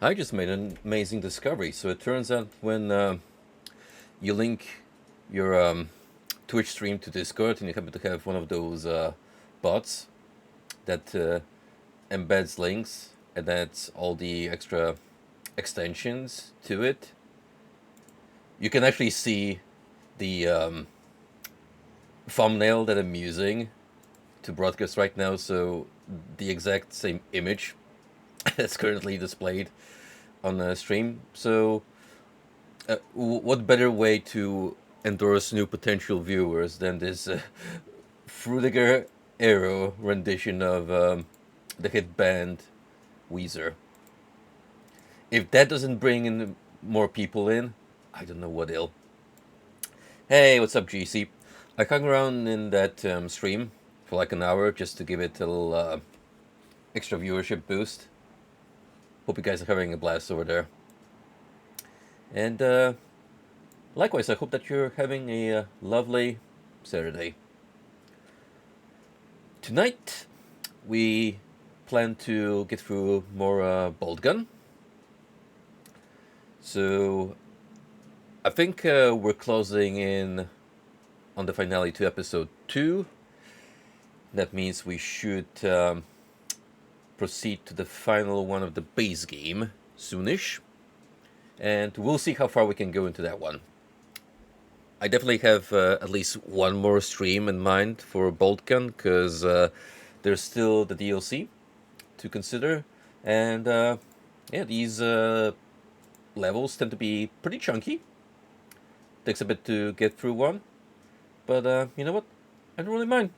I just made an amazing discovery. So it turns out when you link your Twitch stream to Discord and you happen to have one of those bots that embeds links and adds all the extra extensions to it, you can actually see the thumbnail that I'm using to broadcast right now. So the exact same image that's currently displayed on the stream. So what better way to endorse new potential viewers than this Fruitiger Arrow rendition of the hit band Weezer? If that doesn't bring in more people in, I don't know what will. Hey, what's up, GC? I hung around in that stream for like an hour just to give it a little extra viewership boost. Hope you guys are having a blast over there. And likewise, I hope that you're having a lovely Saturday. Tonight, we plan to get through more Boltgun. So, I think we're closing in on the finale to episode 2. That means we should proceed to the final one of the base game soonish. And we'll see how far we can go into that one. I definitely have at least one more stream in mind for Boltgun, because there's still the DLC to consider. And yeah, these levels tend to be pretty chunky. Takes a bit to get through one. But you know what? I don't really mind,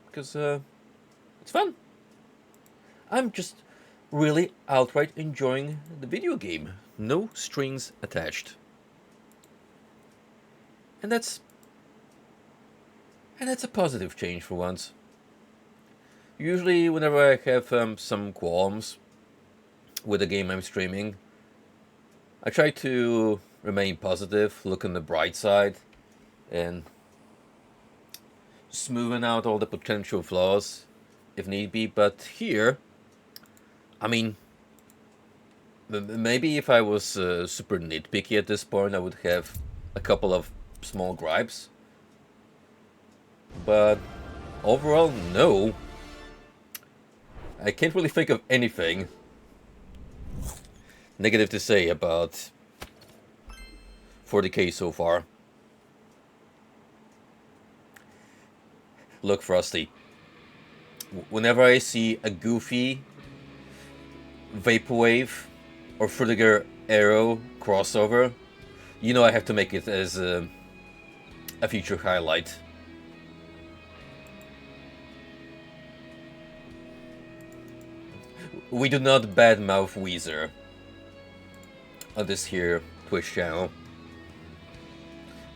because it's fun. I'm just really outright enjoying the video game. No strings attached. And that's a positive change for once. Usually whenever I have some qualms with a game I'm streaming, I try to remain positive, look on the bright side, and smoothing out all the potential flaws if need be. But here, I mean, maybe if I was super nitpicky at this point, I would have a couple of small gripes. But overall, no. I can't really think of anything negative to say about 40k so far. Look, Frosty. Whenever I see a goofy Vaporwave or Fruitiger Arrow crossover, you know I have to make it as a future highlight. We do not badmouth Weezer on this here Twitch channel.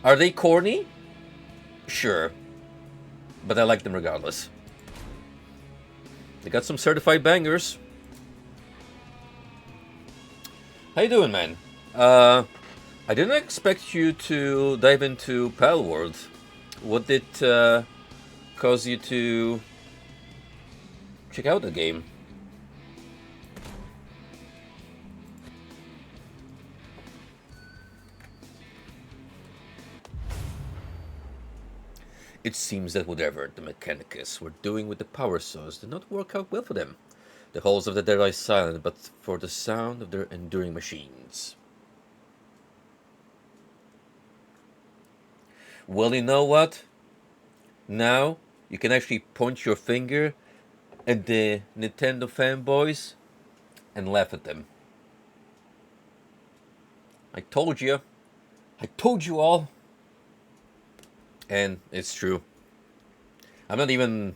Are they corny? Sure. But I like them regardless. They got some certified bangers. How you doing, man? I didn't expect you to dive into Palworld. What did cause you to check out the game? It seems that whatever the Mechanicus were doing with the power source did not work out well for them. The halls of the dead lie silent, but for the sound of their enduring machines. Well, you know what? Now you can actually point your finger at the Nintendo fanboys and laugh at them. I told you. I told you all. And it's true. I'm not even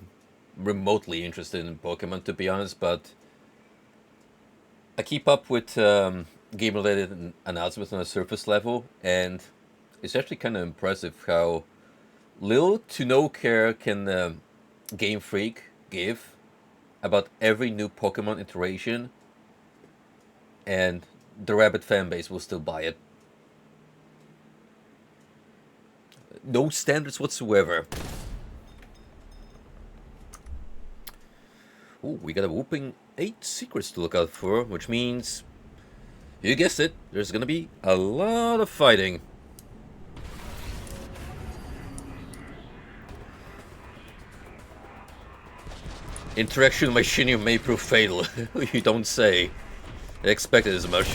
remotely interested in Pokemon, to be honest, but I keep up with game-related announcements on a surface level, and it's actually kind of impressive how little to no care can Game Freak give about every new Pokemon iteration, and the rabid fanbase will still buy it. No standards whatsoever. Ooh, we got a whooping 8 secrets to look out for, which means You guessed it, there's gonna be a lot of fighting. Interaction with my Shinyu may prove fatal. You don't say. I expected as much.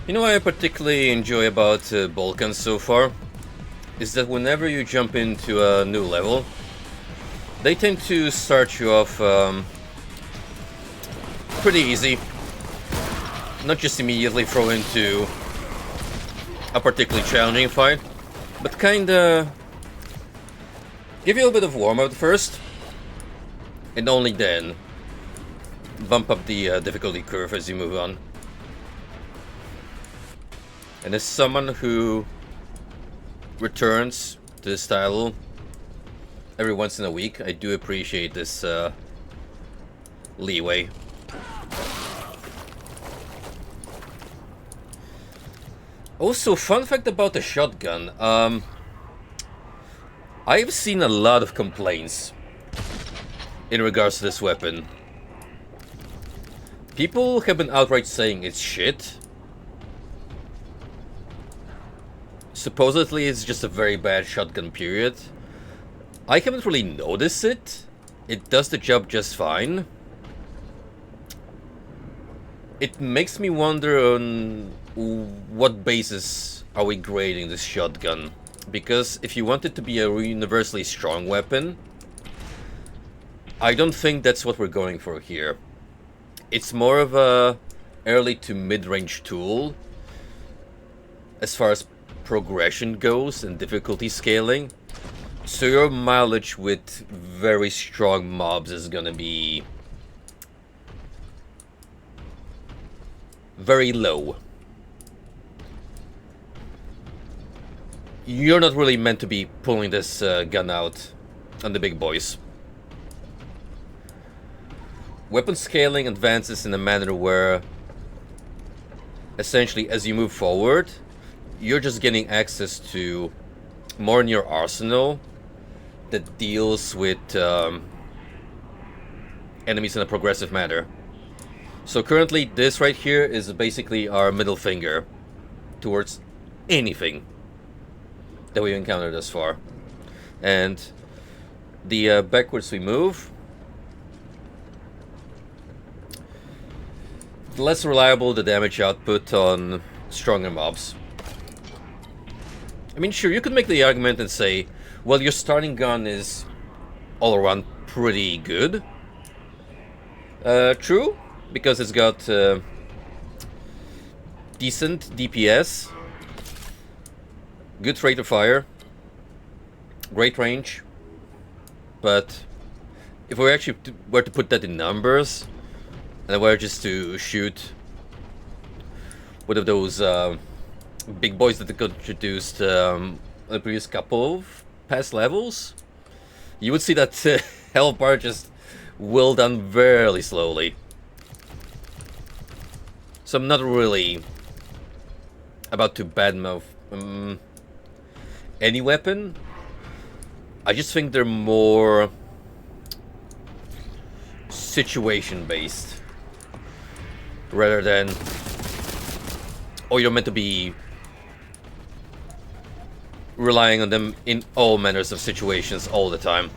You know what I particularly enjoy about Boltgun so far? Is that whenever you jump into a new level, they tend to start you off pretty easy. Not just immediately throw into a particularly challenging fight, but kinda give you a bit of warm-up first, and only then bump up the difficulty curve as you move on. And as someone who returns to this title every once in a week, I do appreciate this leeway. Also, fun fact about the shotgun. I've seen a lot of complaints in regards to this weapon. People have been outright saying it's shit. Supposedly it's just a very bad shotgun, period. I haven't really noticed it. It does the job just fine. It makes me wonder on what basis are we grading this shotgun. Because if you want it to be a universally strong weapon, I don't think that's what we're going for here. It's more of a early to mid-range tool as far as progression goes and difficulty scaling, so your mileage with very strong mobs is gonna be very low. You're not really meant to be pulling this gun out on the big boys. Weapon scaling advances in a manner where essentially as you move forward, you're just getting access to more in your arsenal that deals with enemies in a progressive manner. So currently this right here is basically our middle finger towards anything that we've encountered thus far. And the backwards we move, the less reliable the damage output on stronger mobs. I mean, sure, you could make the argument and say, well, your starting gun is all around pretty good. True, because it's got decent DPS, good rate of fire, great range. But if we actually were to put that in numbers, and were just to shoot one of those big boys that they got introduced on the previous couple of past levels, you would see that health bar just will down very slowly. So I'm not really about to badmouth any weapon. I just think they're more situation based rather than, oh, you're meant to be relying on them in all manners of situations all the time.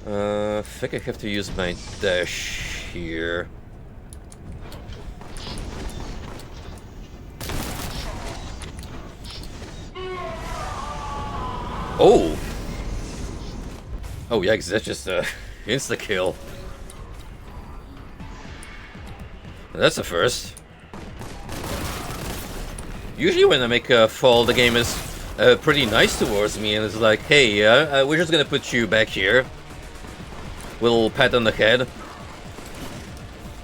I think I have to use my dash here. Oh! Oh yeah, 'cause that's just a insta-kill. That's a first. Usually when I make a fall, the game is pretty nice towards me and it's like, hey, we're just gonna put you back here. Little pat on the head.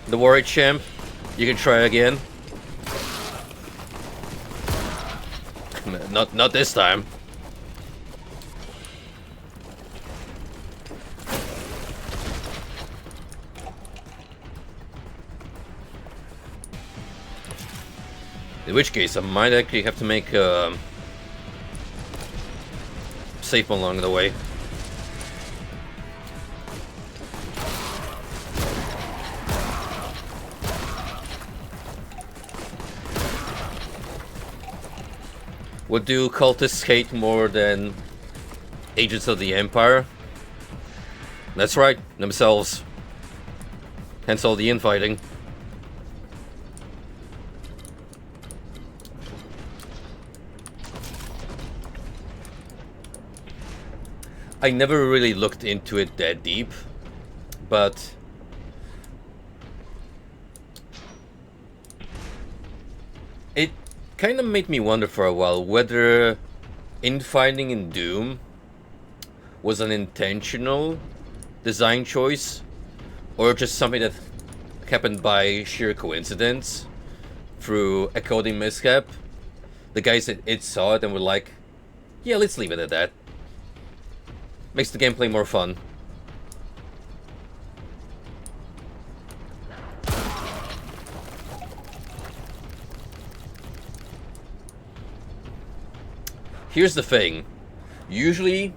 The warrior champ. You can try again. Not this time. In which case, I might actually have to make a save one along the way. What do cultists hate more than agents of the Empire? That's right, themselves. Hence all the infighting. I never really looked into it that deep, but it kind of made me wonder for a while whether infighting in Doom was an intentional design choice or just something that happened by sheer coincidence through a coding mishap. The guys at it saw it and were like, yeah, let's leave it at that. Makes the gameplay more fun. Here's the thing. Usually,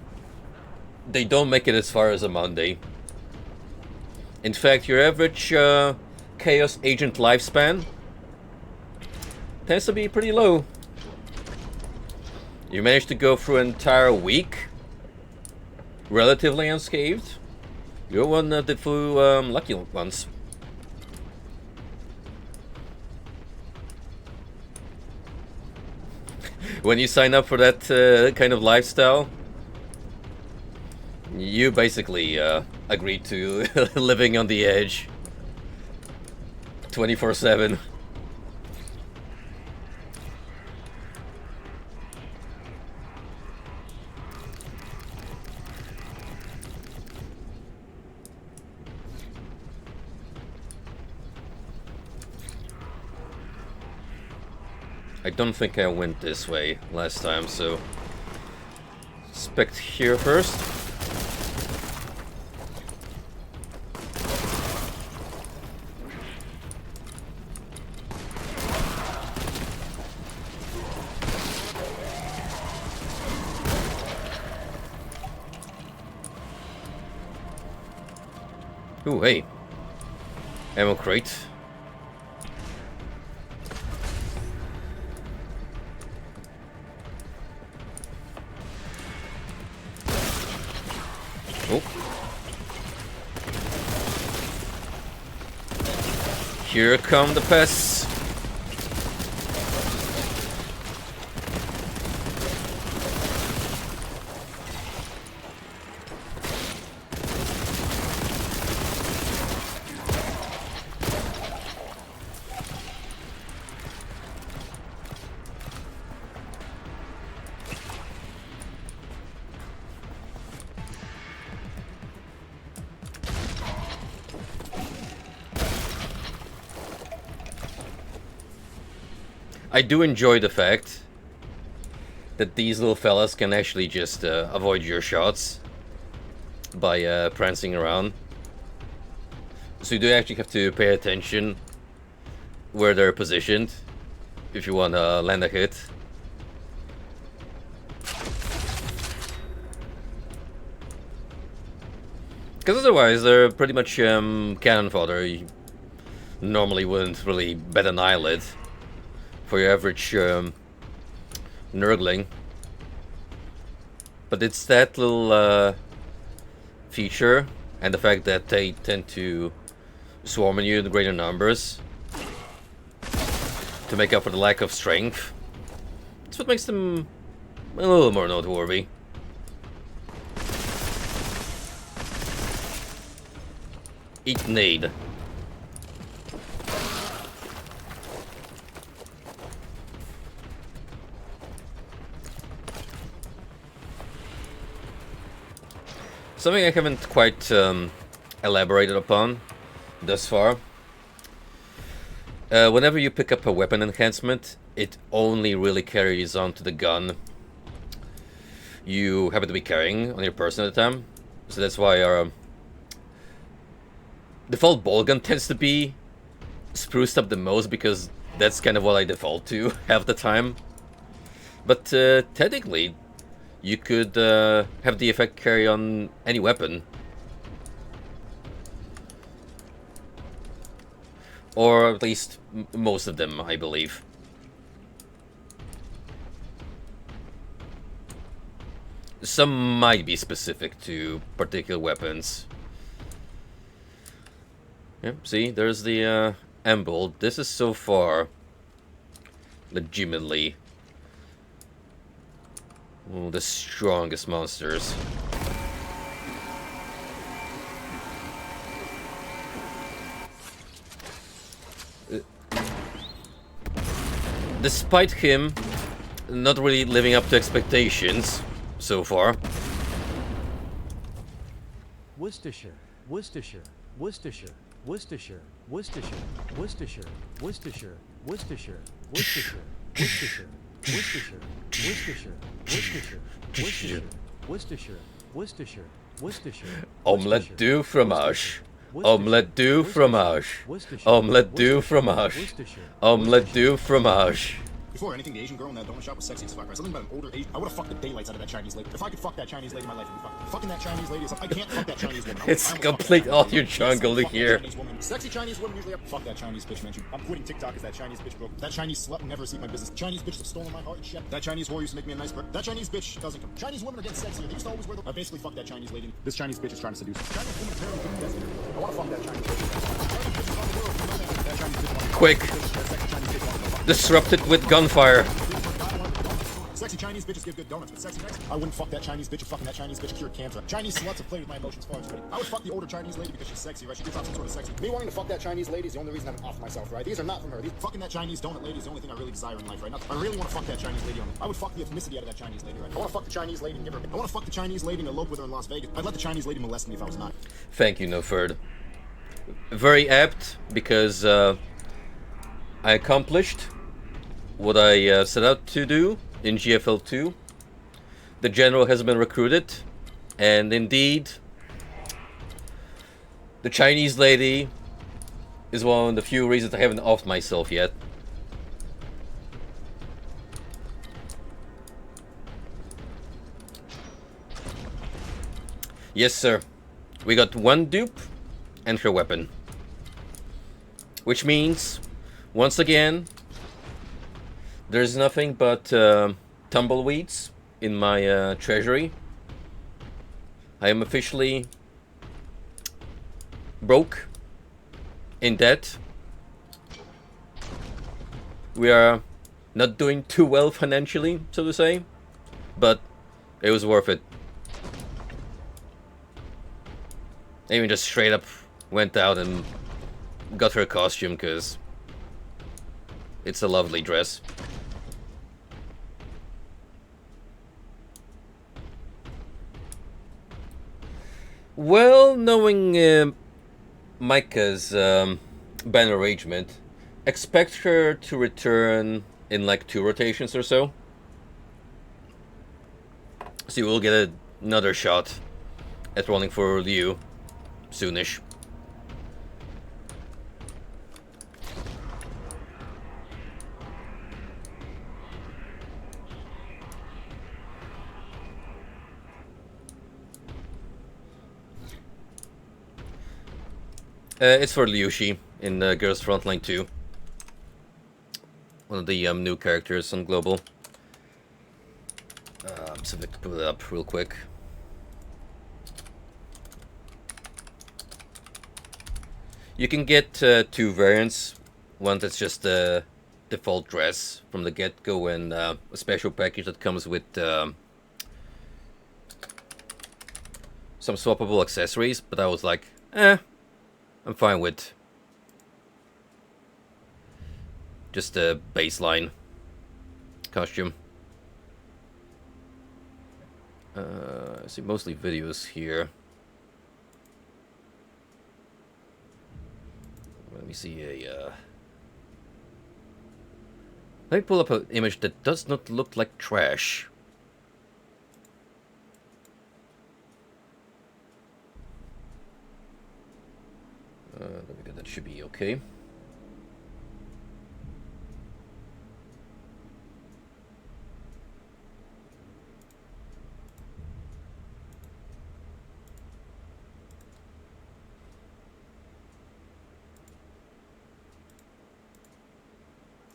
they don't make it as far as a Monday. In fact, your average Chaos Agent lifespan tends to be pretty low. You manage to go through an entire week relatively unscathed. You're one of the few lucky ones. When you sign up for that kind of lifestyle, you basically agree to living on the edge 24/7. I don't think I went this way last time, so inspect here first. Ooh, hey. Ammo crate. Oh. Here come the pests. I do enjoy the fact that these little fellas can actually just avoid your shots by prancing around. So you do actually have to pay attention where they're positioned if you want to land a hit. Because otherwise they're pretty much cannon fodder. You normally wouldn't really bat an eyelid for your average nurgling. But it's that little feature and the fact that they tend to swarm on you in greater numbers to make up for the lack of strength. That's what makes them a little more noteworthy. Eat nade. Something I haven't quite elaborated upon thus far Whenever you pick up a weapon enhancement, it only really carries on to the gun you happen to be carrying on your person at the time. So that's why our default Boltgun tends to be spruced up the most, because that's kind of what I default to half the time. But technically, you could have the effect carry on any weapon. Or at least most of them, I believe. Some might be specific to particular weapons. Yep, see, there's the Embold. This is so far legitimately one of the strongest monsters. Despite him not really living up to expectations so far. Worcestershire, Worcestershire, Worcestershire, Worcestershire, Worcestershire, Worcestershire, Worcestershire, Worcestershire, Worcestershire, Worcestershire, Worcestershire, Worcestershire, Worcestershire, Worcestershire, Worcestershire, Worcestershire, Worcestershire. Omelette du fromage. Omelette du fromage. Omelette du fromage. Omelette du fromage. Before anything, the Asian girl in that donut shop was sexy as fuck, right? Something about an older Asian. I would have fucked the daylights out of that Chinese lady. If I could fuck that Chinese lady, my life would be fucked. Fucking that Chinese lady is I can't fuck that Chinese woman. It's complete all your jungle here. Sexy Chinese woman usually up. Fuck that Chinese bitch, man. I'm quitting TikTok as that Chinese bitch broke. That Chinese slut will never see my business. Chinese bitch have stolen my heart and shit. That Chinese whore used to make me a nice bird. That Chinese bitch doesn't come. Chinese women are getting sexier. They used to always wear the. I basically fucked that Chinese lady. This Chinese bitch is trying to seduce me. Chinese woman is very good at destiny. I want to fuck that Chinese bitch. Chinese bitches on the world. You know that. That Chinese bitch. Quick. Disrupted with gunfire. Sexy Chinese bitches give good donuts, but sexy next. I wouldn't fuck that Chinese bitch or fucking that Chinese bitch cured cancer. Chinese sluts have played with my emotions far too many. I would fuck the older Chinese lady because she's sexy, right? She gives off some sort of sexy. Me wanting to fuck that Chinese lady is the only reason I'm off myself, right? These are not from her. Fucking that Chinese donut lady is the only thing I really desire in life, right? I really want to fuck that Chinese lady on me. I would fuck the ethnicity out of that Chinese lady, right? I want to fuck the Chinese lady and give her. I want to fuck the Chinese lady and elope with her in Las Vegas. I'd let the Chinese lady molest me if I was not. Thank you, No Third. Very apt, because I accomplished what I set out to do in GFL 2. The general has been recruited, and indeed, the Chinese lady is one of the few reasons I haven't offed myself yet. Yes, sir. We got one dupe and her weapon. Which means, once again, there's nothing but tumbleweeds in my treasury. I am officially broke, in debt. We are not doing too well financially, so to say, but it was worth it. I even just straight up went out and got her a costume, because it's a lovely dress. Well, knowing Micah's ban arrangement, expect her to return in like 2 rotations or so. So you will get another shot at rolling for Liu soonish. It's for Liushi in Girls Frontline 2. One of the new characters on Global. So I have to put it up real quick. You can get 2 variants. One that's just a default dress from the get-go, and a special package that comes with some swappable accessories, but I was like, I'm fine with just a baseline costume. I see mostly videos here. Let me see a Let me pull up an image that does not look like trash. There we go, that should be okay.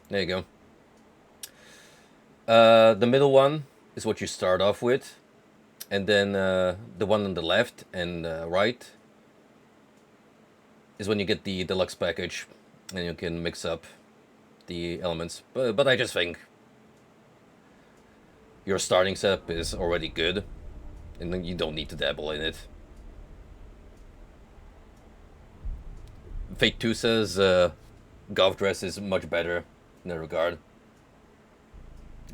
There you go. The middle one is what you start off with, and then the one on the left and right is when you get the deluxe package, and you can mix up the elements. But I just think your starting setup is already good, and then you don't need to dabble in it. Fate 2 says golf dress is much better in that regard.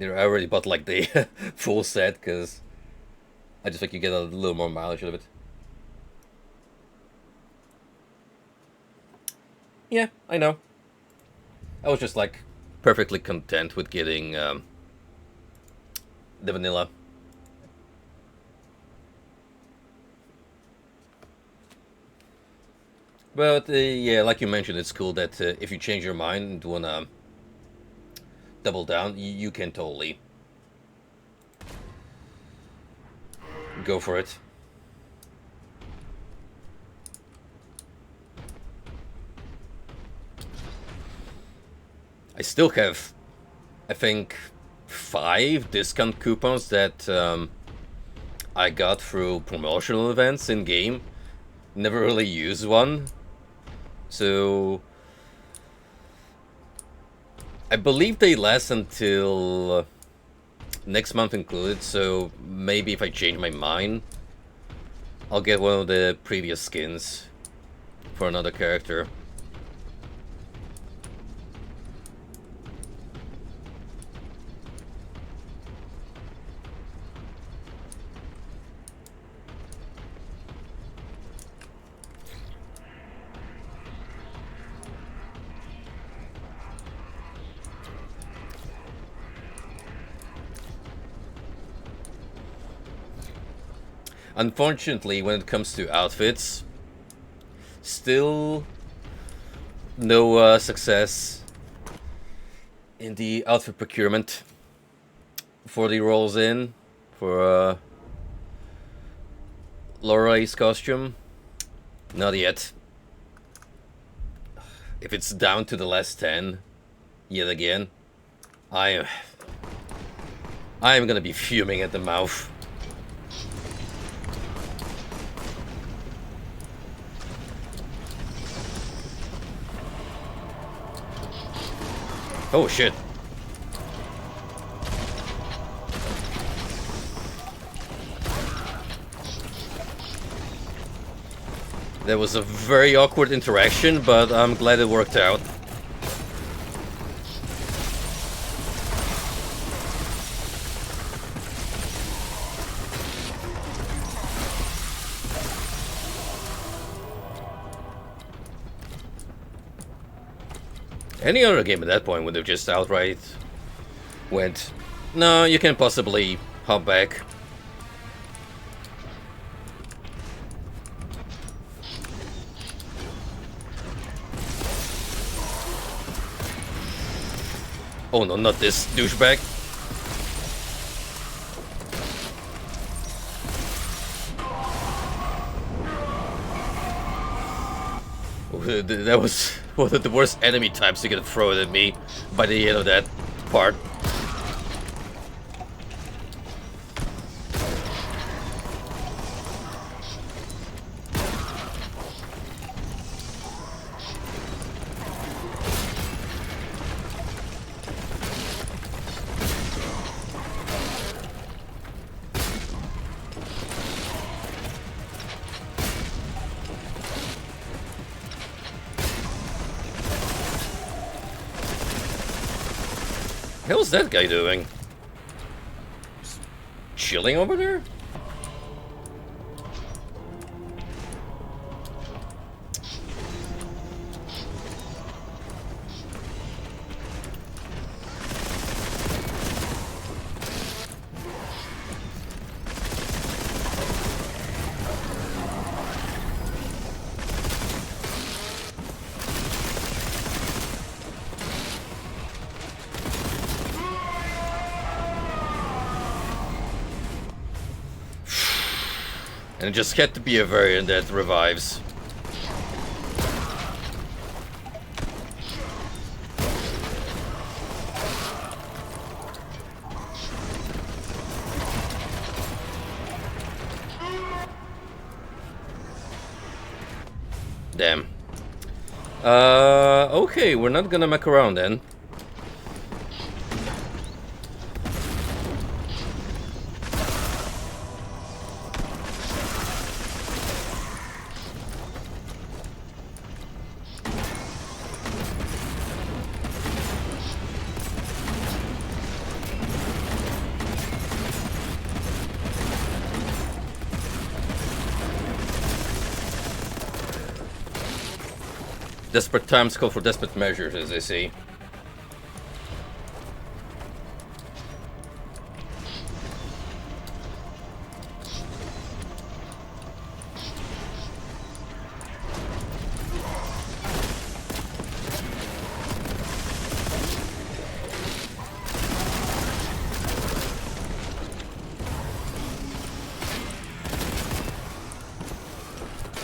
I already bought like the full set because I just think you get a little more mileage out of it. Yeah, I know. I was just like perfectly content with getting the vanilla. But yeah, like you mentioned, it's cool that if you change your mind and wanna double down, you can totally go for it. I still have, I think, 5 discount coupons that I got through promotional events in game. Never really used one, so I believe they last until next month included, so maybe if I change my mind, I'll get one of the previous skins for another character. Unfortunately, when it comes to outfits, still no success in the outfit procurement for the rolls in for Lorelai's costume. Not yet. If it's down to the last 10, yet again, I am gonna be fuming at the mouth. Oh shit. That was a very awkward interaction, but I'm glad it worked out. Any other game at that point would have just outright went, no, you can't possibly hop back. Oh no, not this douchebag. That was one of the worst enemy types you could throw at me by the end of that part. How's that guy doing? Chilling over there? And it just had to be a variant that revives. Damn. Okay, we're not gonna muck around then. Desperate times call for desperate measures, as they say.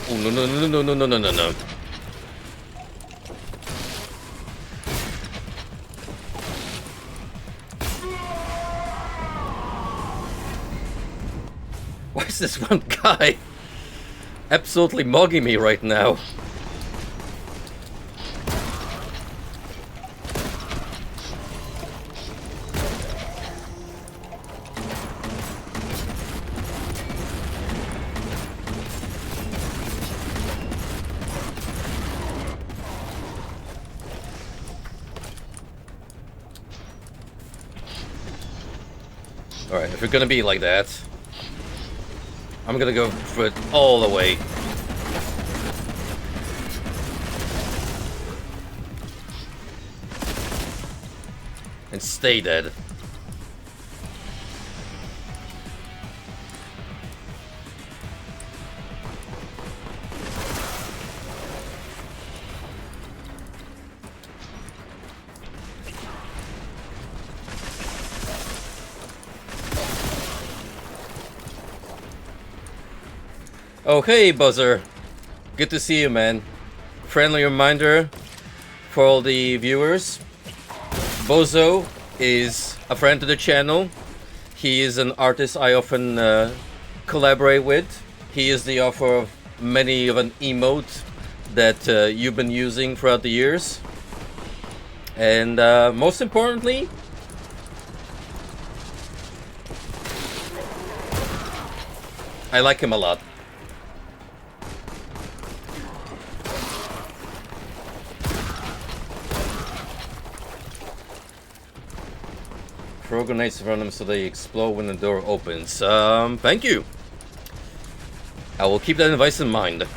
Oh, no, no, no, no, no, no, no, no, no. Why is this one guy absolutely mugging me right now? Alright, if you're gonna be like that, I'm gonna go for it all the way. And stay dead. Oh, hey, Buzzer. Good to see you, man. Friendly reminder for all the viewers. Bozo is a friend to the channel. He is an artist I often collaborate with. He is the author of many of an emote that you've been using throughout the years. And most importantly, I like him a lot. Throw grenades around them so they explode when the door opens. Thank you. I will keep that advice in mind.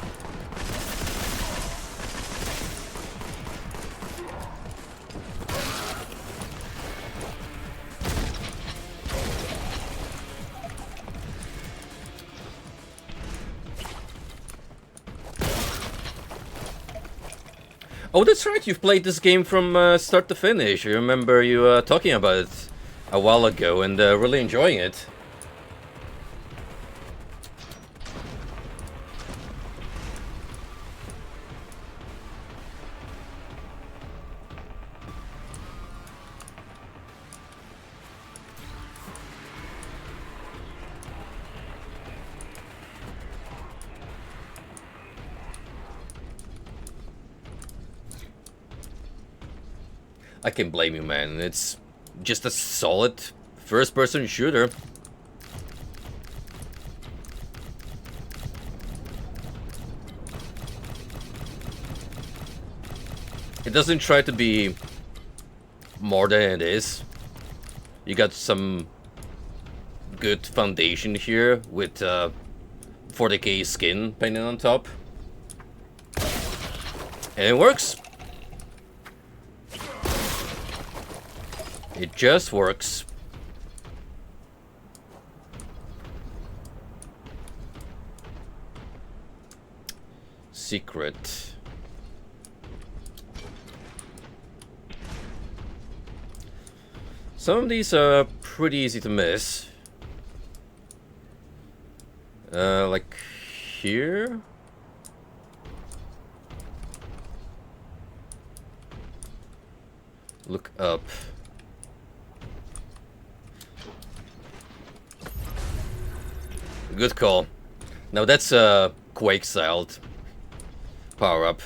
Oh, that's right. You've played this game from start to finish. I remember you talking about it a while ago and really enjoying it. I can blame you, man. It's just a solid first-person shooter. It doesn't try to be more than it is. You got some good foundation here with 40k skin painted on top. And it works. It just works. Secret. Some of these are pretty easy to miss. Like here? Look up. Good call. Now that's a quake-styled power-up.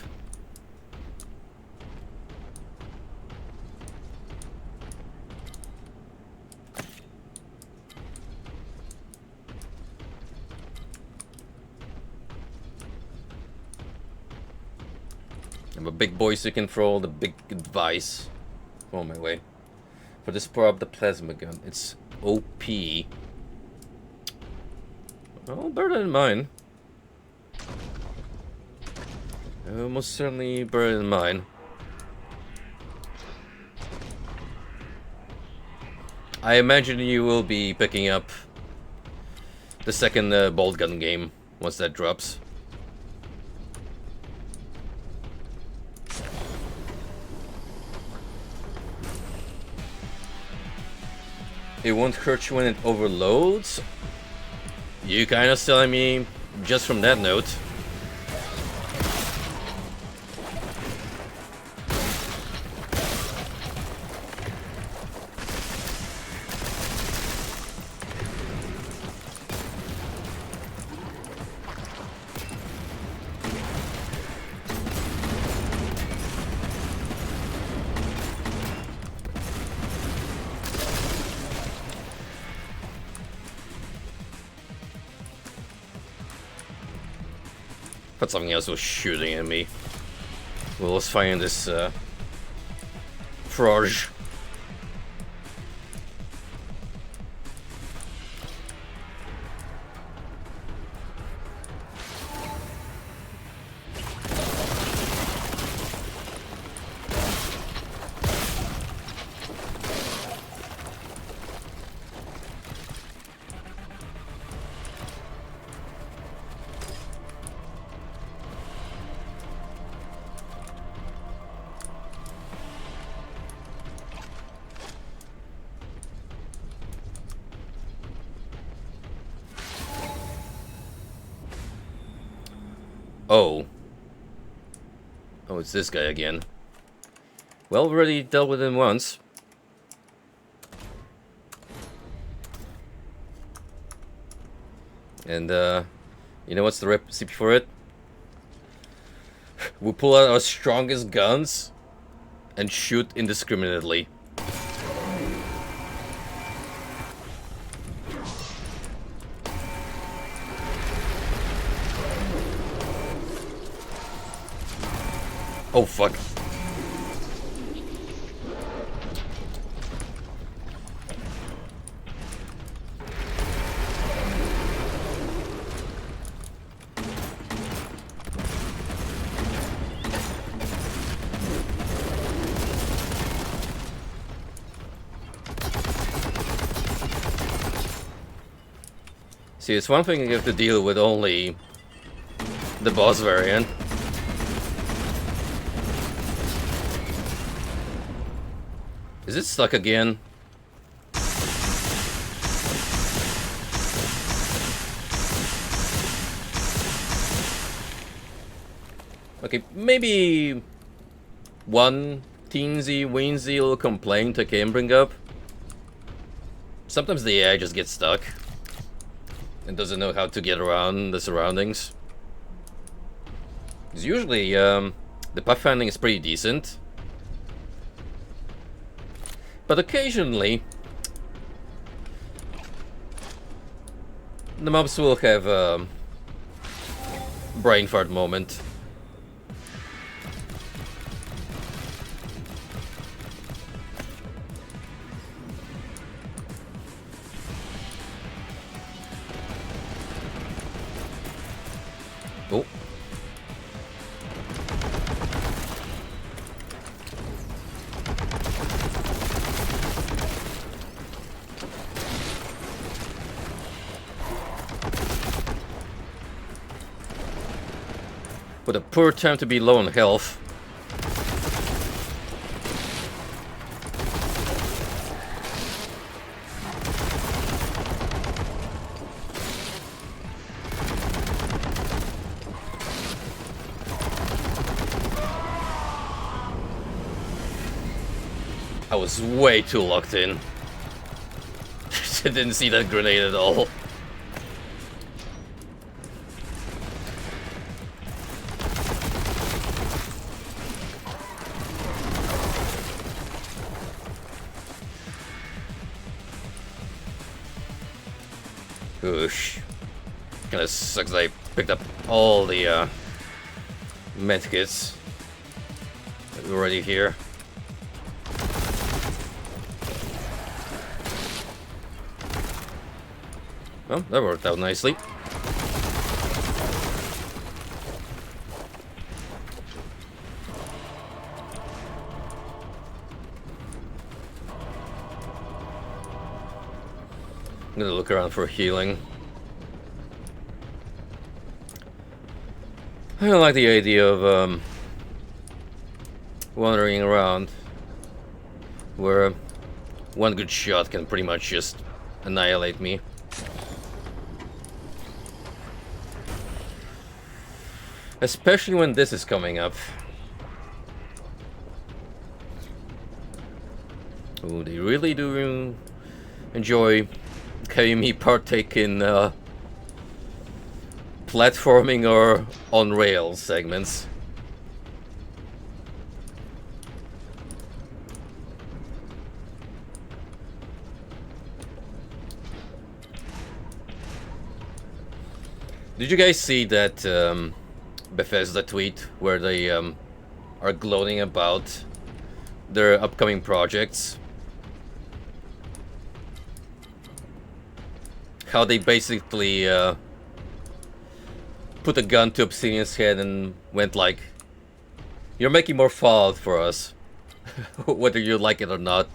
I'm a big boy, so you can throw all the big advice on my way. For this power up the plasma gun, it's OP. Well, better than mine. Most certainly better than mine. I imagine you will be picking up the second Boltgun game once that drops. It won't hurt you when it overloads? You kinda telling me just from that note. But something else was shooting at me. Well, let's find this Frage. Oh. Oh, it's this guy again. Well, we already dealt with him once. And, you know what's the recipe for it? We pull out our strongest guns and shoot indiscriminately. Oh, fuck. See, it's one thing you have to deal with only the boss variant. Is it stuck again? Okay, maybe one teensy-weensy little complaint I can bring up. Sometimes the AI just gets stuck and doesn't know how to get around the surroundings. 'Cause usually, the pathfinding is pretty decent. But occasionally, the mobs will have a brain fart moment. Oh. What a poor time to be low on health. I was way too locked in. Didn't see that grenade at all. Oosh. Kinda sucks that I picked up all the medkits already here. Well, that worked out nicely. I'm gonna look around for healing. I don't like the idea of wandering around where one good shot can pretty much just annihilate me. Especially when this is coming up. Oh, they really do enjoy having me partake in platforming or on rails segments. Did you guys see that Bethesda tweet where they are gloating about their upcoming projects? How they basically put a gun to Obsidian's head and went like, "You're making more Fallout for us, whether you like it or not."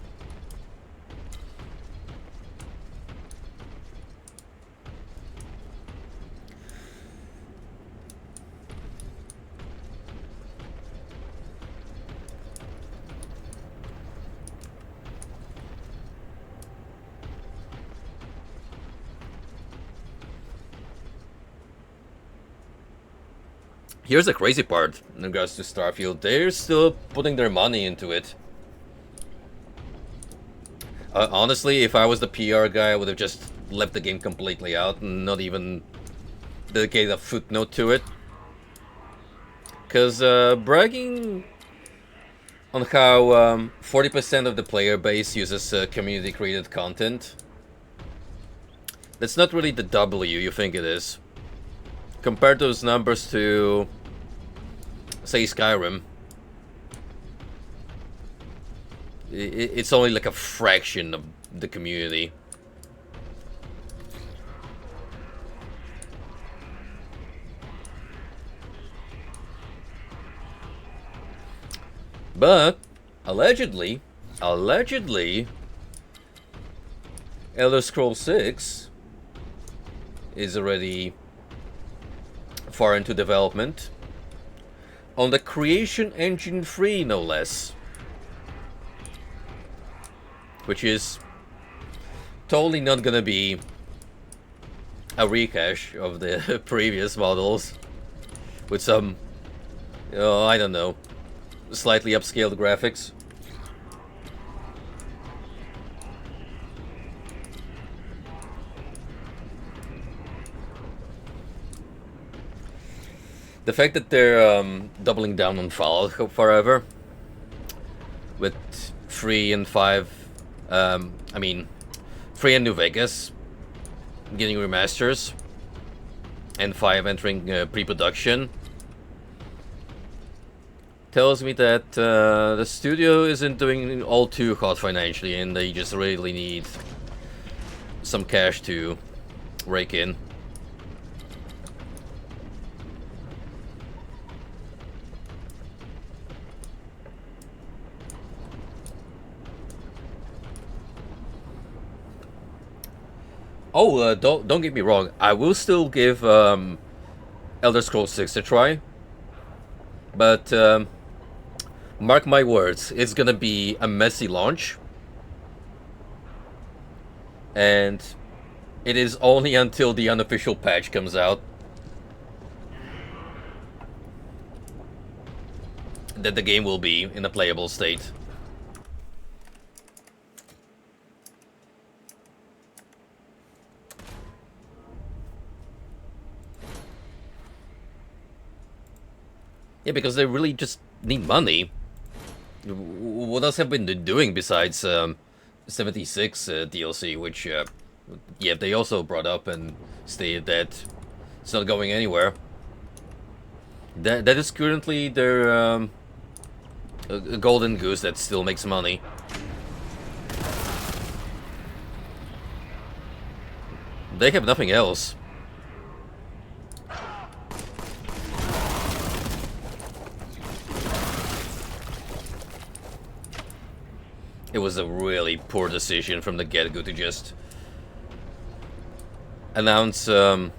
Here's the crazy part in regards to Starfield. They're still putting their money into it. Honestly, if I was the PR guy, I would have just left the game completely out and not even dedicated a footnote to it. Because bragging on how 40% of the player base uses community-created content, that's not really the W you think it is. Compare those numbers to, say, Skyrim. It's only like a fraction of the community. But, allegedly, Elder Scrolls 6 is already far into development on the Creation Engine 3, no less, which is totally not gonna be a rehash of the previous models with some, I don't know, slightly upscaled graphics. The fact that they're doubling down on Fallout forever with 3 and 5, I mean 3 and New Vegas getting remasters and 5 entering pre-production tells me that the studio isn't doing all too hot financially and they just really need some cash to rake in. Oh, don't get me wrong. I will still give Elder Scrolls 6 a try, but mark my words, it's gonna be a messy launch, and it is only until the unofficial patch comes out that the game will be in a playable state. Yeah, because they really just need money. What else have been doing besides 76 DLC, which, yeah, they also brought up and stated that it's not going anywhere. That is currently their a golden goose that still makes money. They have nothing else. It was a really poor decision from the get-go to just announce Elder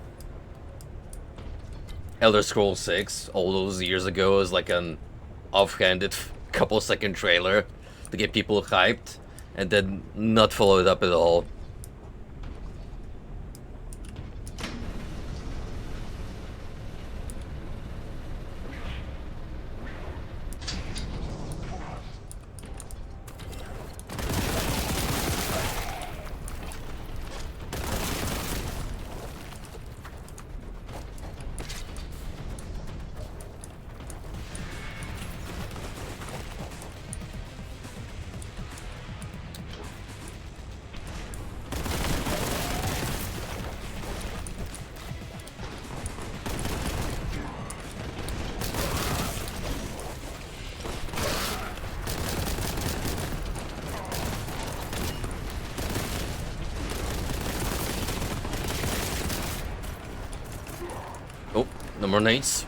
Scrolls 6 all those years ago as like an offhanded couple-second trailer to get people hyped, and then not follow it up at all. Oh, no more nades.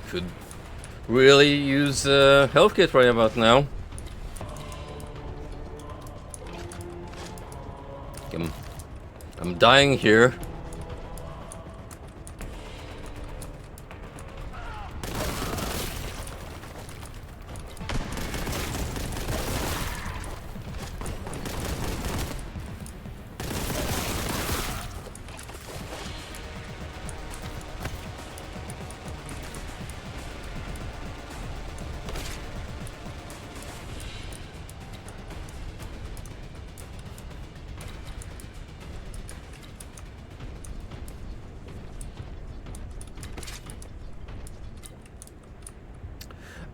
Should really use health kit right about now. I'm dying here.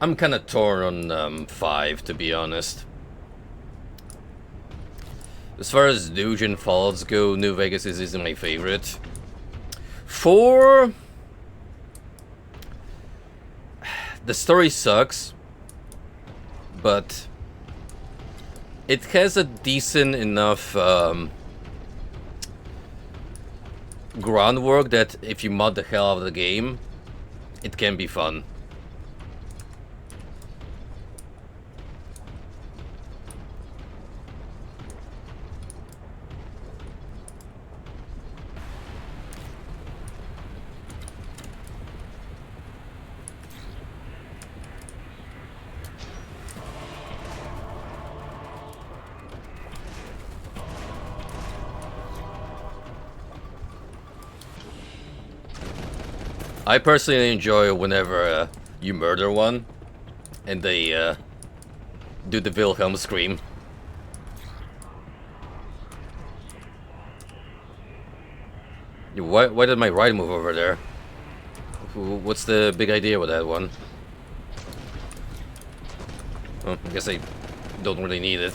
I'm kind of torn on 5, to be honest. As far as Doge and Fallouts go, New Vegas is my favorite. 4... The story sucks, but it has a decent enough groundwork that if you mod the hell out of the game, it can be fun. I personally enjoy whenever you murder one and they do the Wilhelm scream. Why did my right move over there? What's the big idea with that one? Well, I guess I don't really need it.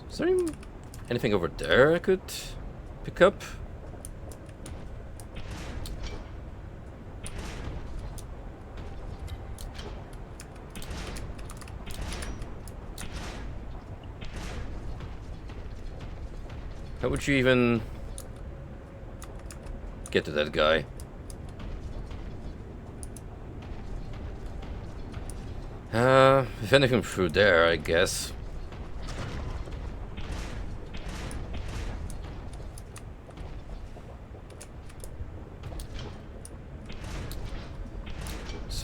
Is there anything over there I could pick up? How would you even get to that guy? If anything through there, I guess.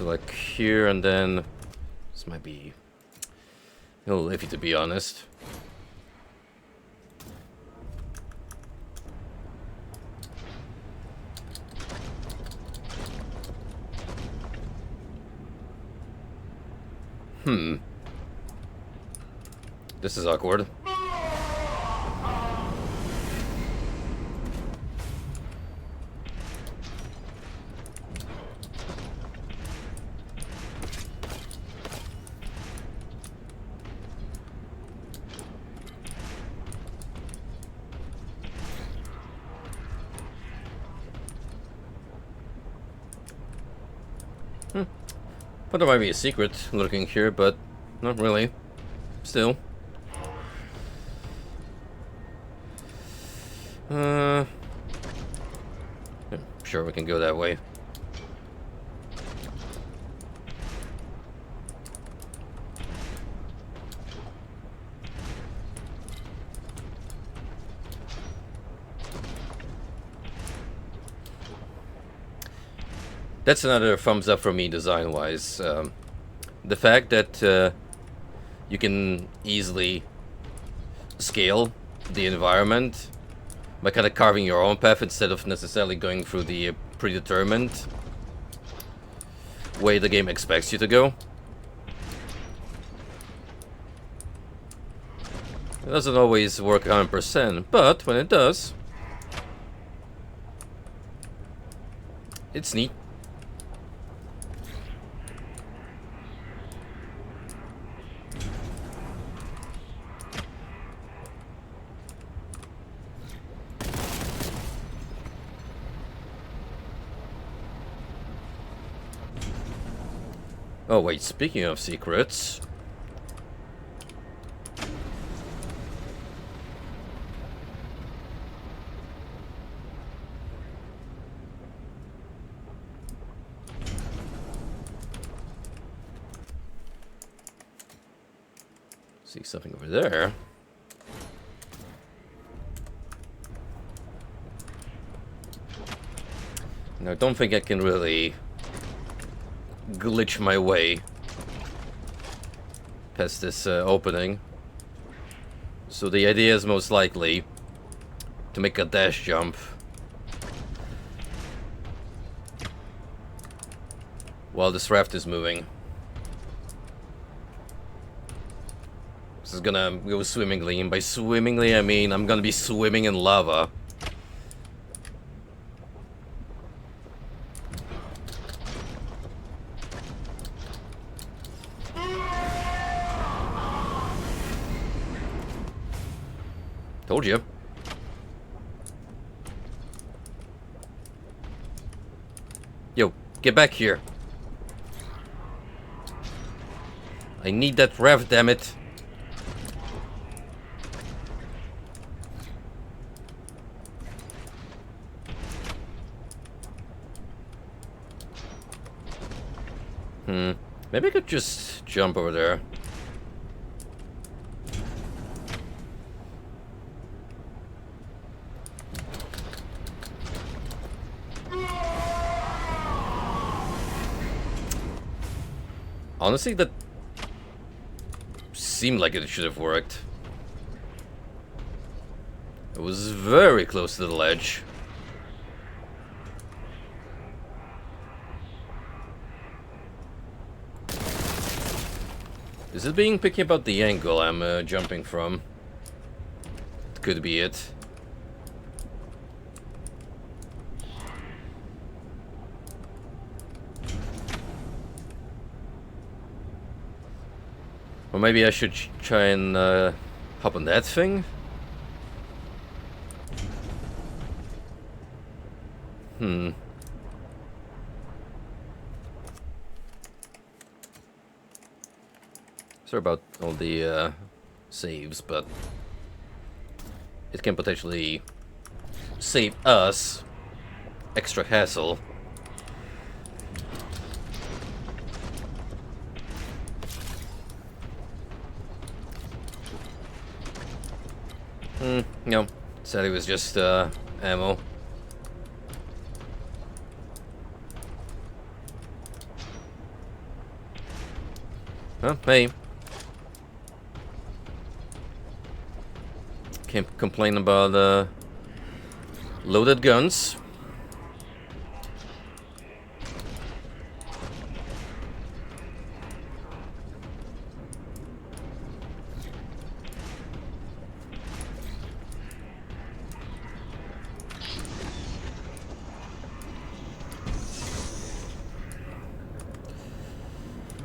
So like here and then... This might be a little iffy, to be honest. This is awkward. But there might be a secret lurking here, but not really. Still. Yeah, sure, we can go that way. That's another thumbs up for me design-wise. The fact that you can easily scale the environment by kind of carving your own path instead of necessarily going through the predetermined way the game expects you to go. It doesn't always work 100%, but when it does, it's neat. Oh wait, speaking of secrets... See something over there. Now, I don't think I can really glitch my way past this opening. So the idea is most likely to make a dash jump while this raft is moving. This is gonna go swimmingly, and by swimmingly I mean I'm gonna be swimming in lava. Told you. Yo, get back here. I need that rev, damn it. Maybe I could just jump over there. Honestly, that seemed like it should have worked. It was very close to the ledge. Is it being picky about the angle I'm jumping from? It could be it. Or maybe I should try and hop on that thing? Sorry about all the saves, but it can potentially save us extra hassle. No, said it was just ammo. Huh? Hey. Can't complain about loaded guns.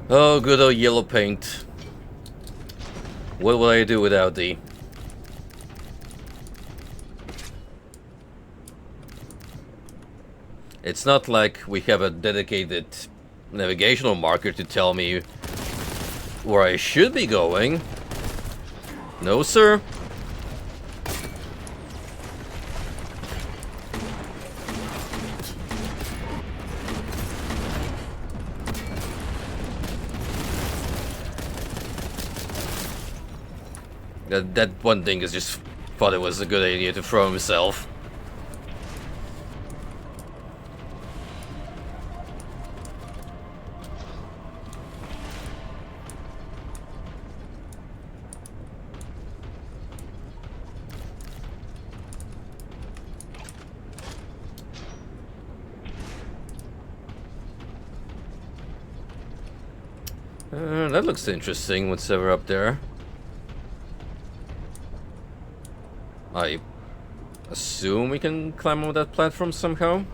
Oh, good old yellow paint. What will I do without thee? It's not like we have a dedicated navigational marker to tell me where I should be going. No, sir. That one thing is just thought it was a good idea to throw himself. That looks interesting, what's ever up there. I assume we can climb on that platform somehow.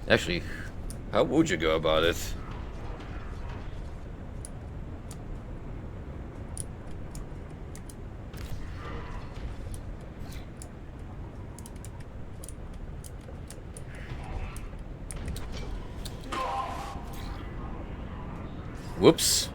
Actually, how would you go about it? Whoops.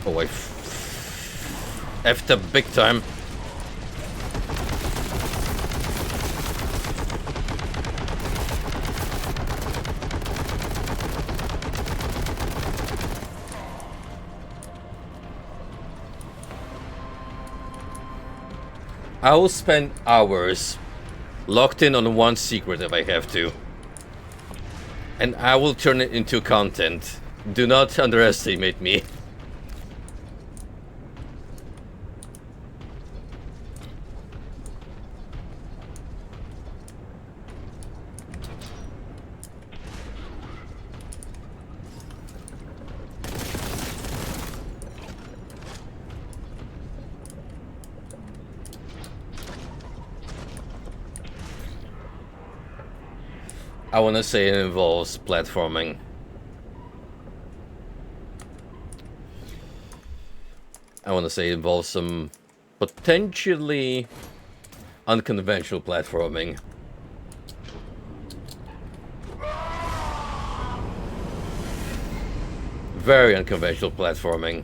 Oh, I effed up big time. I will spend hours locked in on one secret if I have to. And I will turn it into content. Do not underestimate me. I want to say it involves platforming. I want to say it involves some potentially unconventional platforming. Very unconventional platforming.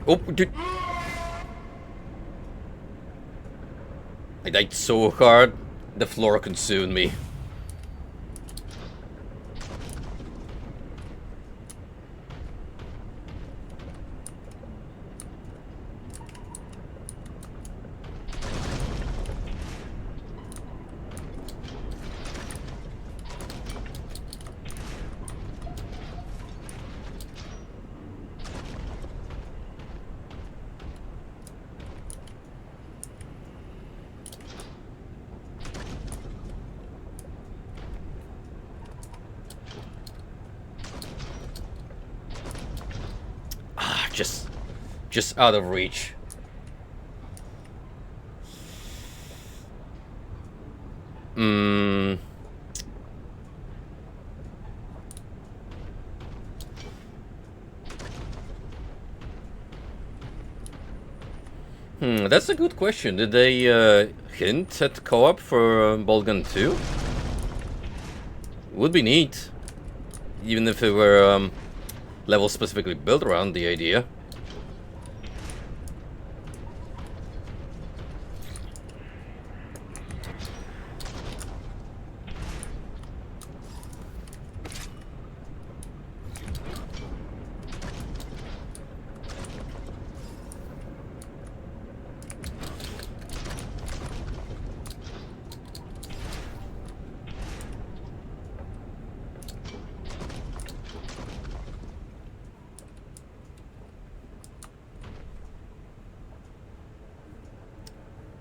Oh, dude. I died so hard, the floor consumed me. Just out of reach. That's a good question. Did they hint at co-op for Boltgun 2? Would be neat. Even if it were levels specifically built around the idea.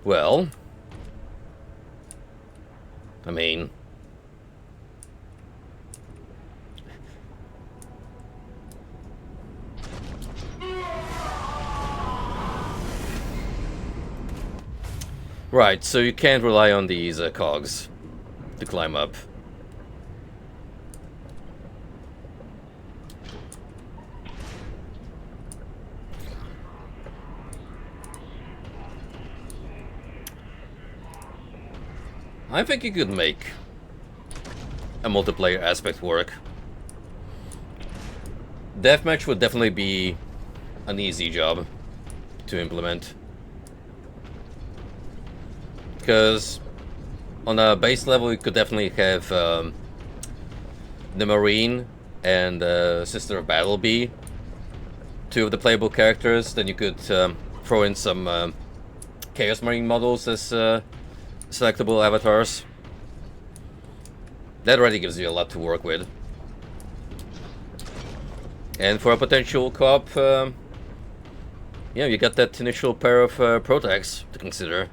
Well, I mean, right, so you can't rely on these cogs to climb up. I think you could make a multiplayer aspect work. Deathmatch would definitely be an easy job to implement. Because on a base level you could definitely have the Marine and Sister of Battle be two of the playable characters. Then you could throw in some Chaos Marine models as selectable avatars. That already gives you a lot to work with. And for a potential co-op, yeah, you got that initial pair of protags to consider.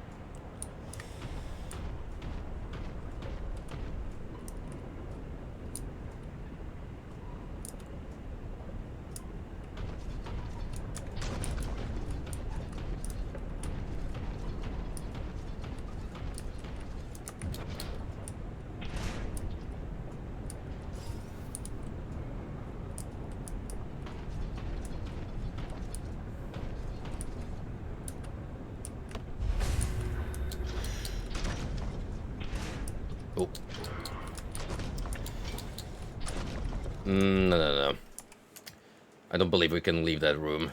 Oh. No. I don't believe we can leave that room.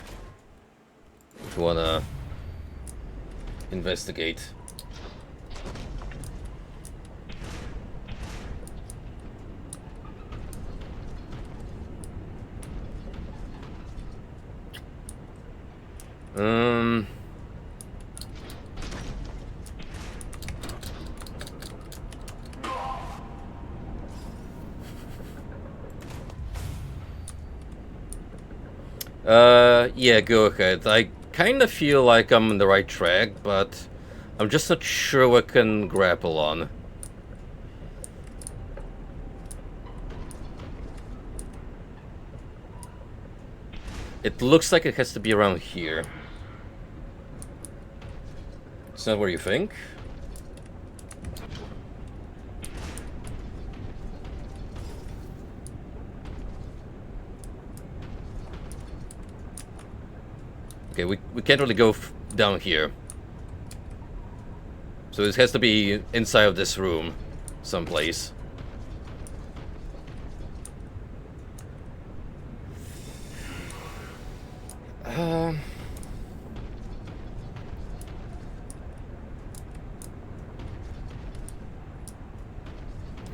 If we wanna investigate. Yeah, go ahead. I kind of feel like I'm on the right track, but I'm just not sure what I can grapple on. It looks like it has to be around here. It's not where you think? Okay, we can't really go down here. So it has to be inside of this room, someplace.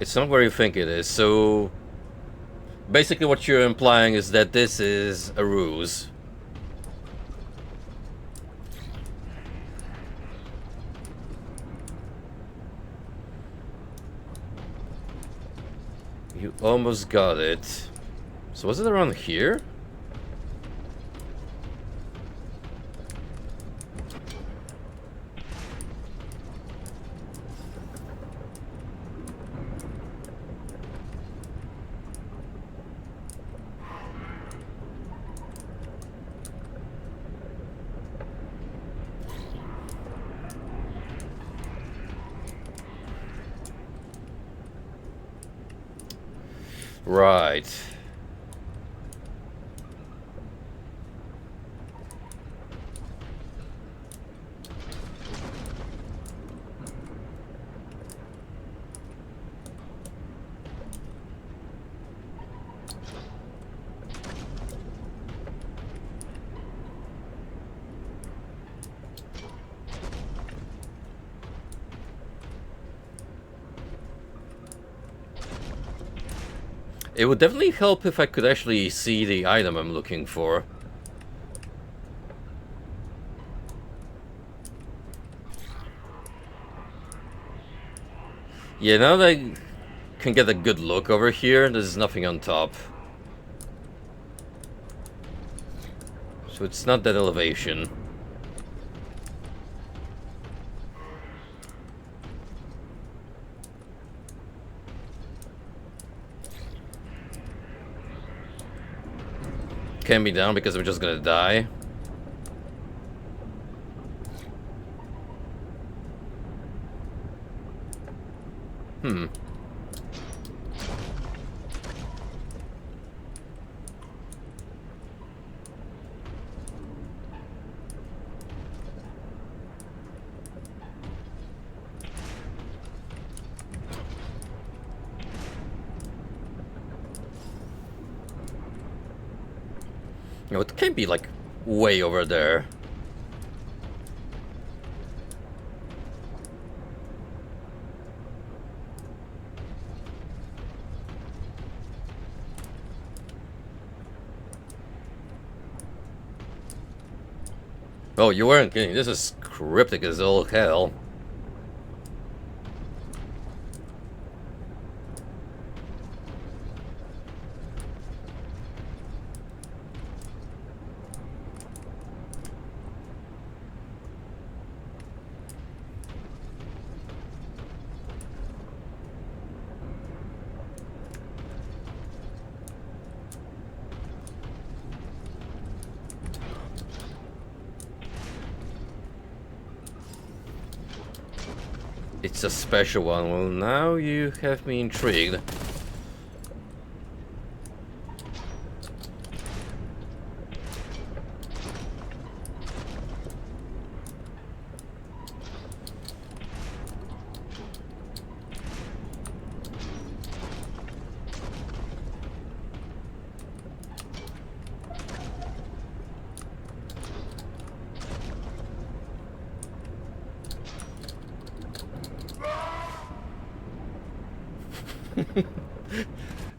It's not where you think it is, so basically what you're implying is that this is a ruse. You almost got it. So was it around here? Right. It would definitely help if I could actually see the item I'm looking for. Yeah, now that I can get a good look over here, there's nothing on top. So it's not that elevation. Can't be down because I'm just gonna die. Hmm. You know, it can't be like way over there. Oh, you weren't kidding. This is cryptic as all hell. It's a special one. Well, now you have me intrigued.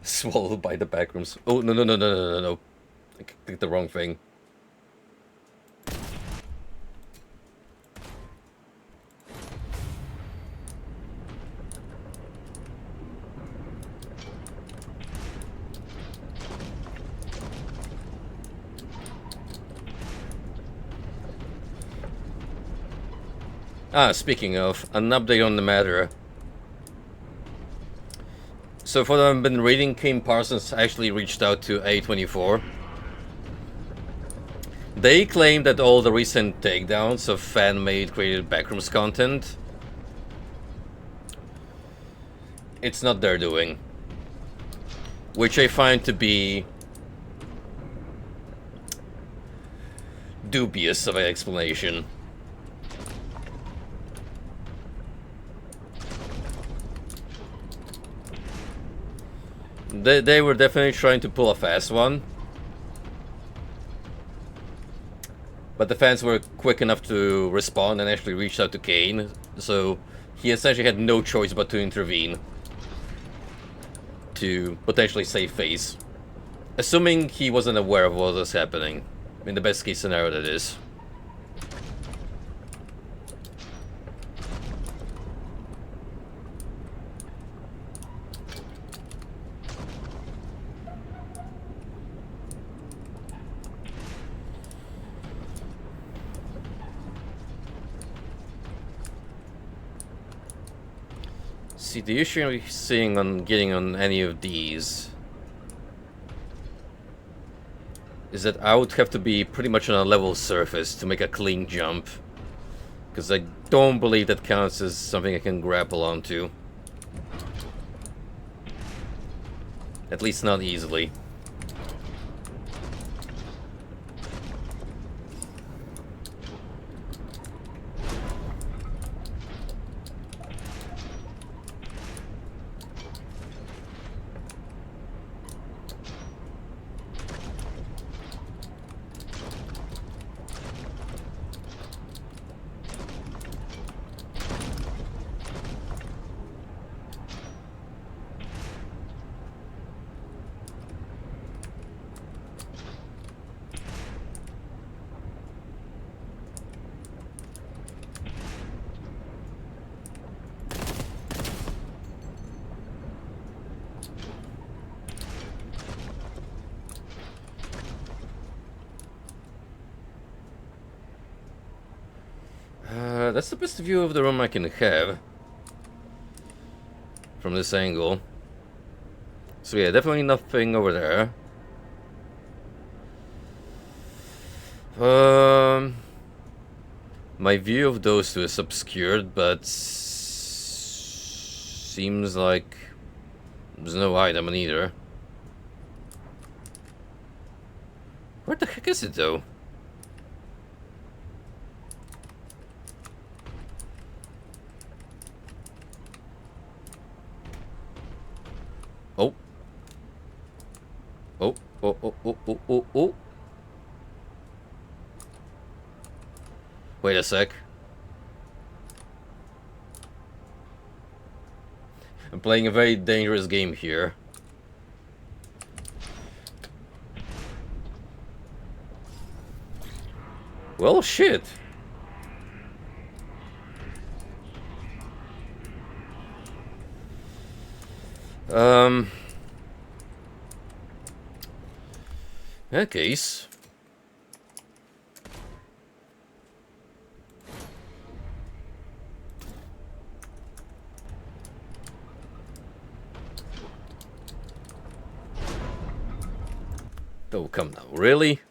Swallowed by the backrooms. Oh, no, no, no, no, no, no, no. I clicked the wrong thing. Ah, speaking of, an update on the matter. So for what I've been reading, Kim Parsons actually reached out to A24. They claim that all the recent takedowns of fan-made created backrooms content, it's not their doing. Which I find to be dubious of an explanation. They were definitely trying to pull a fast one. But the fans were quick enough to respond and actually reached out to Kane. So he essentially had no choice but to intervene. To potentially save face. Assuming he wasn't aware of what was happening. In the best case scenario, that is. See, the issue I'm seeing on getting on any of these is that I would have to be pretty much on a level surface to make a clean jump. Because I don't believe that counts as something I can grapple onto. At least not easily. That's the best view of the room I can have from this angle. So yeah, definitely nothing over there. My view of those two is obscured, but seems like there's no item in either. Where the heck is it though? Oh. Oh, oh, oh, oh, oh, oh, oh. Wait a sec. I'm playing a very dangerous game here. Well, shit. In that case... Oh, come now, really?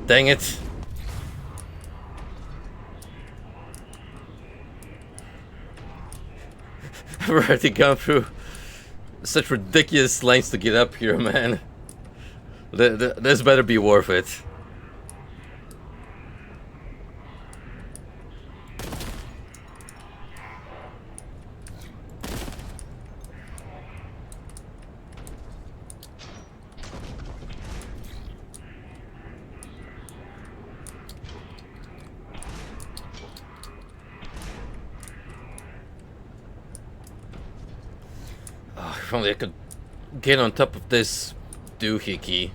Dang it. I've already gone through such ridiculous lengths to get up here, man. This better be worth it. If only I could get on top of this doohickey.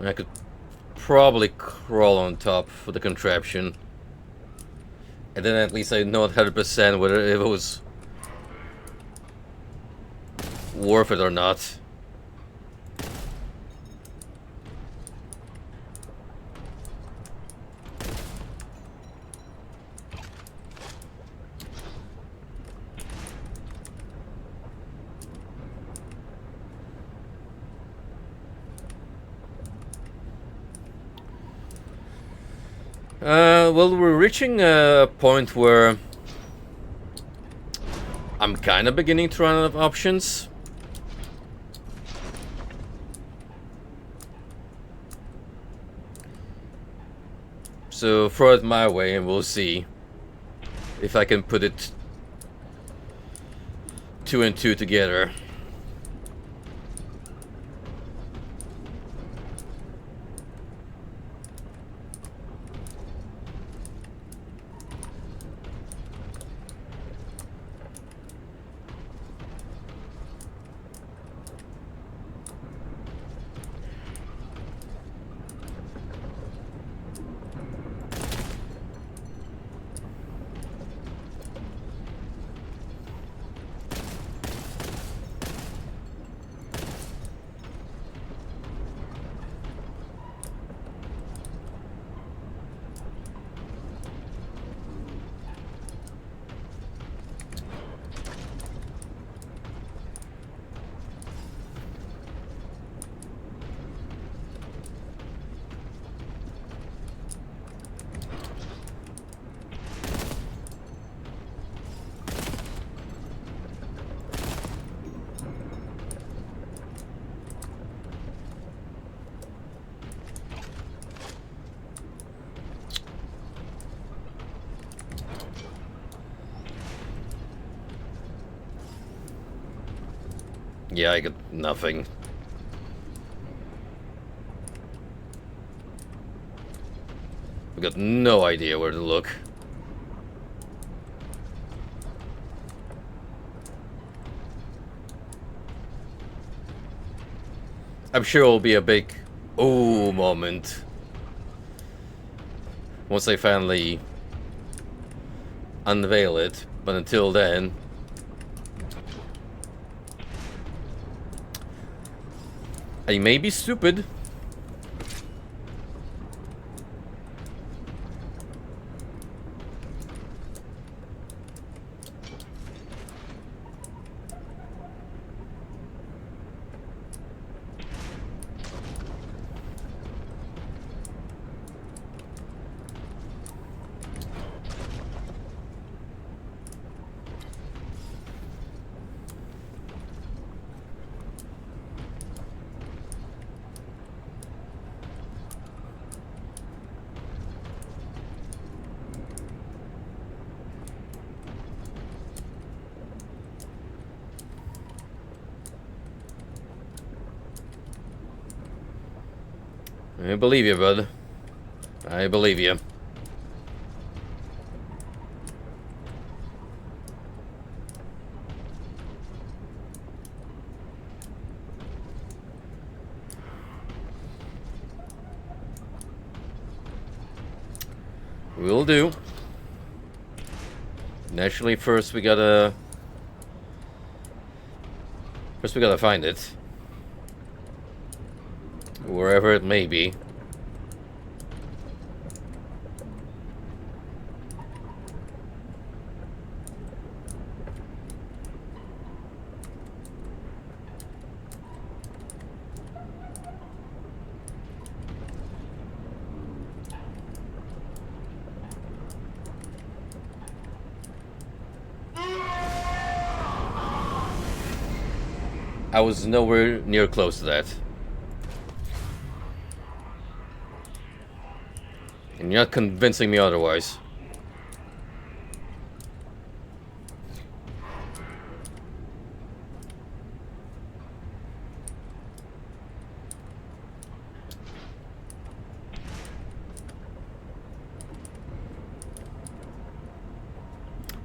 I could probably crawl on top for the contraption. And then at least I know 100% whether it was worth it or not. Well, we're reaching a point where I'm kind of beginning to run out of options. So throw it my way and we'll see if I can put it 2 and 2 together. Yeah, I got nothing. We got no idea where to look. I'm sure it'll be a big "oh" moment once they finally unveil it, but until then, I may be stupid. I believe you, bud. I believe you. Will do. Naturally, first we gotta find it. Wherever it may be. I was nowhere near close to that. And you're not convincing me otherwise.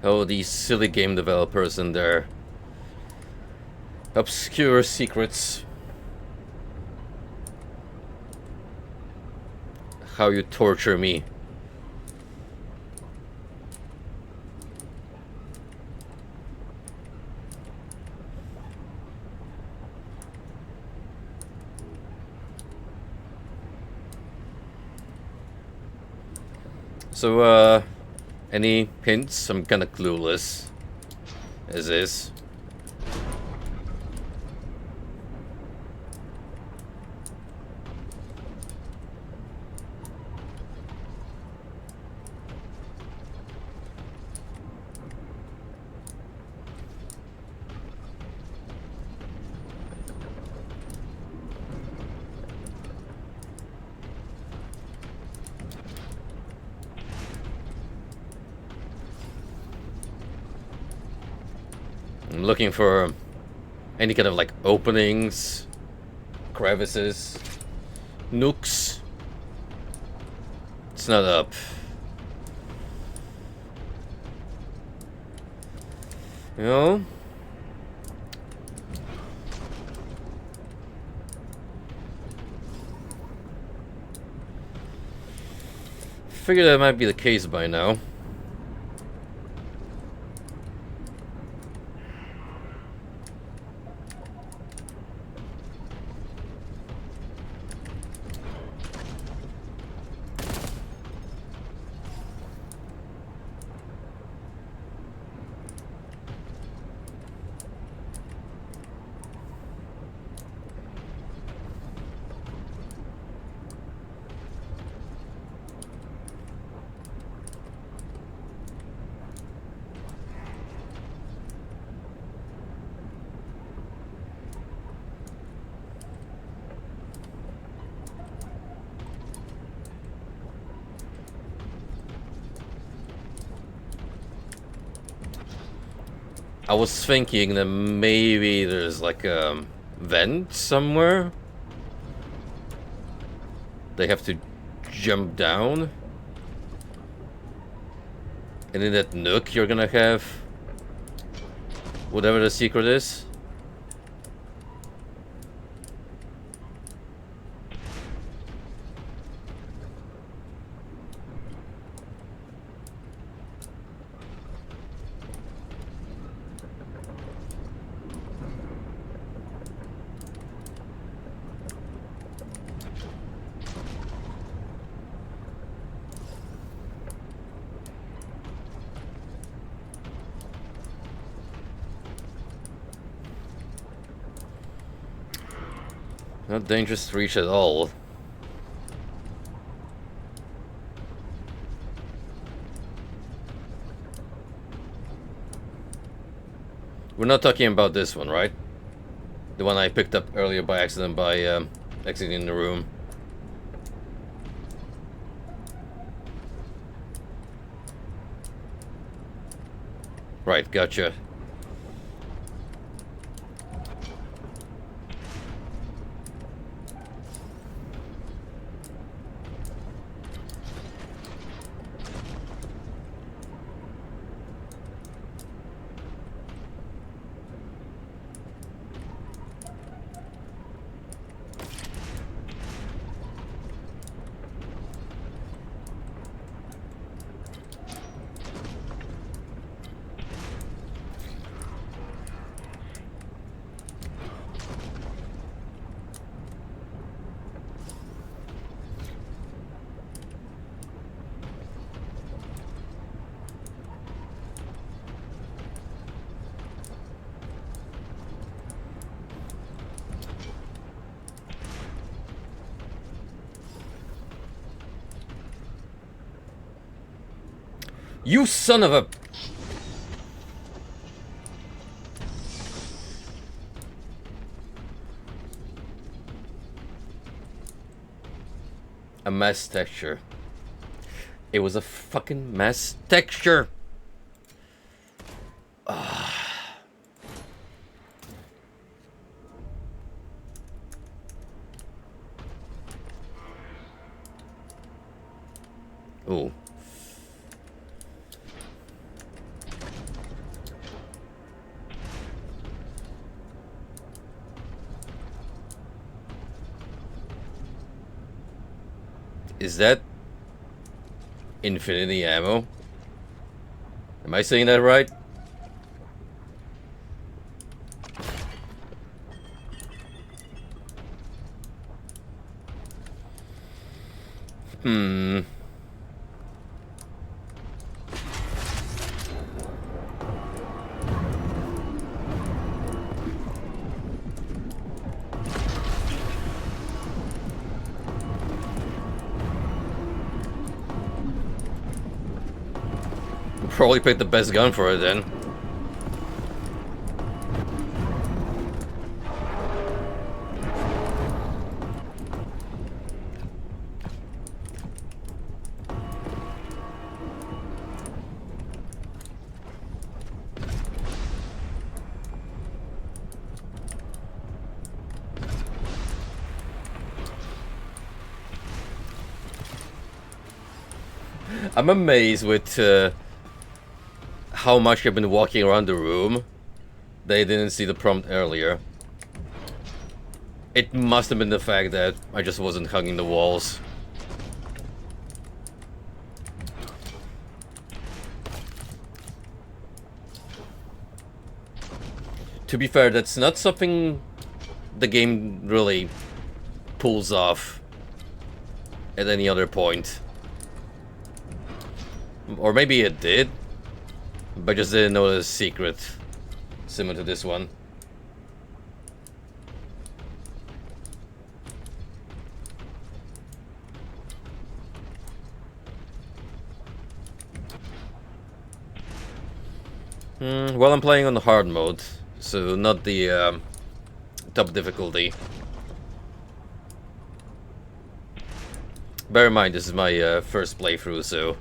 Oh, these silly game developers and their obscure secrets. How you torture me. So, any hints? I'm kinda clueless. As is. I'm looking for any kind of like openings, crevices, nooks. It's not up. You know? Figured that might be the case by now. I was thinking that maybe there's like a vent somewhere. They have to jump down. And in that nook you're gonna have whatever the secret is. Not dangerous to reach at all. We're not talking about this one, right? The one I picked up earlier by accident by exiting the room. Right, gotcha. You son of a... A mesh texture. It was a fucking mesh texture. Oh. Is that infinity ammo? Am I saying that right? Hmm. Probably picked the best gun for it then. I'm amazed with how much I've been walking around the room. They didn't see the prompt earlier. It must have been the fact that I just wasn't hugging the walls. To be fair, that's not something the game really pulls off at any other point. Or maybe it did, but just didn't know the secret similar to this one. Well, I'm playing on the hard mode, so not the top difficulty. Bear in mind, this is my first playthrough, so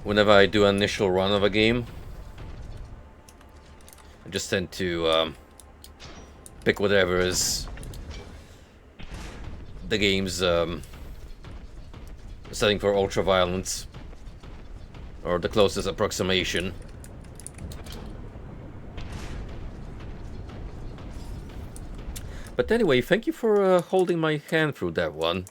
whenever I do an initial run of a game, I just tend to pick whatever is the game's setting for ultra-violence, or the closest approximation. But anyway, thank you for holding my hand through that one.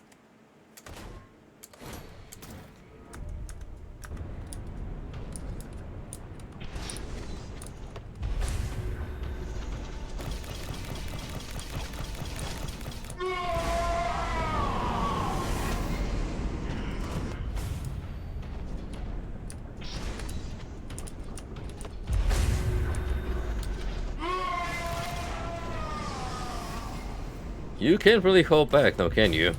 You can't really hold back now, can you?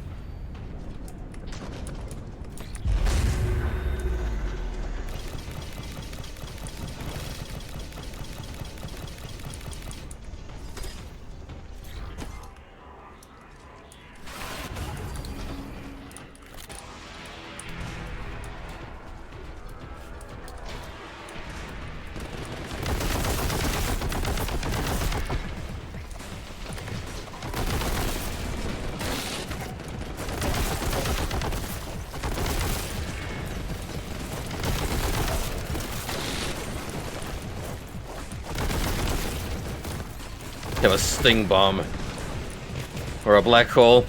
Have a sting bomb or a black hole.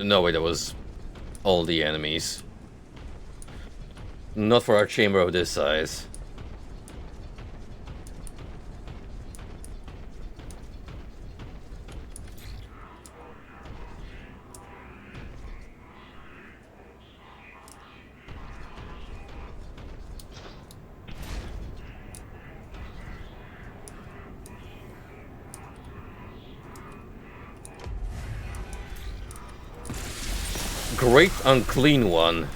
No way, that was all the enemies. Not for a chamber of this size. Great unclean one.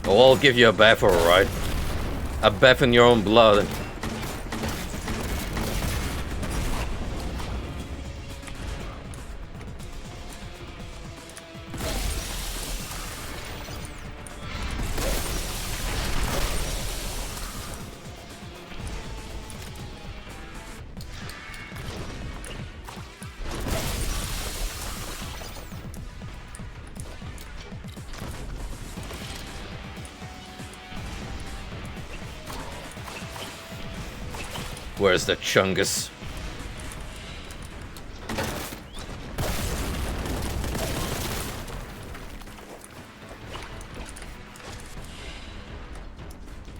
Oh, I'll give you a bath, alright. A bath in your own blood. Where's the Chungus?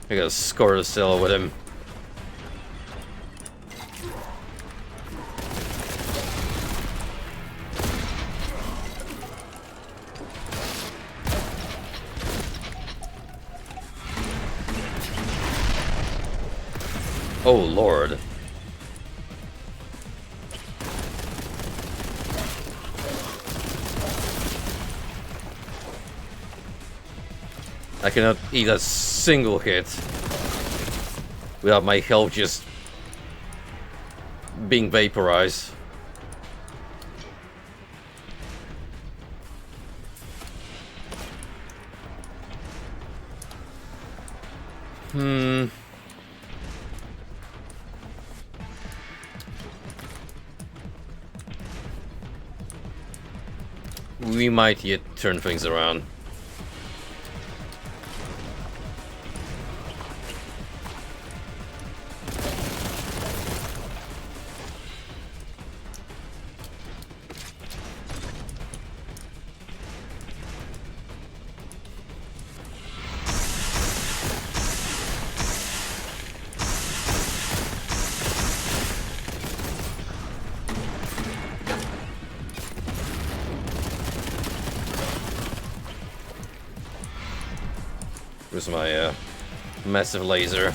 I gotta score a cell with him. Oh Lord. I cannot eat a single hit without my health just being vaporized. We might yet turn things around. use my massive laser.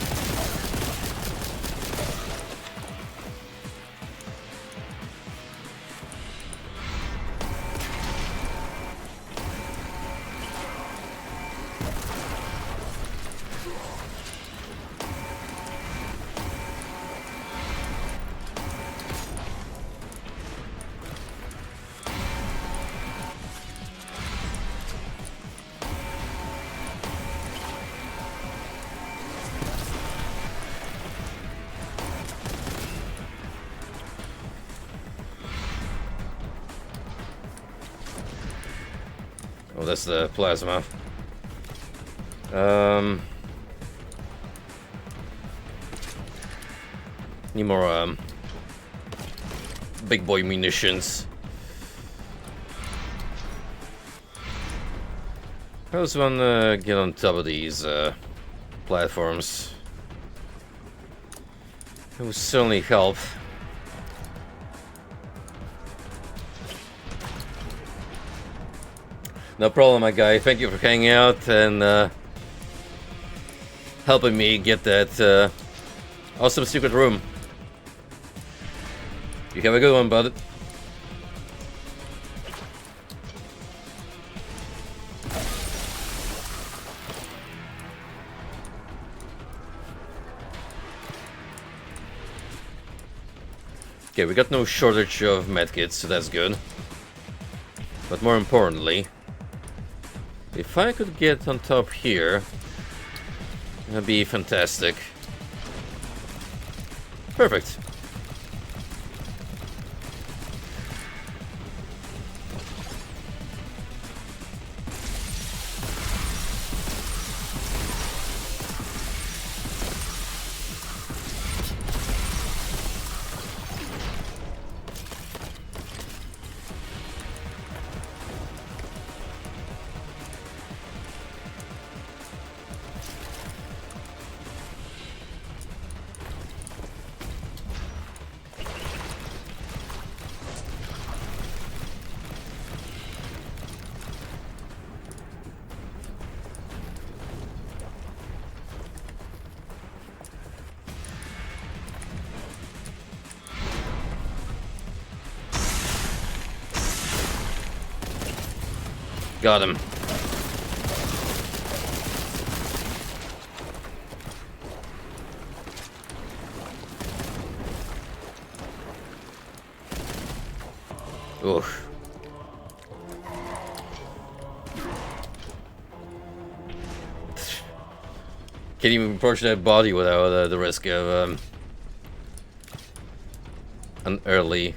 Oh, that's the plasma. Need more big boy munitions. How's one get on top of these platforms? It would certainly help. No problem, my guy. Thank you for hanging out and helping me get that awesome secret room. You have a good one, bud. Okay, we got no shortage of medkits, so that's good. But more importantly, if I could get on top here, that'd be fantastic. Perfect. Got him. Oof. Can't even approach that body without the risk of an early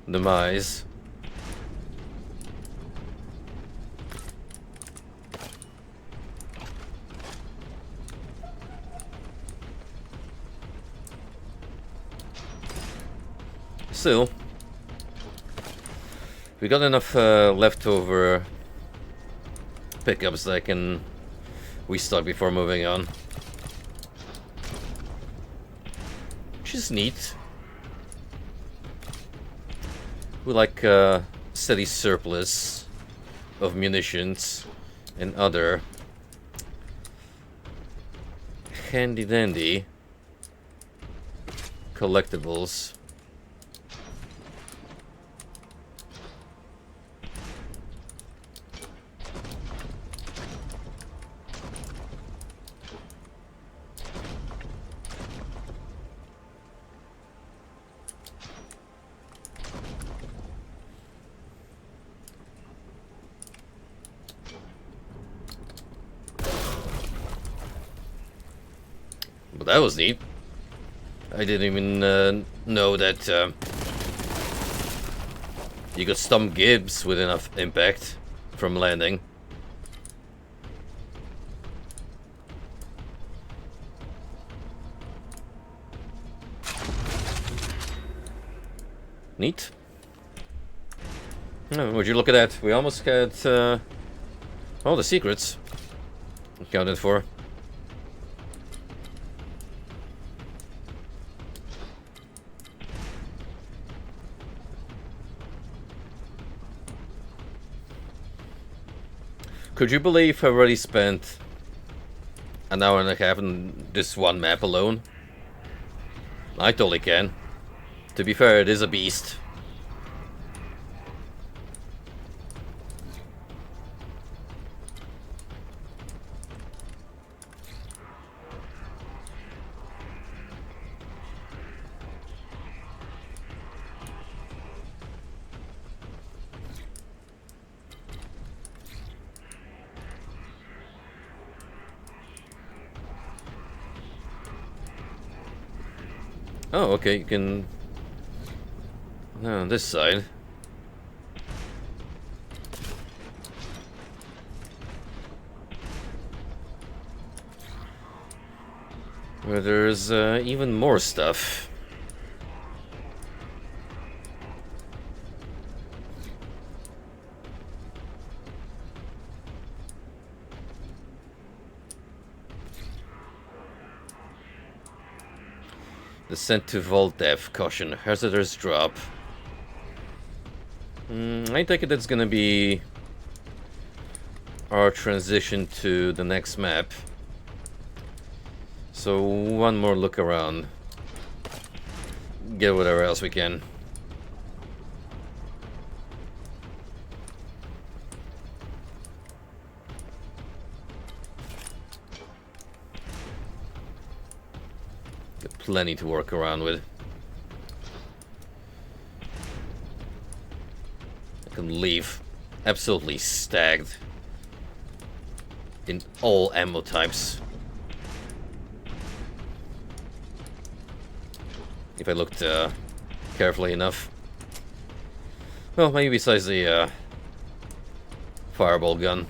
demise. Still, we got enough leftover pickups that I can restock before moving on. Which is neat. We like a steady surplus of munitions and other handy dandy collectibles. But that was neat. I didn't even know that you could stump Gibbs with enough impact from landing. Neat. Oh, would you look at that? We almost had all the secrets accounted for. Could you believe I've already spent an hour and a half on this one map alone. I totally can. To be fair, it is a beast. Oh, okay, you can... No, on this side. Where there's even more stuff. Descent to vault depth. Caution. Hazardous drop. I take it that's gonna be our transition to the next map. So one more look around. Get whatever else we can. Got plenty to work around with. I can leave absolutely stacked in all ammo types. If I looked carefully enough. Well, maybe besides the fireball gun.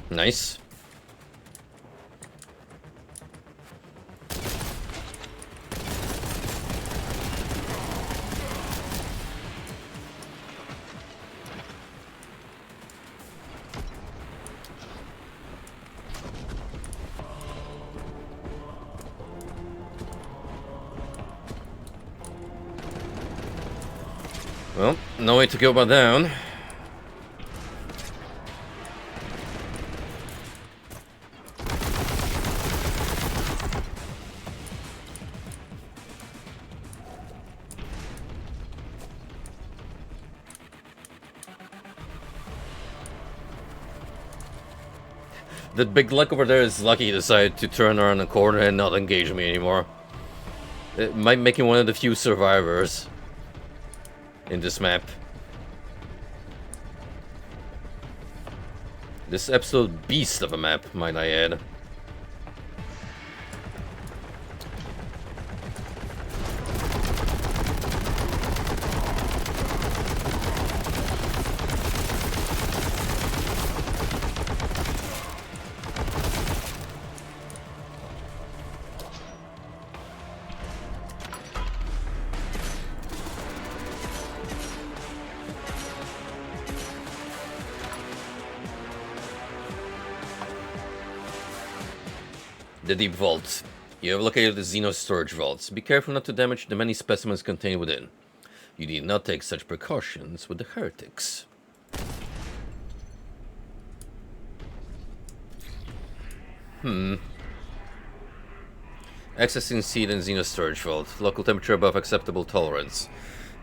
Nice. Well, no way to go but down. That big luck over there is lucky he decided to turn around the corner and not engage me anymore. It might make him one of the few survivors in this map. This absolute beast of a map, might I add. The Deep Vault. You have located the Xeno storage vaults. Be careful not to damage the many specimens contained within. You need not take such precautions with the heretics. Accessing seed and Xeno storage vault. Local temperature above acceptable tolerance.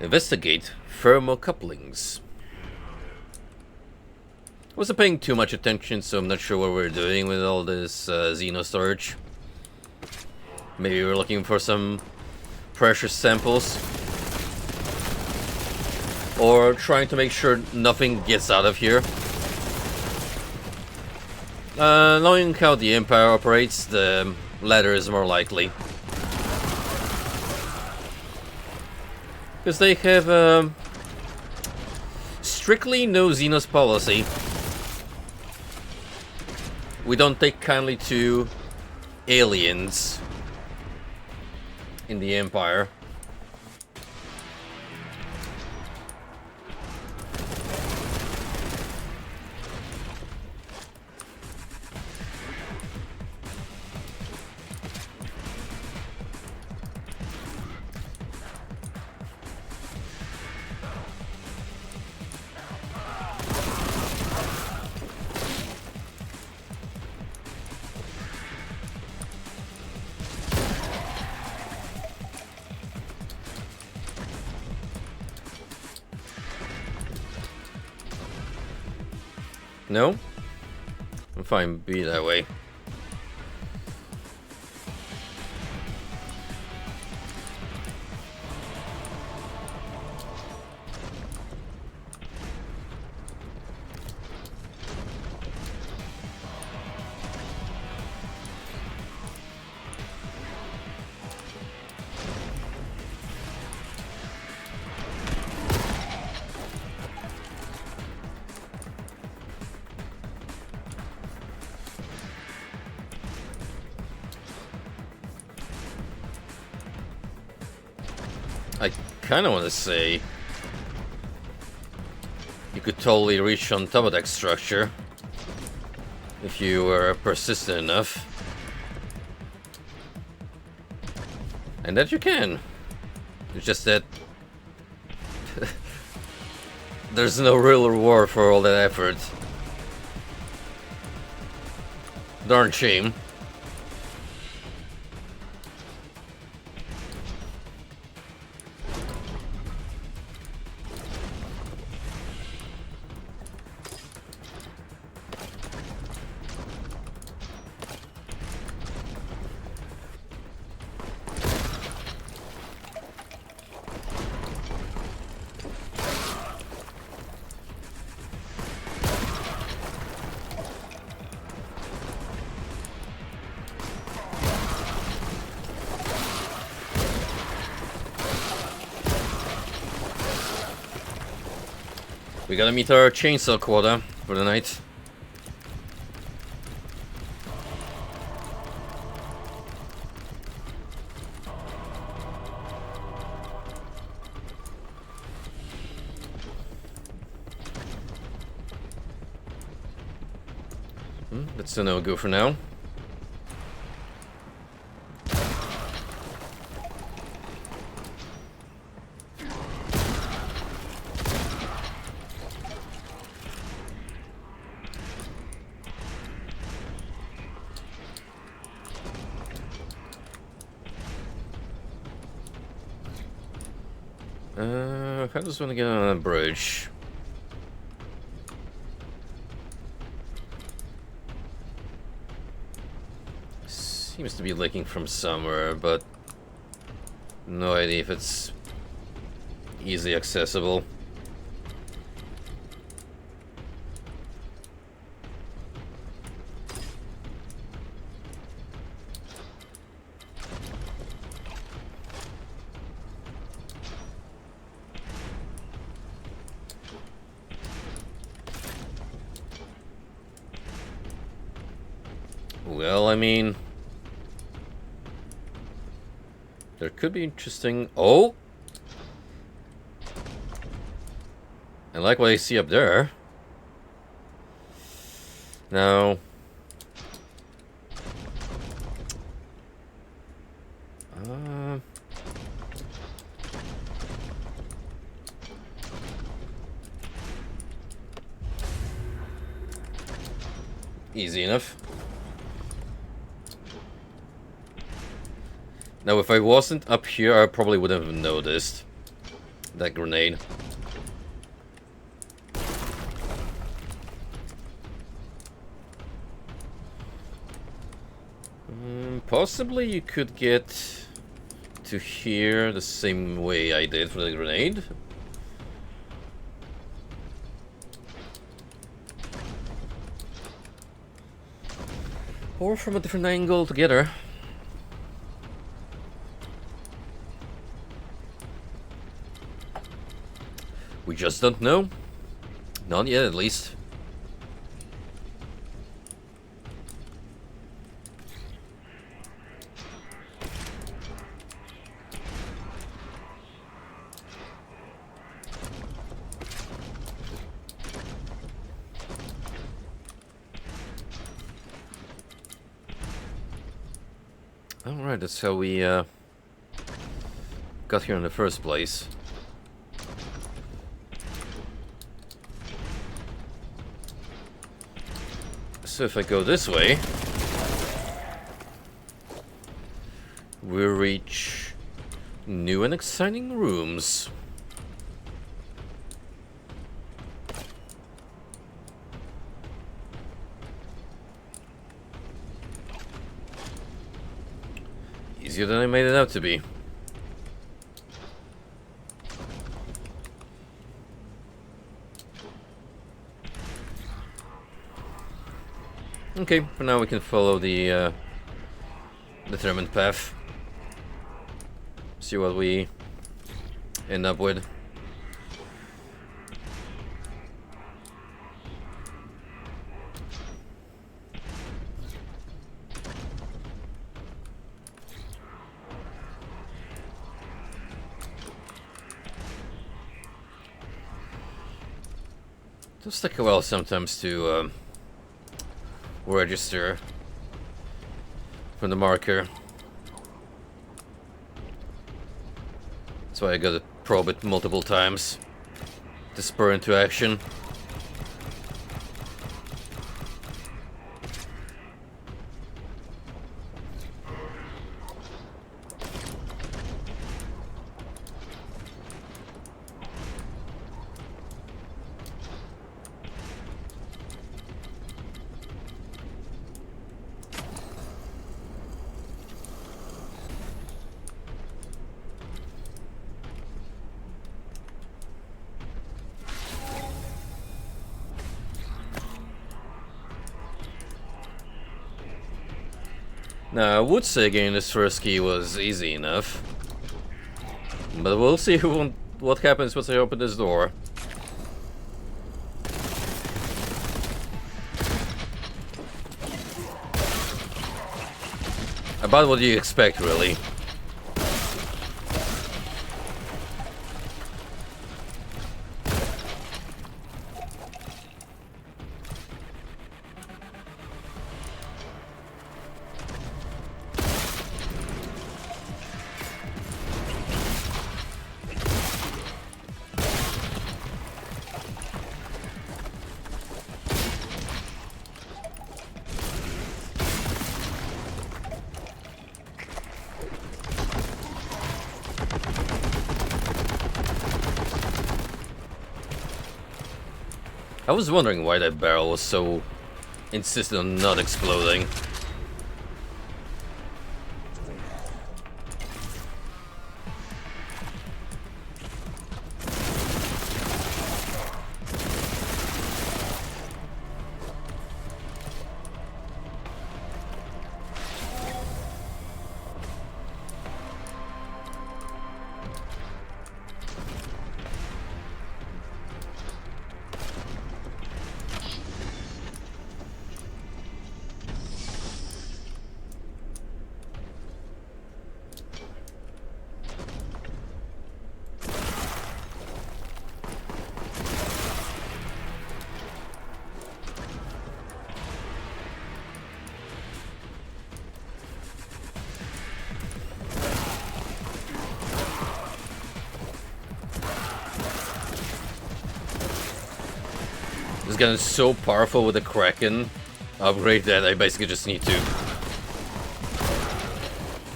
Investigate thermocouplings. I wasn't paying too much attention, so I'm not sure what we're doing with all this Xeno storage. Maybe we're looking for some precious samples. Or trying to make sure nothing gets out of here. Knowing how the Empire operates, the latter is more likely. Because they have strictly no Xenos policy. We don't take kindly to aliens in the Empire. No? I'm fine, be that way. I kind of want to say you could totally reach on top of that structure if you were persistent enough. And that you can. It's just that there's no real reward for all that effort. Darn shame. We gotta meet our chainsaw quota for the night. That's a no-go for now. I just want to get on a bridge. Seems to be leaking from somewhere, but no idea if it's easily accessible. Well, I mean, there could be interesting... Oh! I like what I see up there. Now, Easy enough. Now, if I wasn't up here, I probably wouldn't have noticed that grenade. Possibly you could get to here the same way I did for the grenade. Or from a different angle altogether. We just don't know. Not yet, at least. Alright, that's how we got here in the first place. So if I go this way, we reach new and exciting rooms. Easier than I made it out to be. Okay, for now we can follow the determined path. See what we end up with. It does take a while sometimes to register from the marker. That's why I gotta probe it multiple times to spur into action. Now, I would say getting this first key was easy enough. But we'll see what happens once I open this door. About what you expect, really. I was wondering why that barrel was so insistent on not exploding. This gun is so powerful with the Kraken upgrade that I basically just need to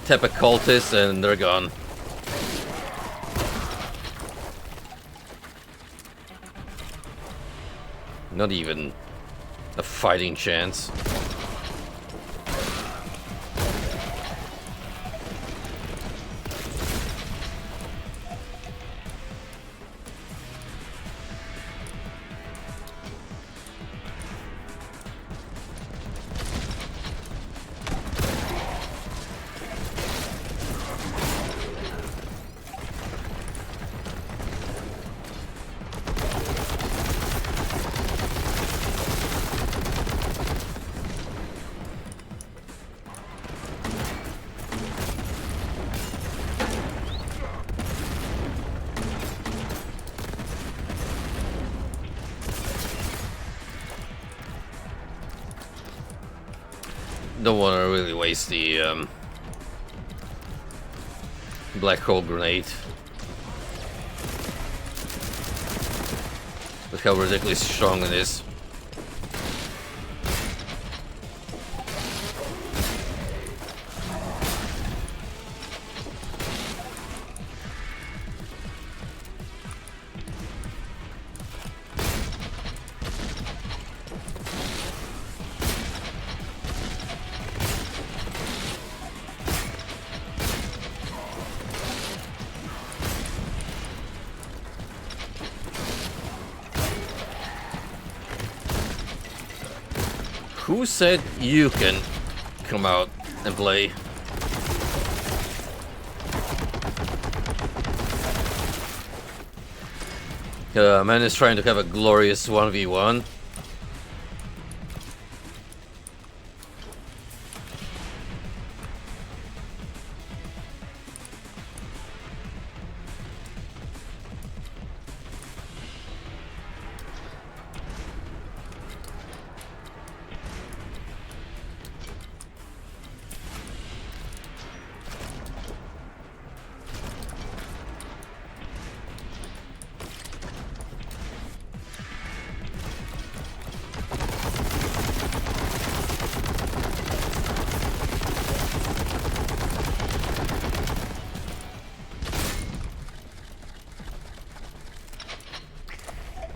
tap a cultist and they're gone. Not even a fighting chance. Don't want to really waste the black hole grenade. Look how ridiculously strong it is. Who said you can come out and play? Man is trying to have a glorious 1v1.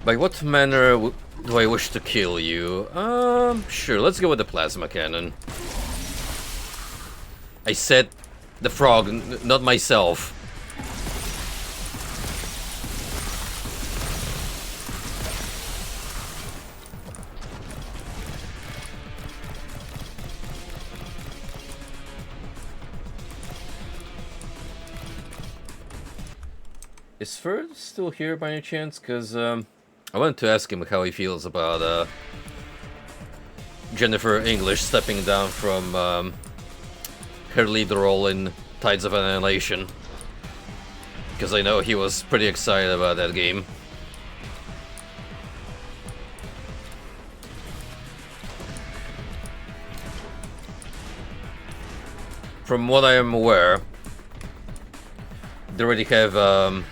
By what manner do I wish to kill you? Sure, let's go with the plasma cannon. I said the frog, not myself. Is Ferd still here by any chance? Because, I wanted to ask him how he feels about Jennifer English stepping down from her lead role in Tides of Annihilation. Because I know he was pretty excited about that game. From what I am aware, they already have a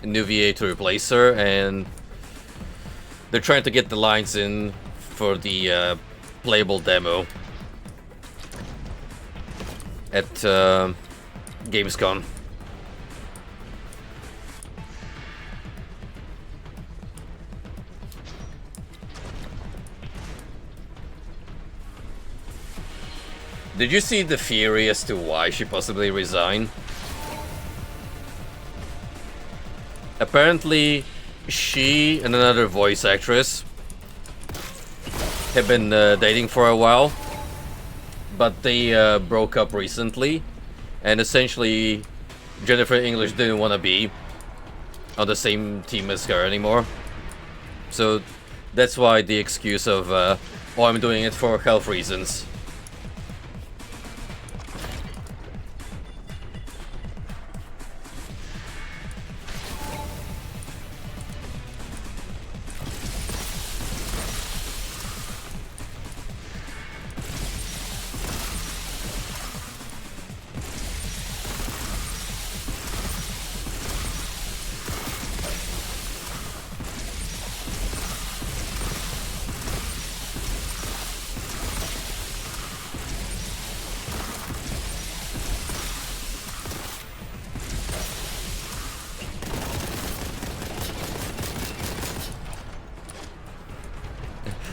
new VA to replace her, and they're trying to get the lines in for the playable demo at Gamescom. Did you see the theory as to why she possibly resigned? Apparently, she and another voice actress have been dating for a while, but they broke up recently, and essentially Jennifer English didn't want to be on the same team as her anymore. So that's why the excuse of, oh, I'm doing it for health reasons.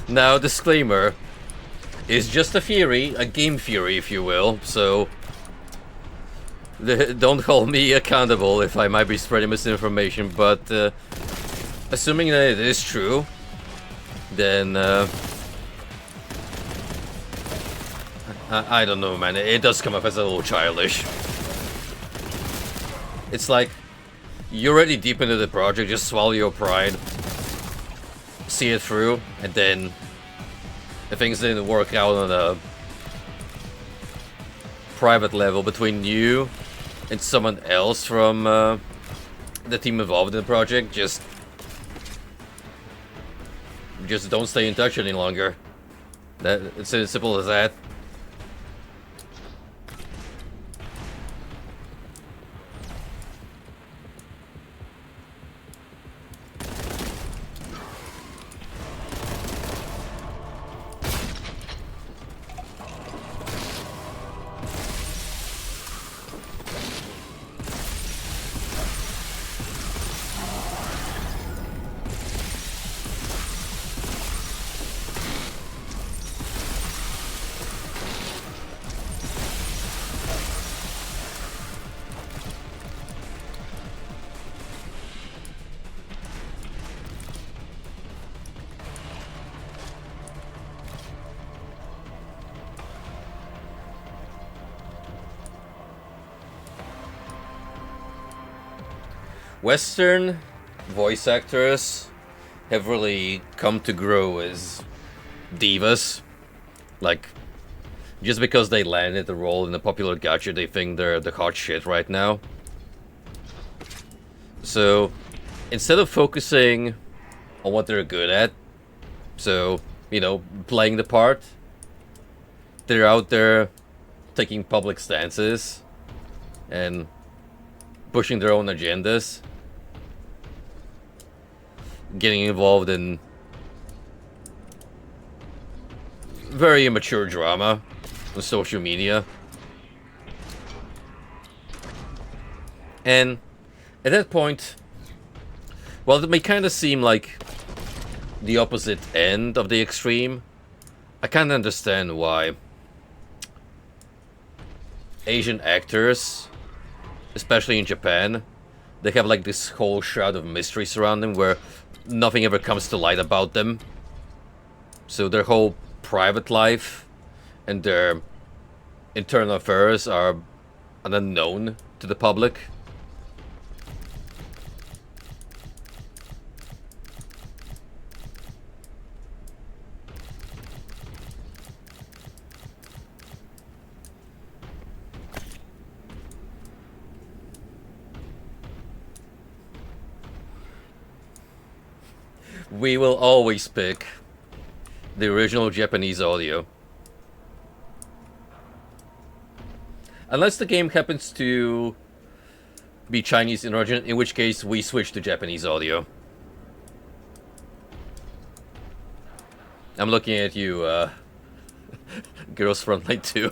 Now, disclaimer, it's just a theory, a game theory, if you will, so don't hold me accountable if I might be spreading misinformation, but assuming that it is true, then I don't know, man, it does come up as a little childish. It's like, you're already deep into the project, just swallow your pride, see it through, and then if things didn't work out on a private level between you and someone else from the team involved in the project, just don't stay in touch any longer. It's as simple as that. Western voice actors have really come to grow as divas. Like, just because they landed the role in a popular gacha, they think they're the hot shit right now. So, instead of focusing on what they're good at, so, you know, playing the part, they're out there taking public stances and pushing their own agendas, getting involved in very immature drama on social media. And at that point, well, it may kind of seem like the opposite end of the extreme. I can't understand why Asian actors, especially in Japan, they have like this whole shroud of mystery surrounding them where nothing ever comes to light about them. So their whole private life and their internal affairs are an unknown to the public. We will always pick the original Japanese audio. Unless the game happens to be Chinese in origin, in which case we switch to Japanese audio. I'm looking at you, Girls Frontline 2.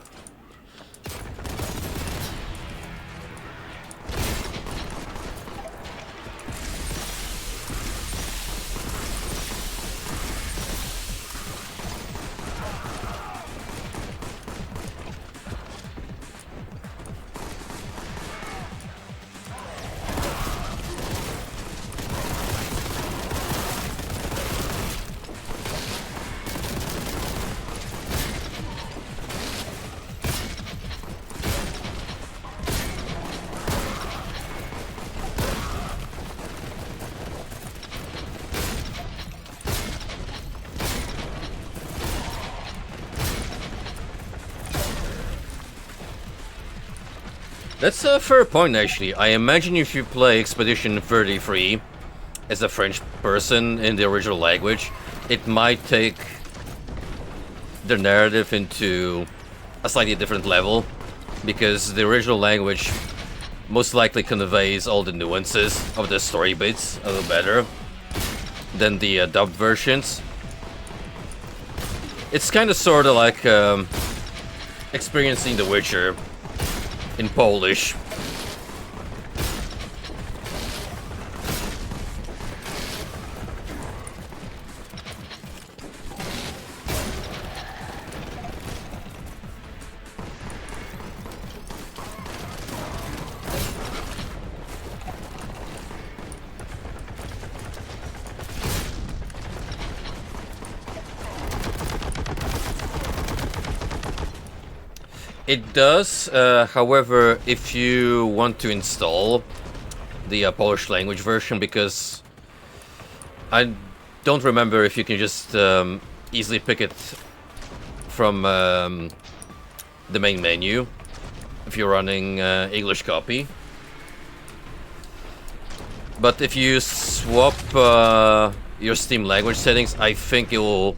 That's a fair point, actually. I imagine if you play Expedition 33 as a French person in the original language, it might take the narrative into a slightly different level, because the original language most likely conveys all the nuances of the story bits a little better than the dubbed versions. It's kind of sort of like experiencing The Witcher in Polish. It does. However, if you want to install the Polish language version, because I don't remember if you can just easily pick it from the main menu if you're running English copy. But if you swap your Steam language settings, I think it will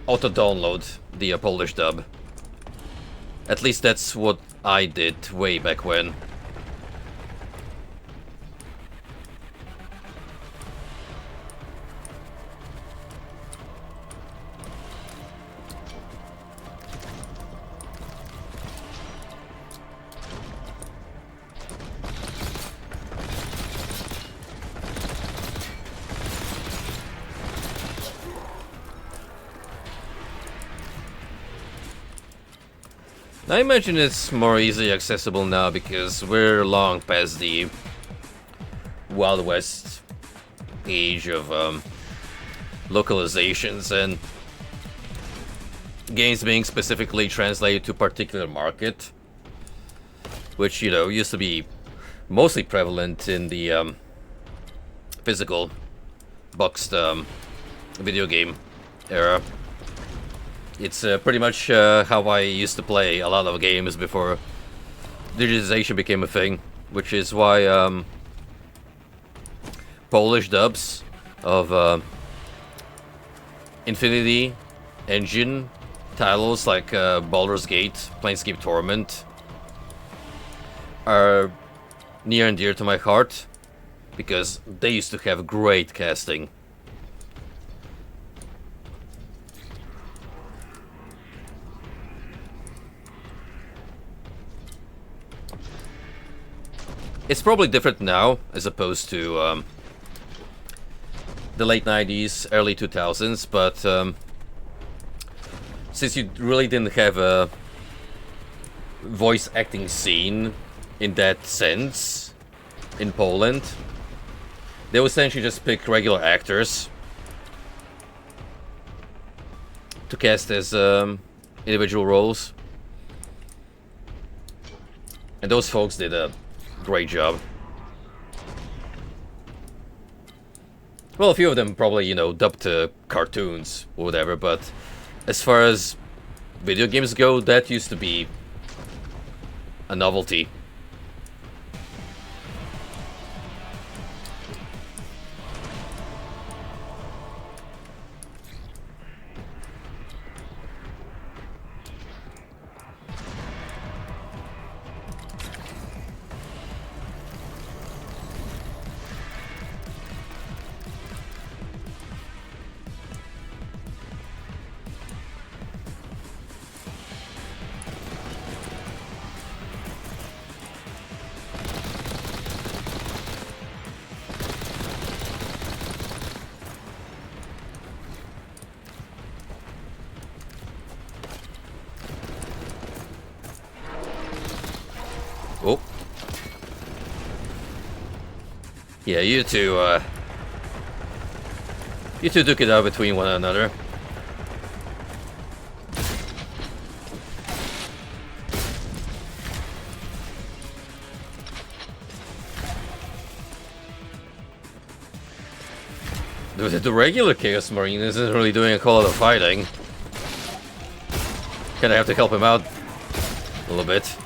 auto-download the Polish dub. At least that's what I did way back when. I imagine it's more easily accessible now because we're long past the Wild West age of localizations and games being specifically translated to a particular market, which, you know, used to be mostly prevalent in the physical boxed video game era. It's pretty much how I used to play a lot of games before digitization became a thing, which is why Polish dubs of Infinity Engine titles like Baldur's Gate, Planescape Torment are near and dear to my heart, because they used to have great casting. It's probably different now, as opposed to the late 90s, early 2000s, but since you really didn't have a voice acting scene in that sense in Poland, they would essentially just pick regular actors to cast as individual roles. And those folks did a great job. Well, a few of them probably, you know, dubbed cartoons or whatever, but as far as video games go, that used to be a novelty. Oh. Yeah, you two duke it out between one another. The regular Chaos Marine isn't really doing a whole lot of fighting. Kinda have to help him out a little bit.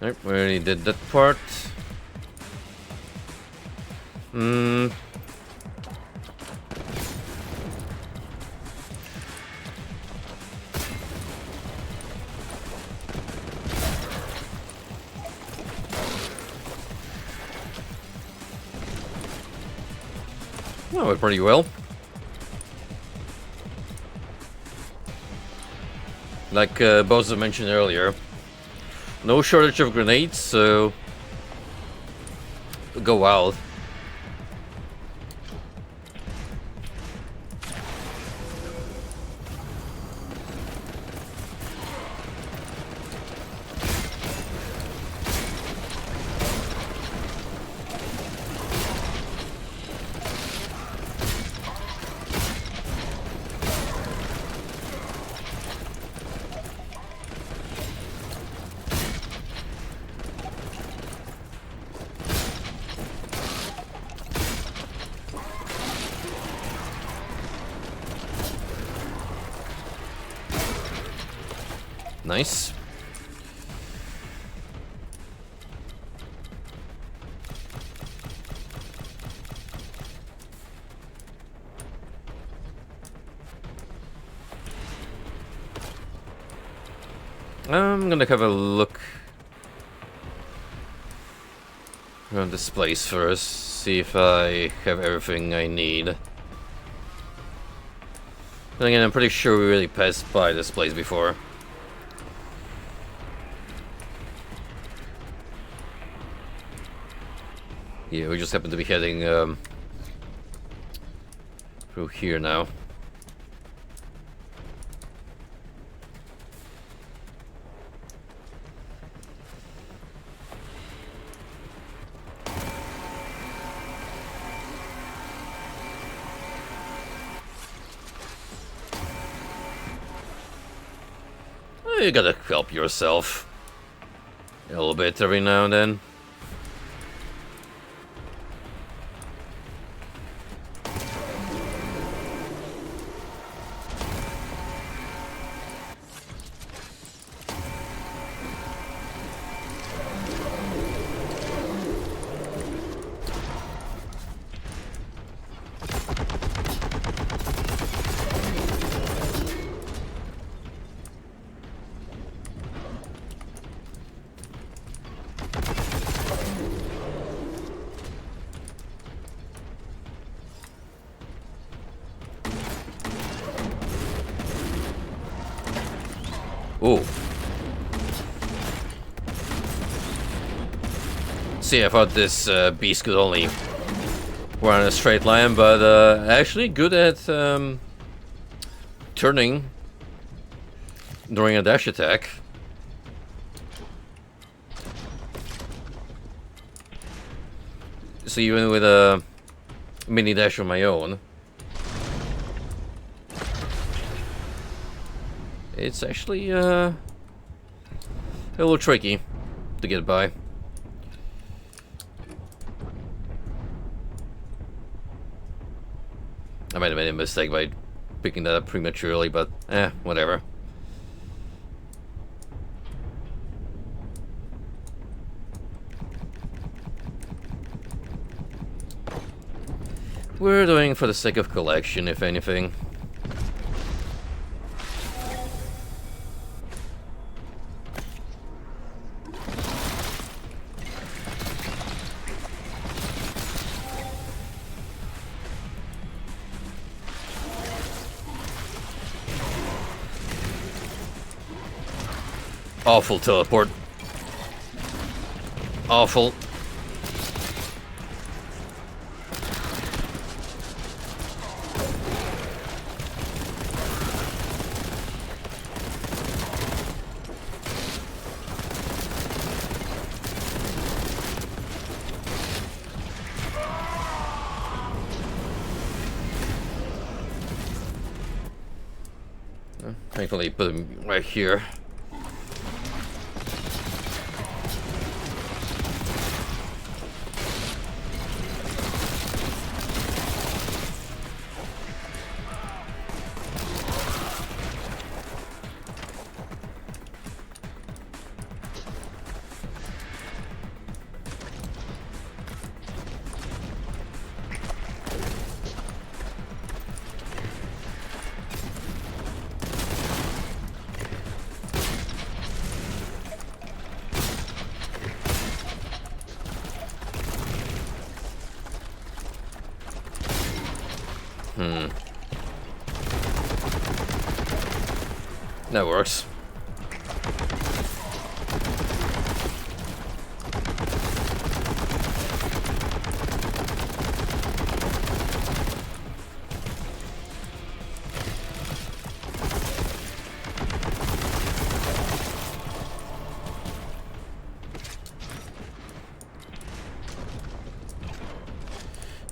Alright, we already did that part. That went pretty well. Like Bozo mentioned earlier, no shortage of grenades, so go wild. Nice. I'm gonna have a look around this place first, see if I have everything I need. Then again, I'm pretty sure we really passed by this place before. Yeah, we just happen to be heading through here now. You gotta help yourself a little bit every now and then. Oh. See, I thought this beast could only run in a straight line, but actually good at turning during a dash attack. So even with a mini dash of my own, it's actually a little tricky to get by. I might have made a mistake by picking that up prematurely, but whatever. We're doing for the sake of collection, if anything. Awful teleport. Awful. Thankfully, put him right here. That works.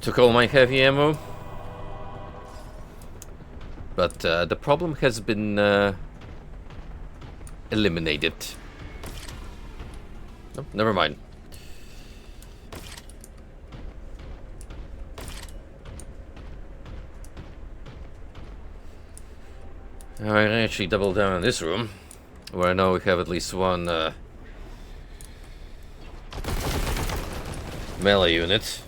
took all my heavy ammo. But the problem has been eliminated. Oh, never mind. Alright, I actually double down on this room, where I know we have at least one melee unit.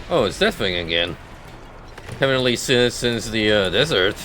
Oh, it's that thing again. Haven't really seen it since the desert.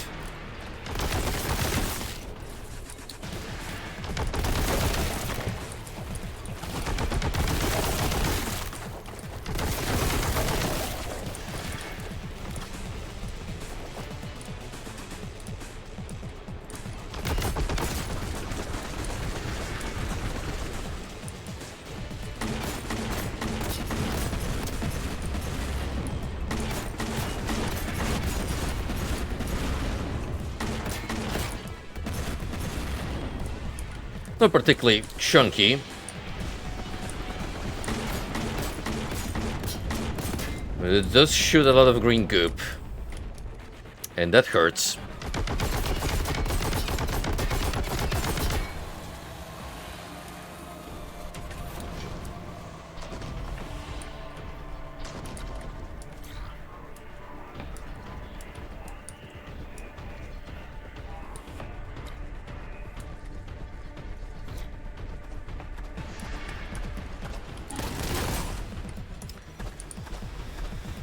Not particularly chunky. But it does shoot a lot of green goop. And that hurts.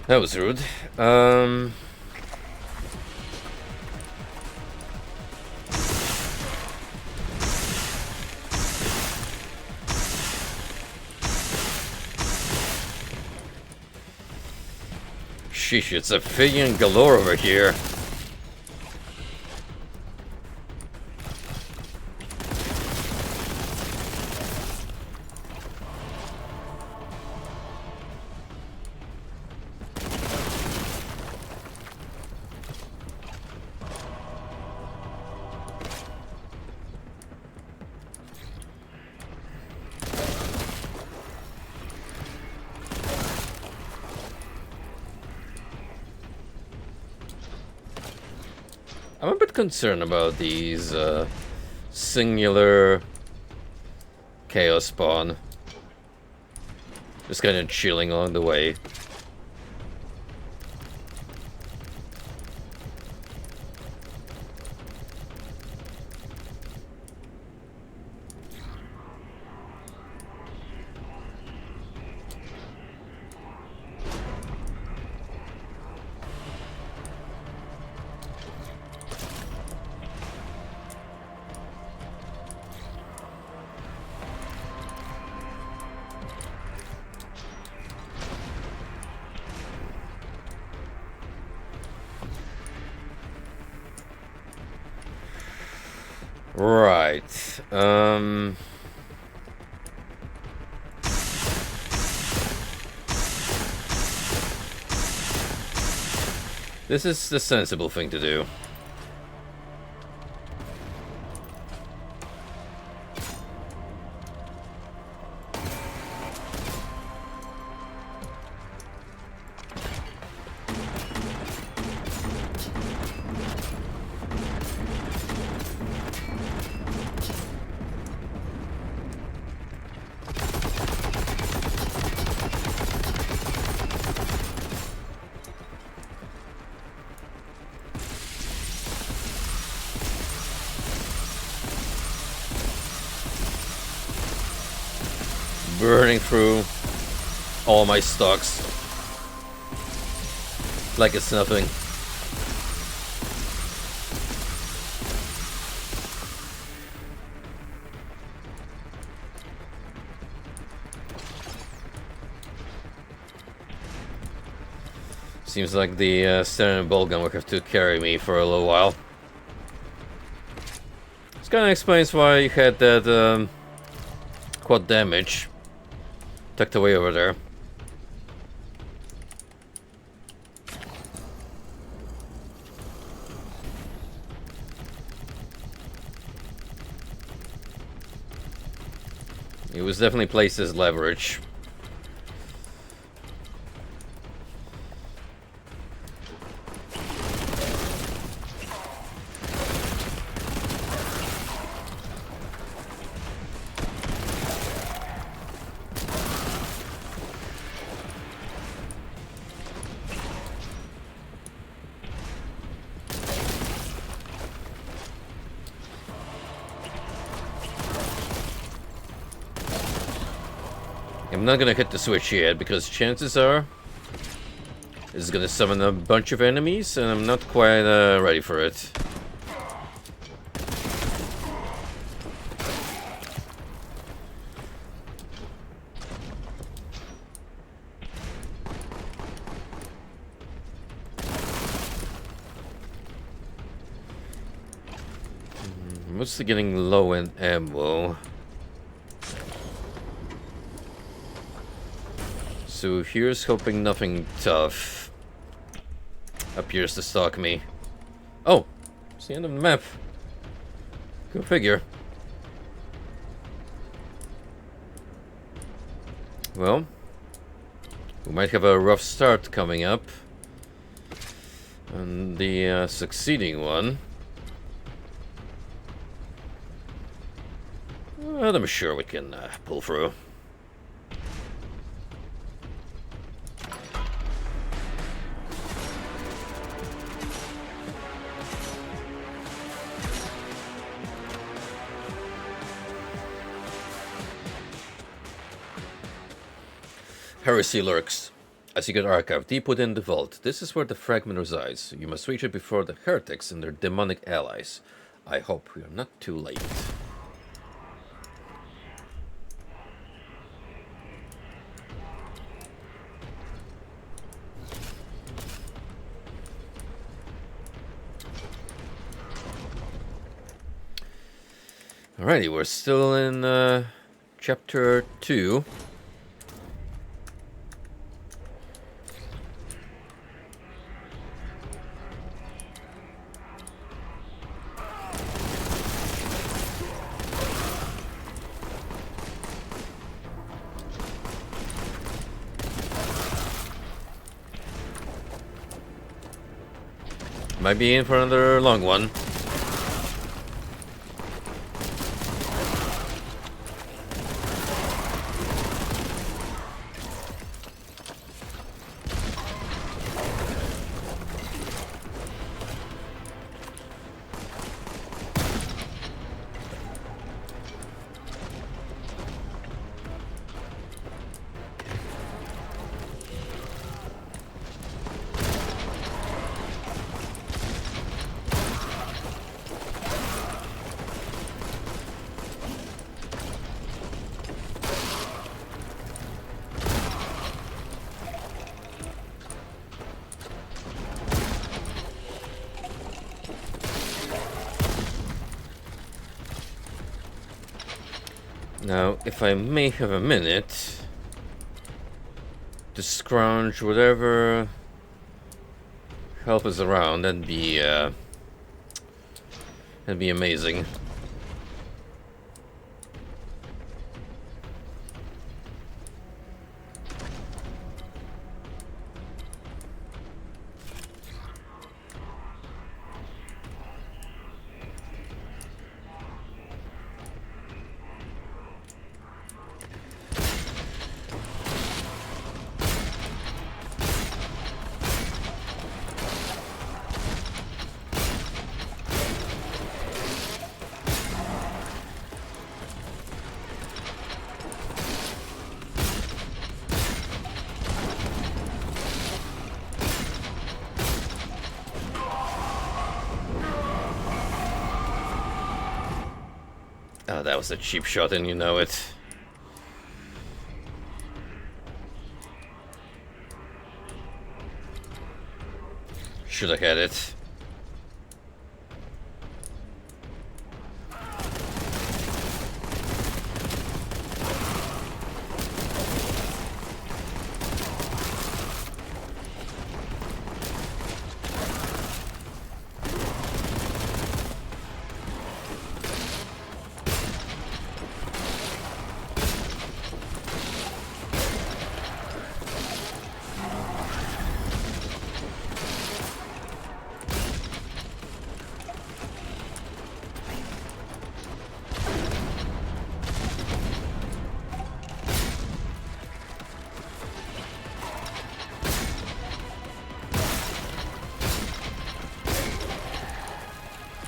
That was rude. Sheesh, it's a Amphibian galore over here. I'm a bit concerned about these singular chaos spawn. Just kind of chilling along the way. Right. This is the sensible thing to do. Burning through all my stocks like it's nothing. Seems like the standard Boltgun will have to carry me for a little while. This kind of explains why you had that quad damage tucked away over there. It was definitely placed as leverage. I'm not gonna hit the switch yet because chances are this is gonna summon a bunch of enemies and I'm not quite ready for it. Mostly getting low in ammo. So here's hoping nothing tough appears to stalk me. Oh, it's the end of the map. Go figure. Well, we might have a rough start coming up. And the succeeding one. Well, I'm sure we can pull through. Heresy lurks. A secret archive deep within the vault. This is where the fragment resides. You must reach it before the heretics and their demonic allies. I hope we are not too late. Alrighty, we're still in chapter 2. Might be in for another long one. Now, if I may have a minute to scrounge whatever help is around, that'd be amazing. Oh, that was a cheap shot and you know it. Should have had it.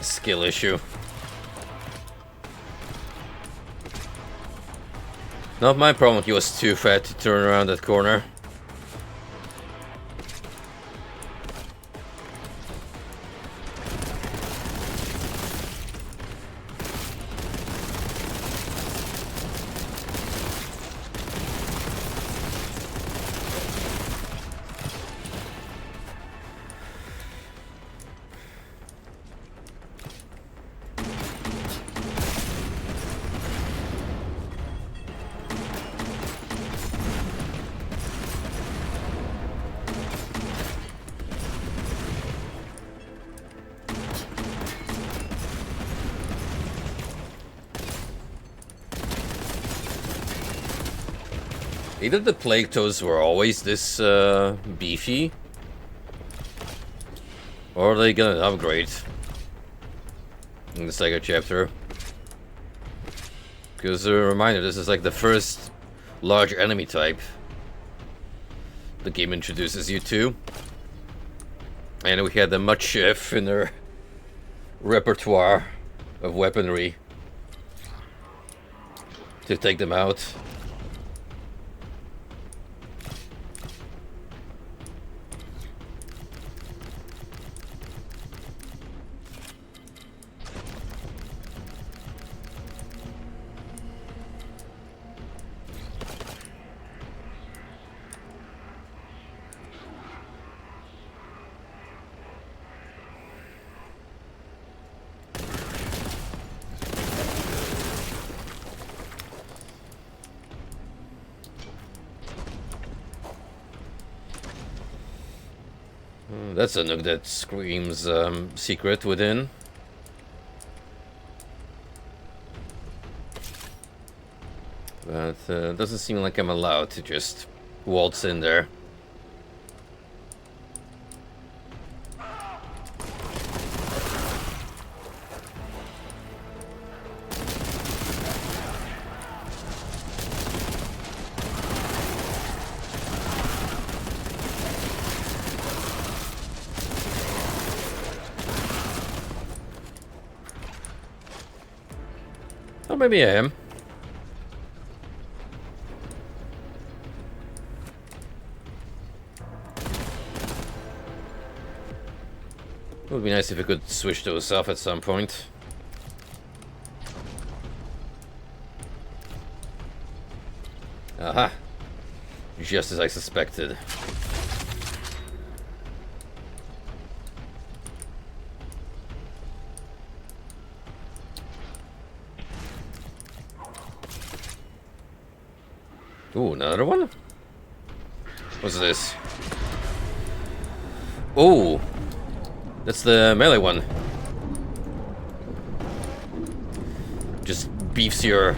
Skill issue. Not my problem, he was too fat to turn around that corner. Either the Plague Toads were always this beefy, or they got an upgrade in the second chapter. Because a reminder, this is like the first large enemy type the game introduces you to. And we had a much thinner repertoire of weaponry to take them out. That's a nook that screams secret within. But doesn't seem like I'm allowed to just waltz in there. Or maybe I am. It would be nice if we could switch those off at some point. Aha! Just as I suspected. Ooh, another one? What's this? Oh! That's the melee one. Just beefs your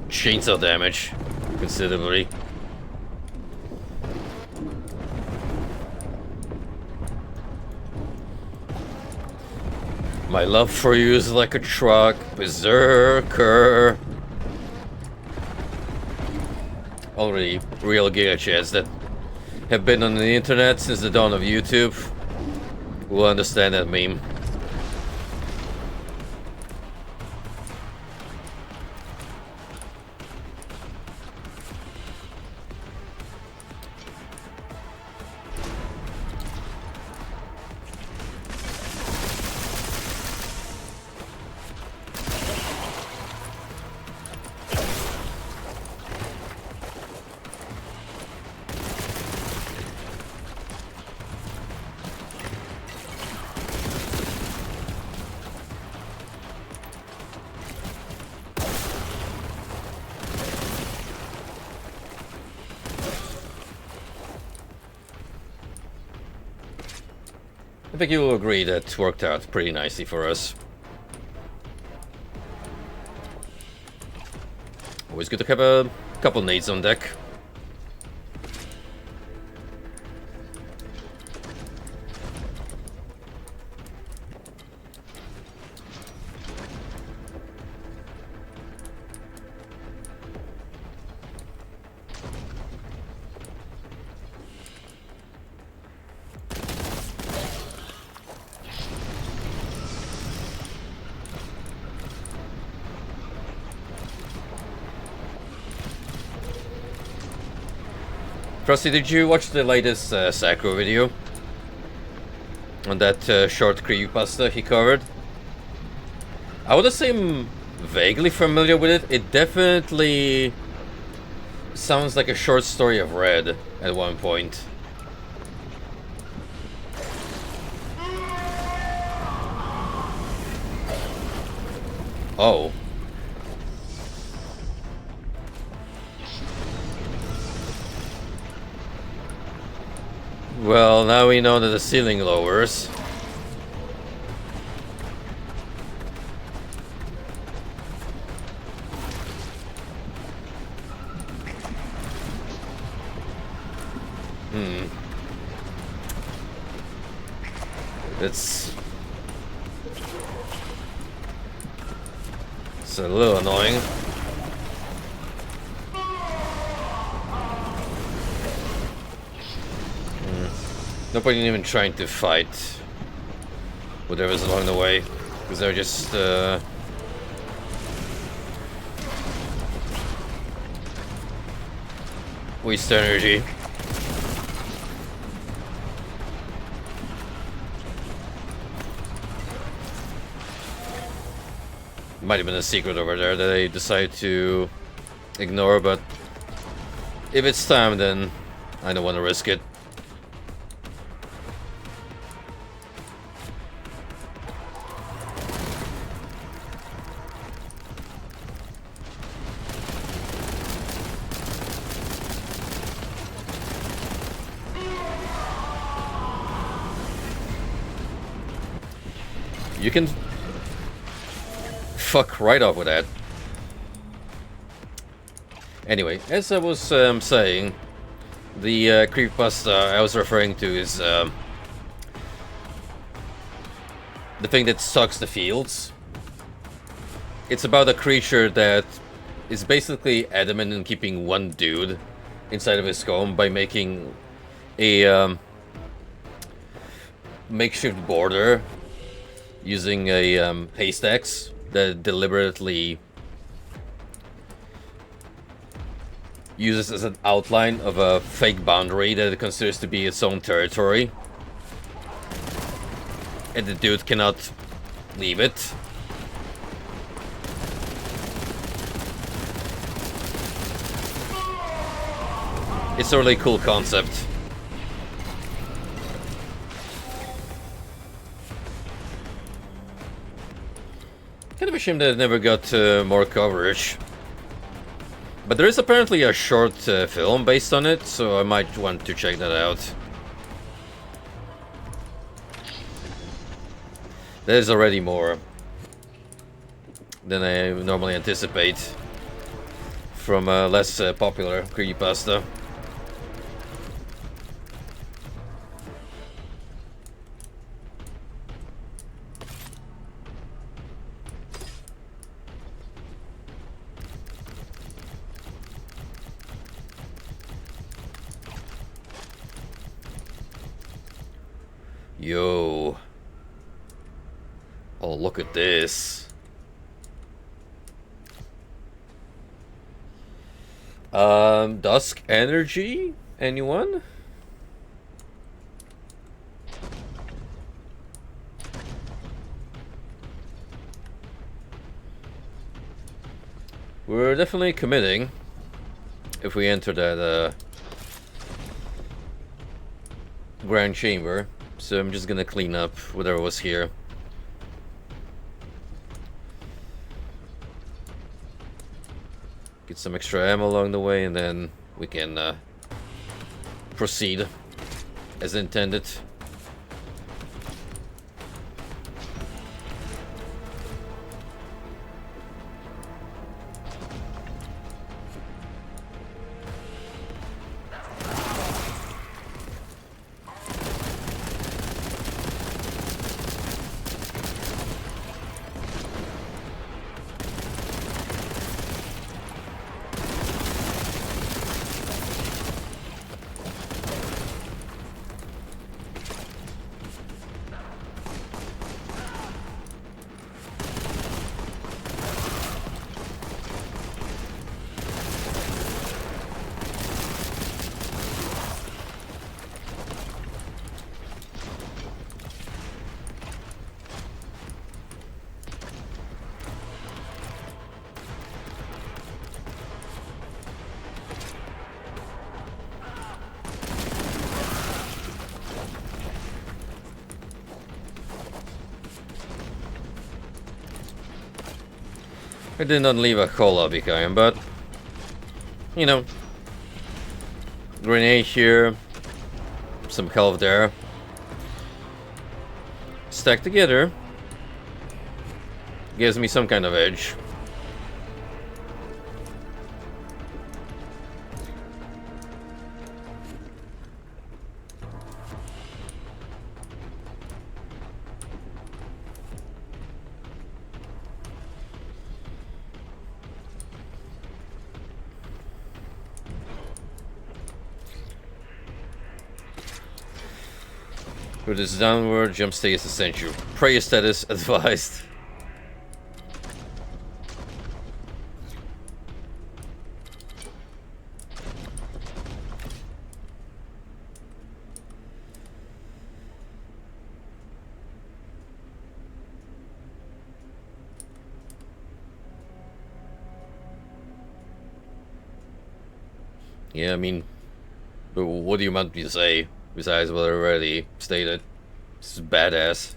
chainsaw damage considerably. My love for you is like a truck, berserker. Already real Giga Chats that have been on the internet since the dawn of YouTube will understand that meme. I think you will agree that worked out pretty nicely for us. Always good to have a couple nades on deck. Frosty, did you watch the latest Sacro video? On that short creepypasta he covered? I would say I'm vaguely familiar with it. It definitely sounds like a short story I've read at one point. Oh. Well, now we know that the ceiling lowers. It's a little annoying. No point in even trying to fight whatever's along the way, because they're just waste energy. Might have been a secret over there that I decided to ignore, but if it's time, then I don't want to risk it. You can fuck right off with that. Anyway, as I was saying, the creepypasta I was referring to is the thing that sucks the fields. It's about a creature that is basically adamant in keeping one dude inside of his home by making a makeshift border using a haystacks that deliberately uses as an outline of a fake boundary that it considers to be its own territory. And the dude cannot leave it. It's a really cool concept. Kind of a shame that it never got more coverage. But there is apparently a short film based on it, so I might want to check that out. There's already more than I normally anticipate from less popular creepypasta. Yo. Oh, look at this. Dusk Energy? Anyone? We're definitely committing if we enter that Grand Chamber. So I'm just gonna clean up whatever was here. Get some extra ammo along the way, and then we can proceed as intended. I did not leave a whole lot behind, but you know, grenade here, some health there, stacked together, gives me some kind of edge. With this downward jump stay is essential. Prayer status advised. Yeah, I mean, but what do you want me to say? Besides what I already stated. This is badass.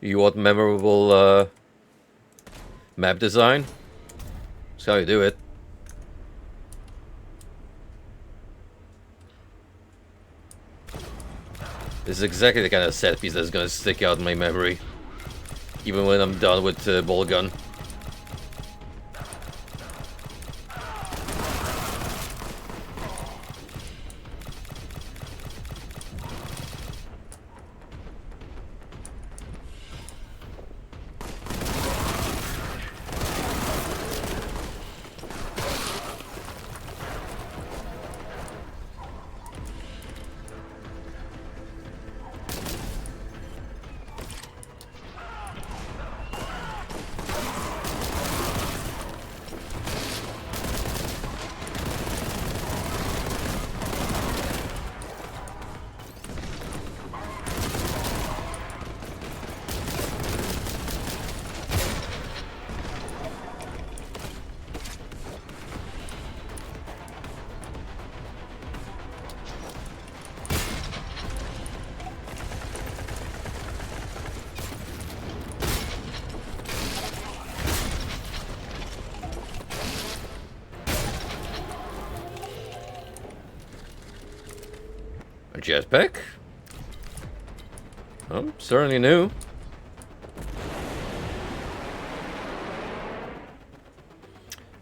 You want memorable map design? That's how you do it. This is exactly the kind of set piece that's gonna stick out in my memory. Even when I'm done with Boltgun. A jetpack? Oh, certainly new.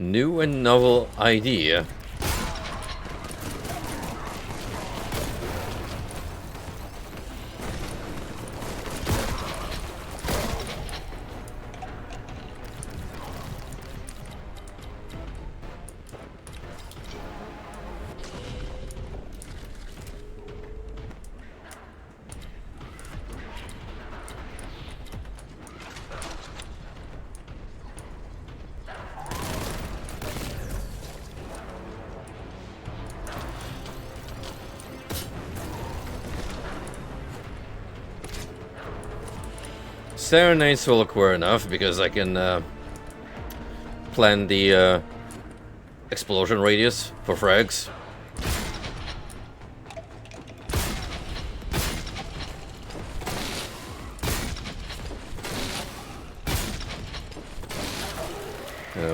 New and novel idea. Serenades will look well enough because I can plan the explosion radius for frags.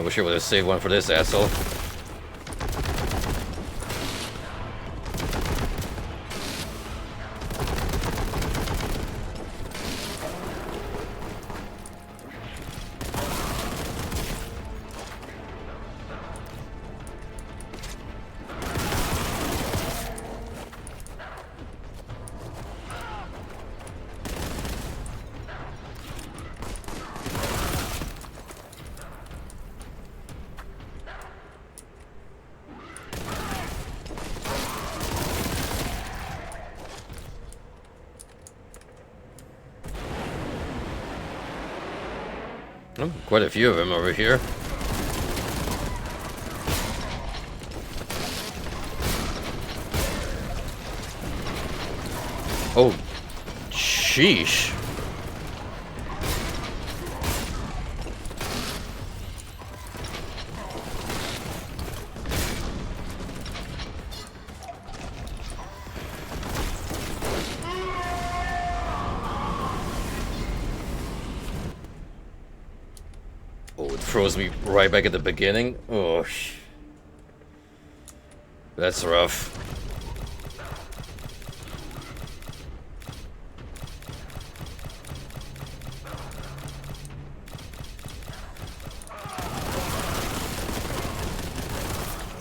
Wish I would have saved one for this asshole. Oh, quite a few of them over here. Oh, sheesh. throws me right back at the beginning. Oh, that's rough.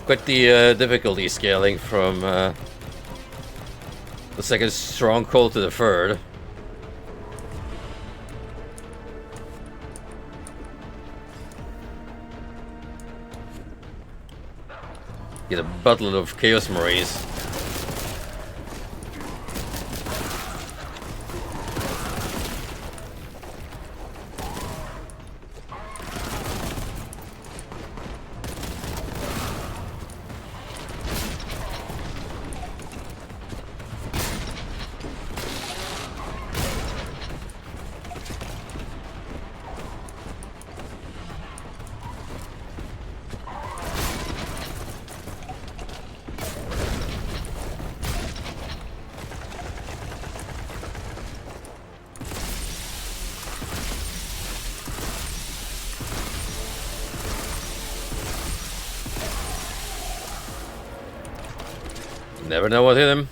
Quite the difficulty scaling from the second stronghold to the third. Get a buttload of Chaos Marines. Never know what hit him.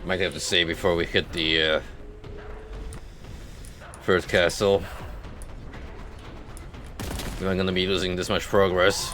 Might have to save before we hit the third castle. We're not gonna be losing this much progress.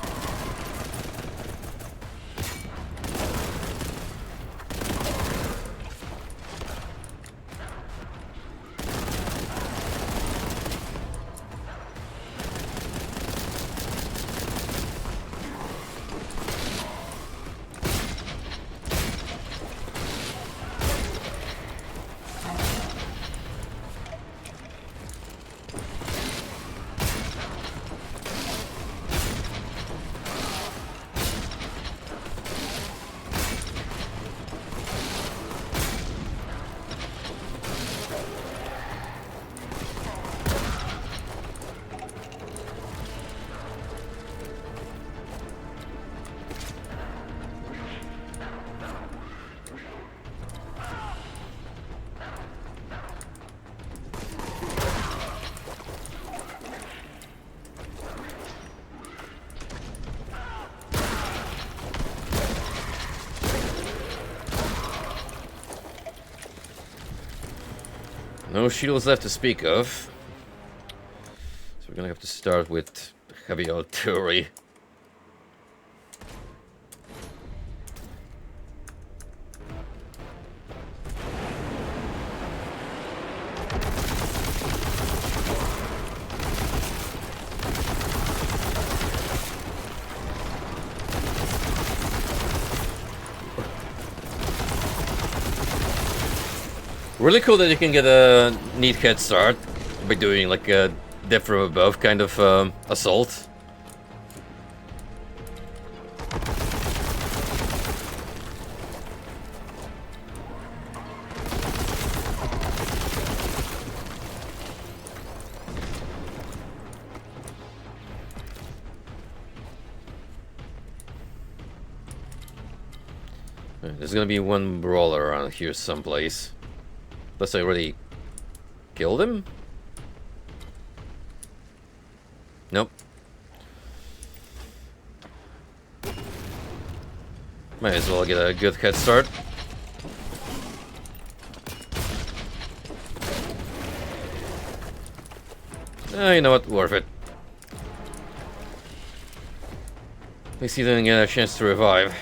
No shields left to speak of. So we're gonna have to start with heavy artillery. Really cool that you can get a neat head start by doing like a death from above kind of assault. There's gonna be one brawler around here someplace. Unless I already killed him? Nope. Might as well get a good head start. You know what? Worth it. At least he didn't get a chance to revive.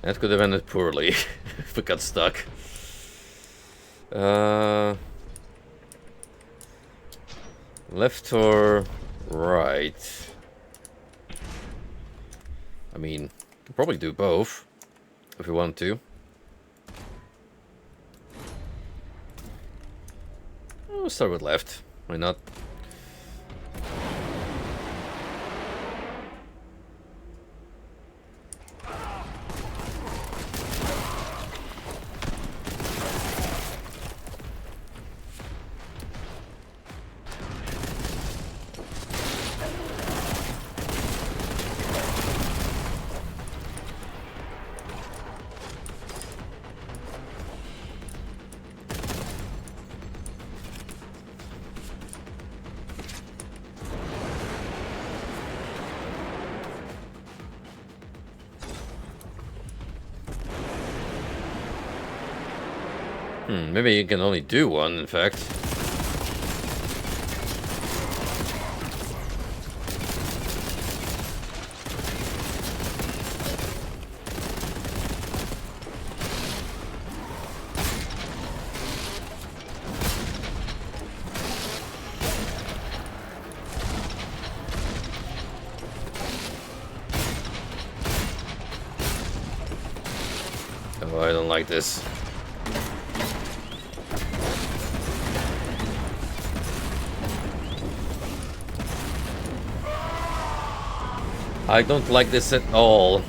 That could have ended poorly if we got stuck. Left or right? I mean, can probably do both if we want to. We'll start with left. Why not? Maybe you can only do one, in fact. Oh, I don't like this. I don't like this at all.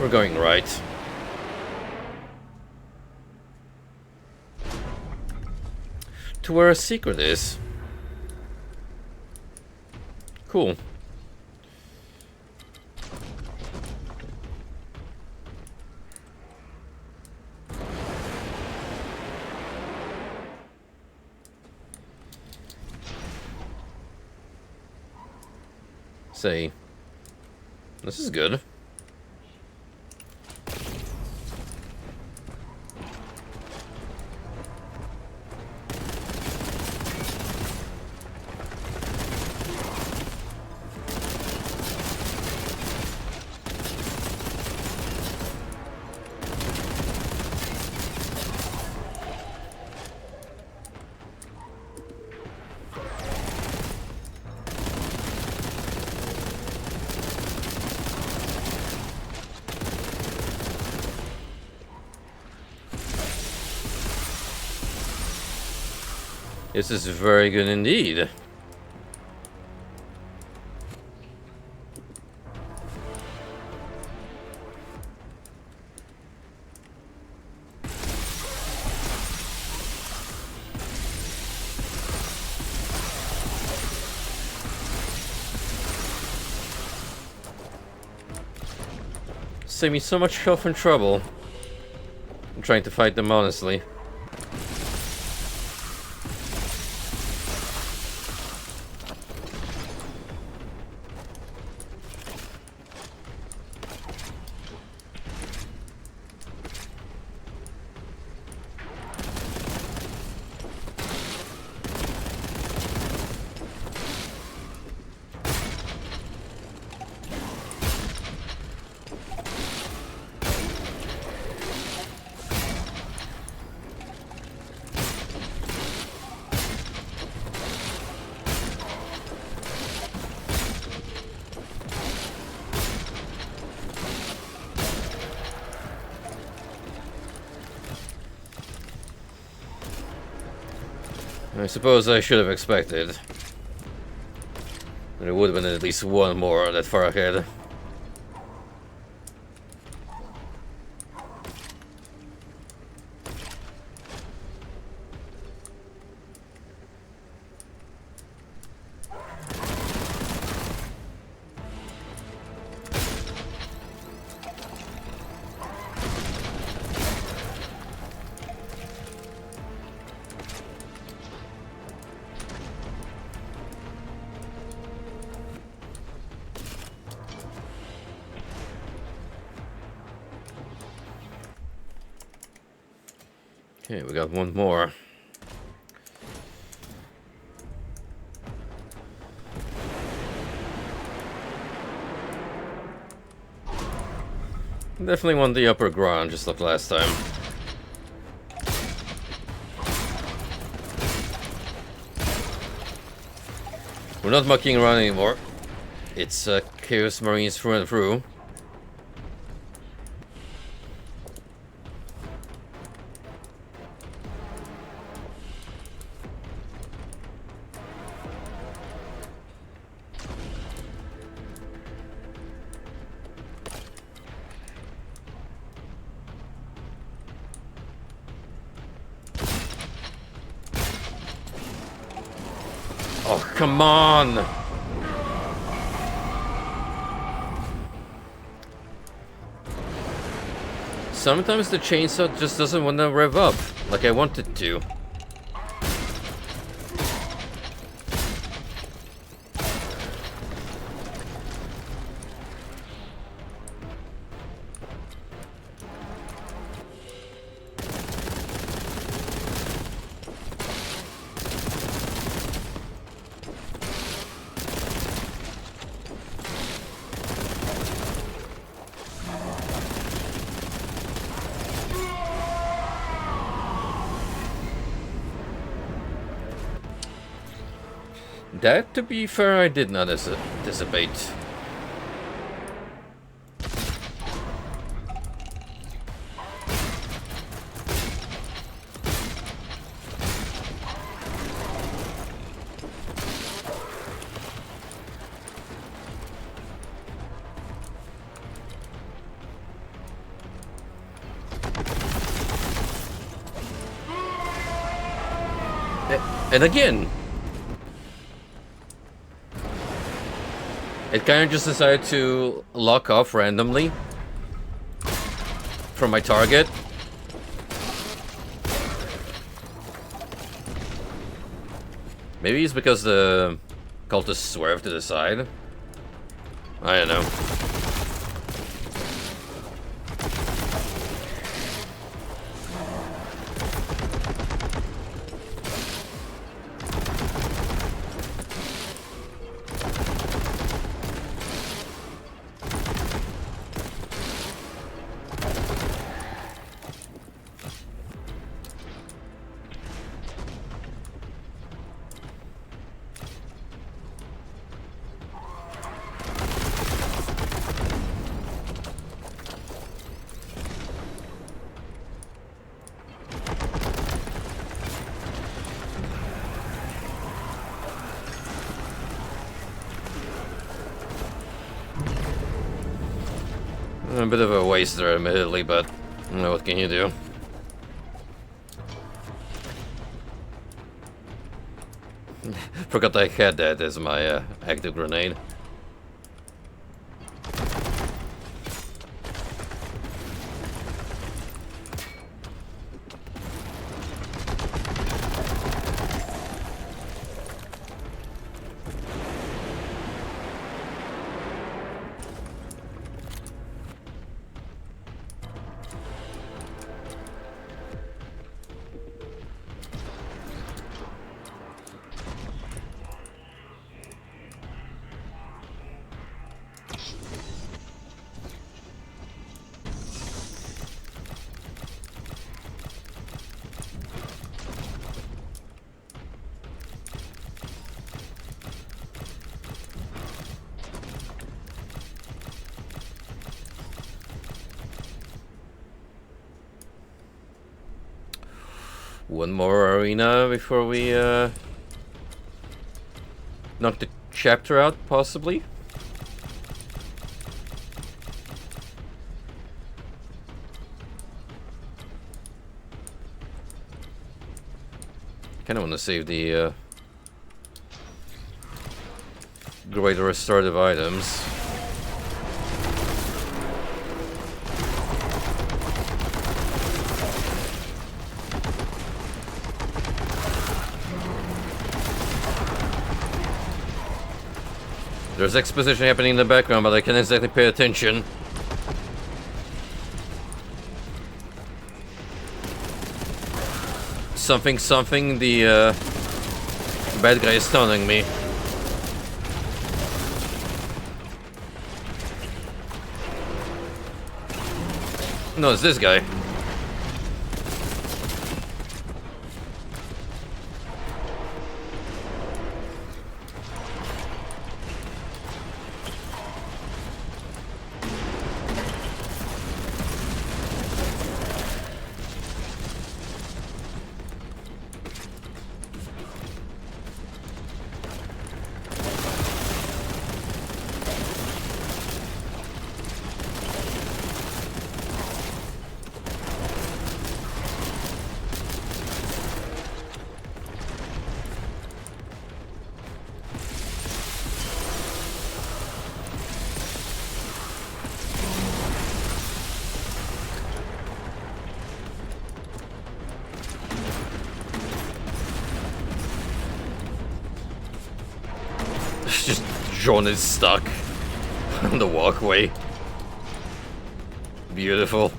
We're going right. To where a secret is. Cool. Say, this is good. This is very good indeed. Save me so much health and trouble. I'm trying to fight them honestly. I suppose I should have expected that there would have been at least one more that far ahead. Okay, we got one more. Definitely want the upper ground, just like last time. We're not mucking around anymore. It's Chaos Marines through and through. Oh, come on! Sometimes the chainsaw just doesn't want to rev up like I want it to. That, to be fair, I did not anticipate. And again, it kind of just decided to lock off randomly from my target. Maybe it's because the cultists swerved to the side. I don't know. A bit of a waster, admittedly, but what can you do? Forgot I had that as my active grenade. One more arena before we knock the chapter out, possibly. Kind of want to save the greater restorative items. There's exposition happening in the background, but I can't exactly pay attention. Something, the bad guy is stunning me. No, it's this guy. It's just John is stuck on the walkway. Beautiful.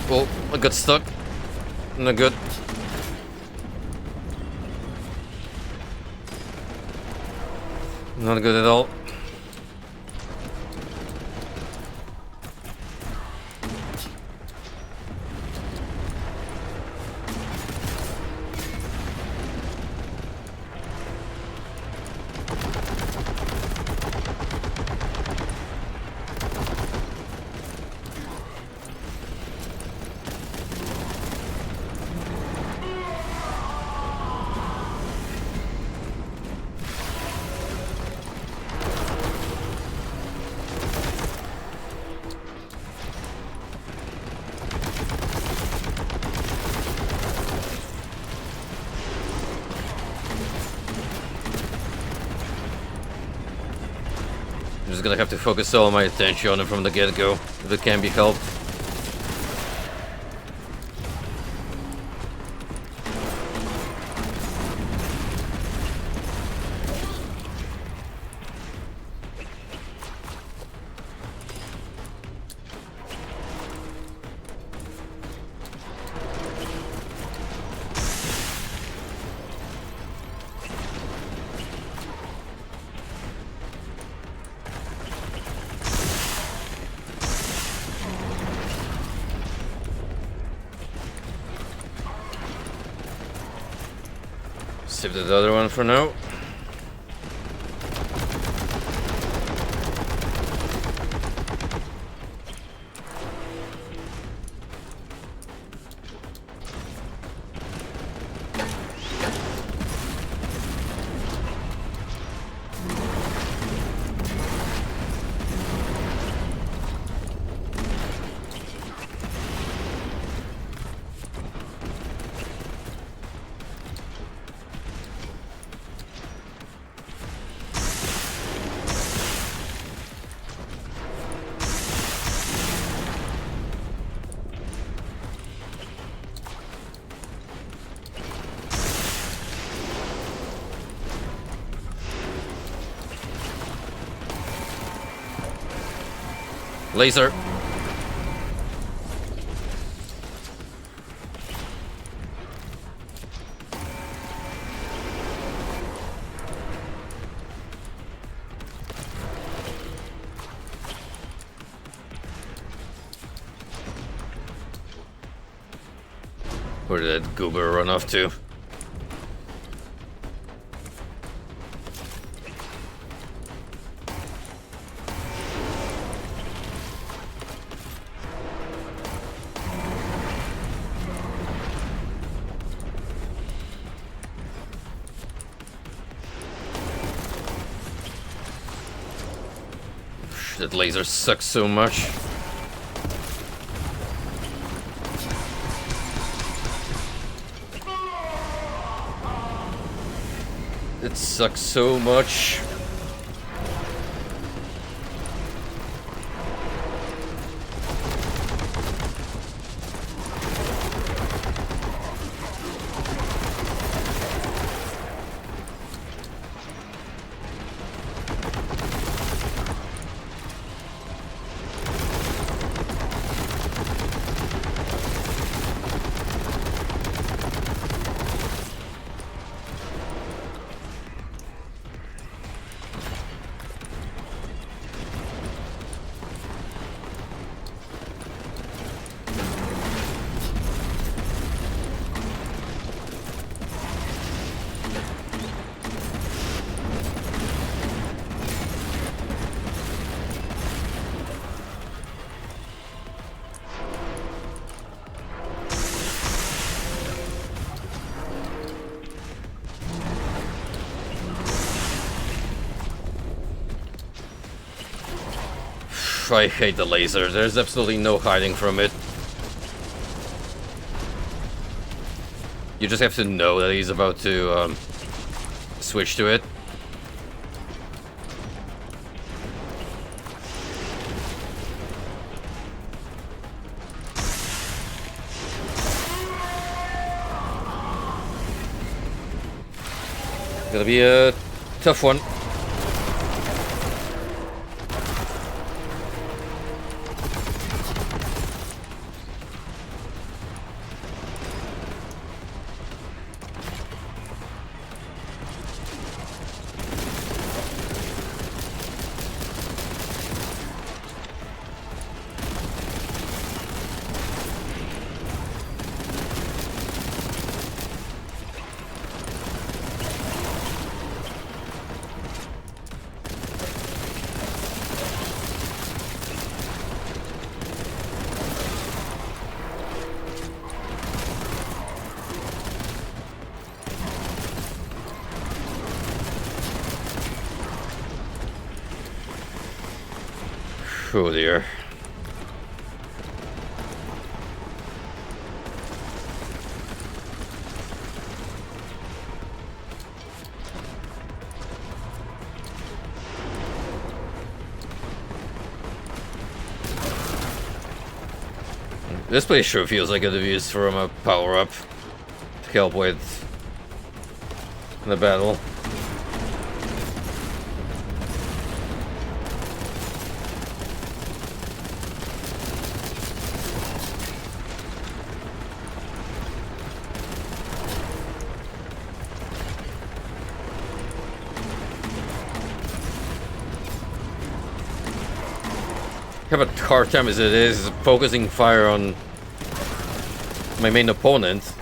Well, I got stuck. Not good. Not good at all. I'm just gonna have to focus all my attention on it from the get-go, if it can be helped. Save the other one for now. Laser. Where did that goober run off to? That laser sucks so much. It sucks so much. I hate the laser. There's absolutely no hiding from it. You just have to know that he's about to switch to it. Gonna be a tough one. Oh dear. This place sure feels like it could be used from a power-up to help with the battle. Have a hard time as it is focusing fire on my main opponent.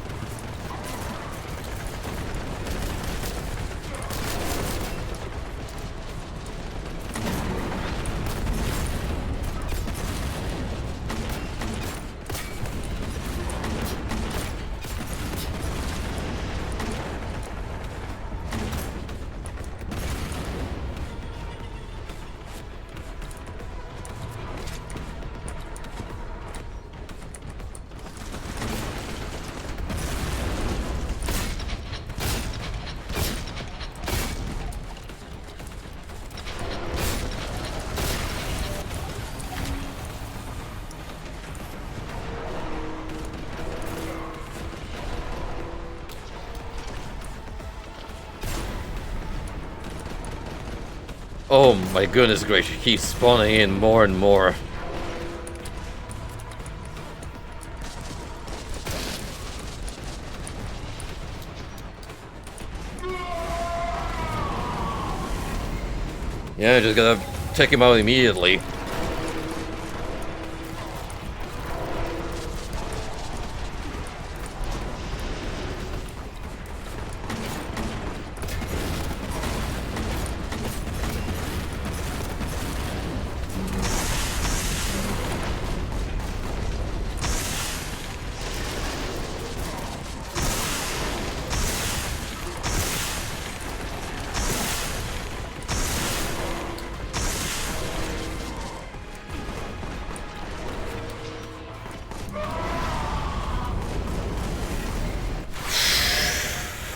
Oh my goodness gracious, he keeps spawning in more and more. Yeah, just gotta take him out immediately.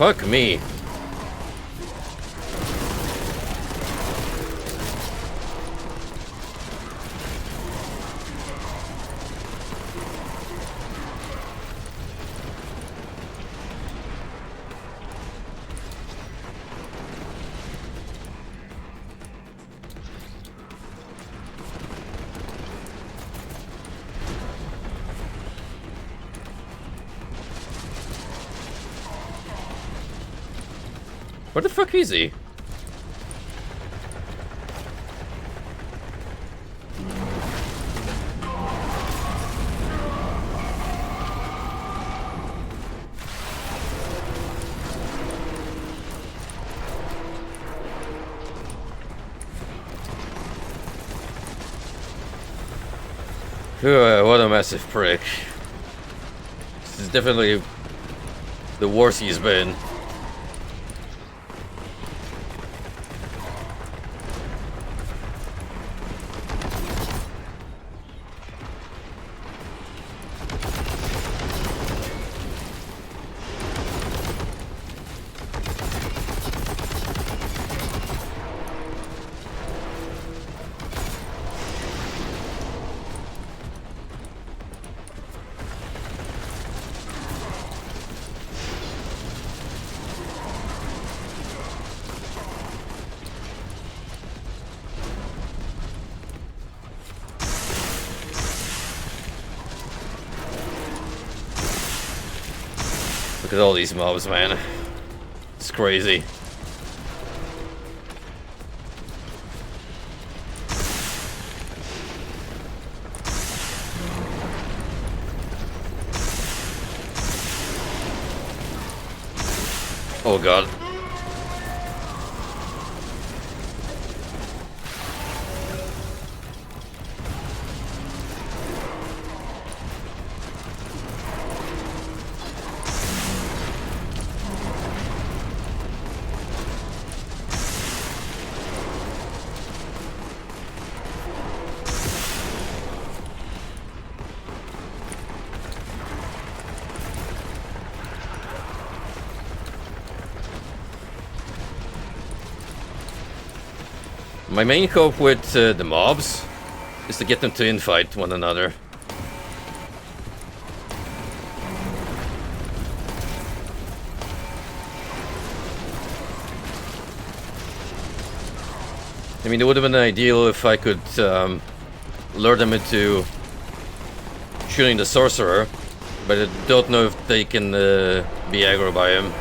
Fuck me. Where the fuck is he? What a massive prick. This is definitely the worst he's been. Look at all these mobs, man. It's crazy. Oh god. My main hope with the mobs is to get them to infight one another. I mean, it would have been ideal if I could lure them into shooting the sorcerer, but I don't know if they can be aggro by him.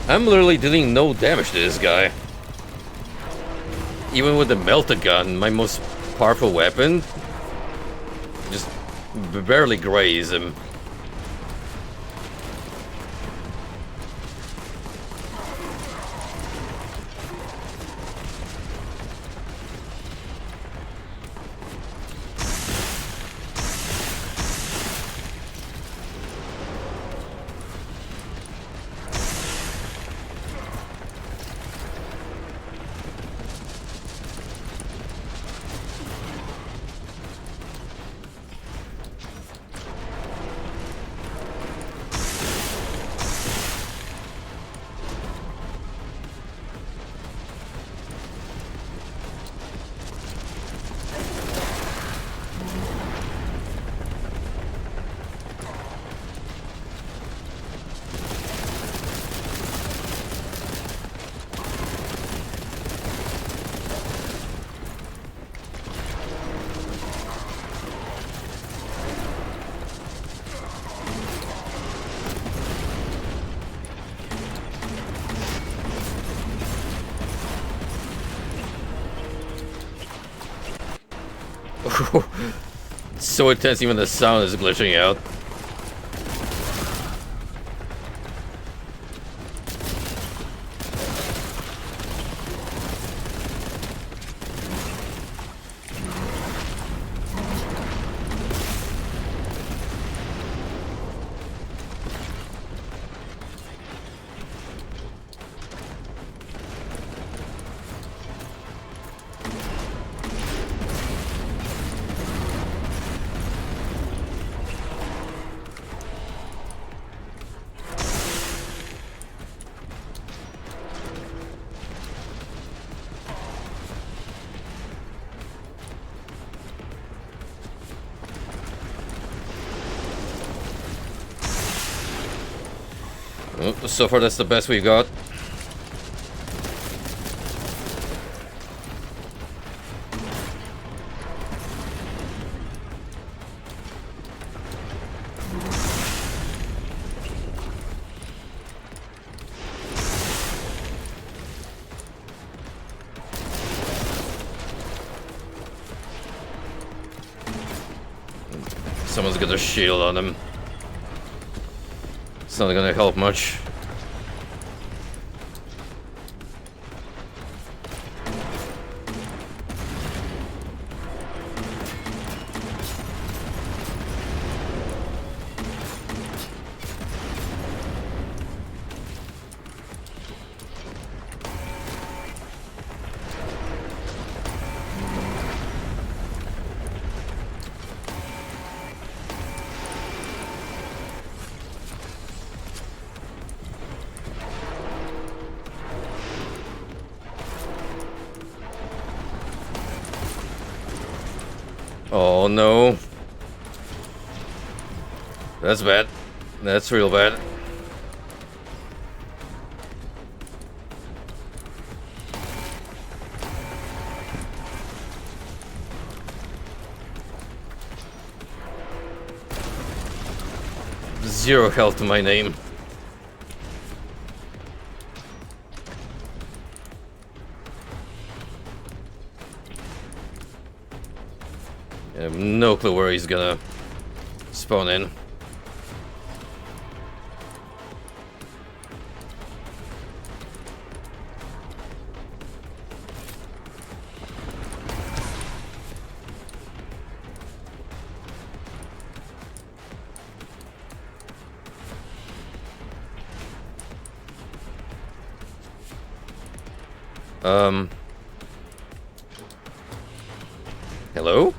I'm literally dealing no damage to this guy. Even with the melted gun, my most powerful weapon, just barely graze him. So intense, even the sound is glitching out. So far, that's the best we've got. Someone's got a shield on him. It's not gonna help much. Oh no. That's bad. That's real bad. Zero health to my name. I have no clue where he's gonna spawn in. Hello?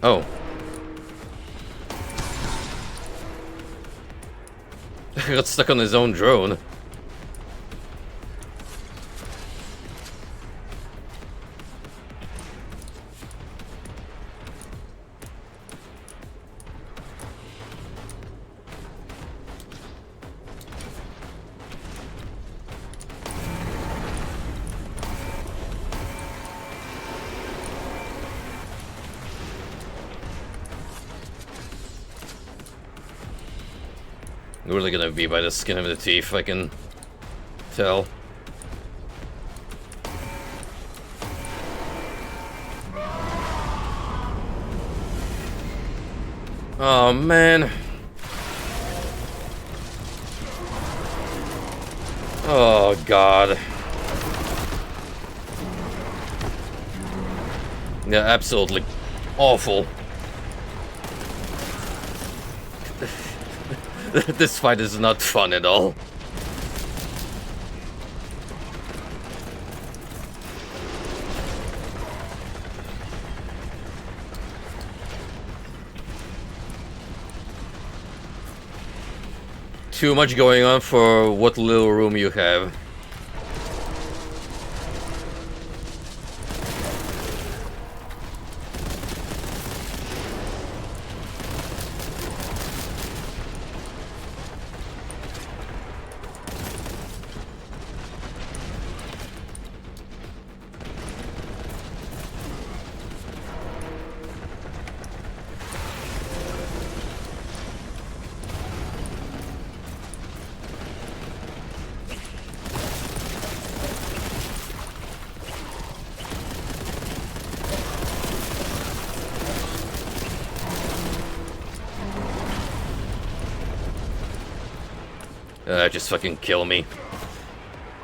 Oh. Got stuck on his own drone. Really gonna be by the skin of the teeth, I can tell. Oh man. Oh god. Yeah, absolutely awful. This fight is not fun at all. Too much going on for what little room you have. Just fucking kill me.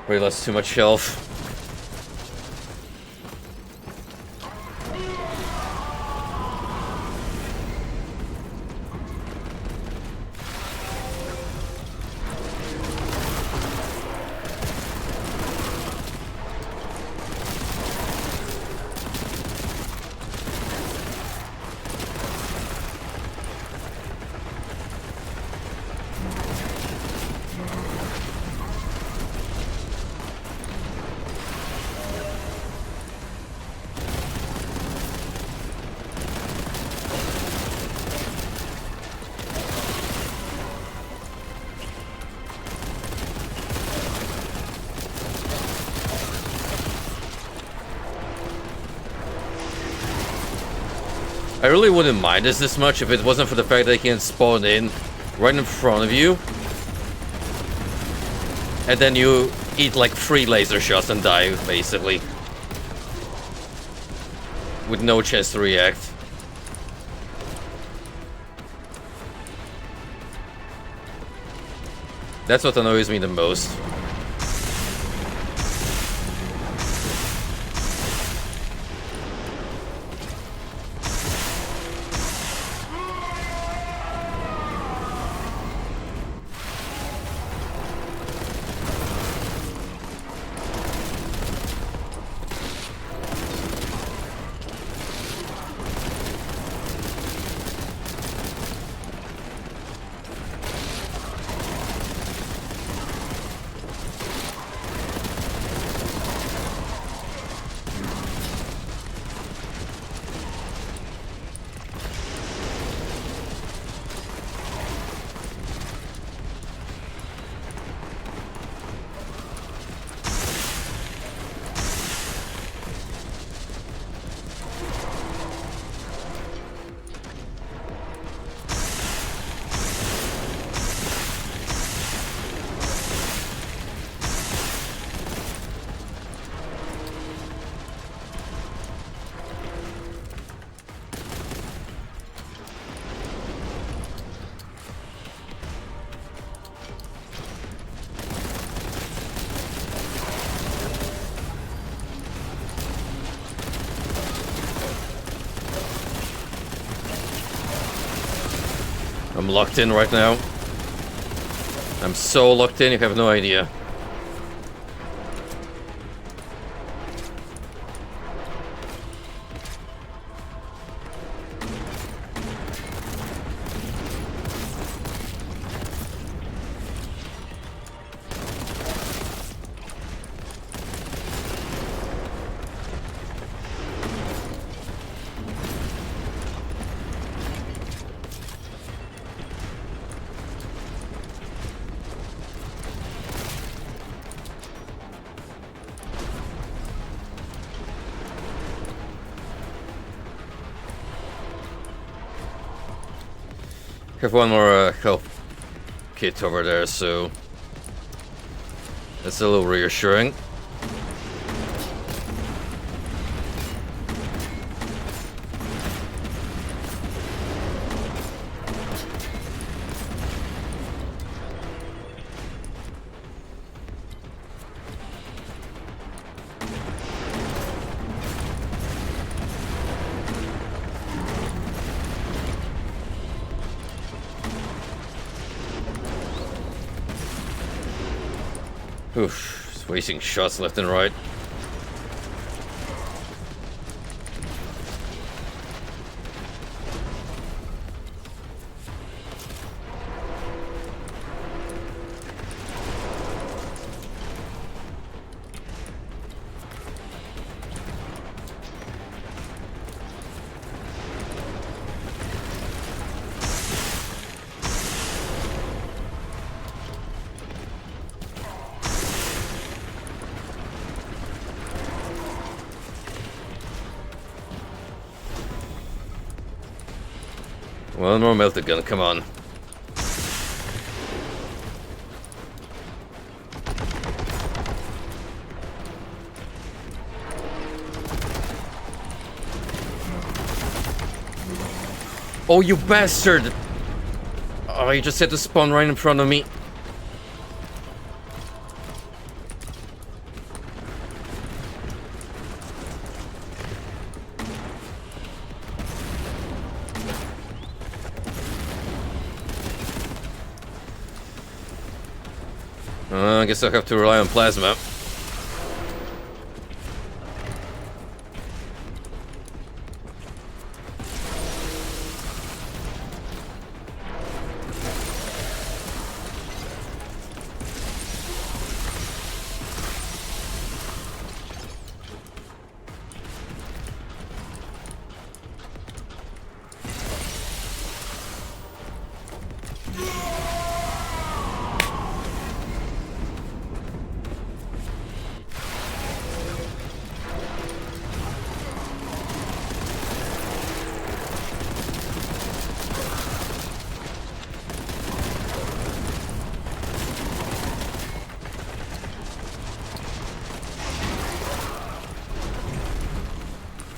Way less too much health. I really wouldn't mind this much if it wasn't for the fact that they can spawn in right in front of you. And then you eat like 3 laser shots and die, basically. With no chance to react. That's what annoys me the most. I'm locked in right now. I'm so locked in, you have no idea. Have one more health kit over there, so that's a little reassuring. Oof, just wasting shots left and right. One more melted gun, come on. Oh, you bastard! Oh, you just had to spawn right in front of me. I guess I'll have to rely on plasma.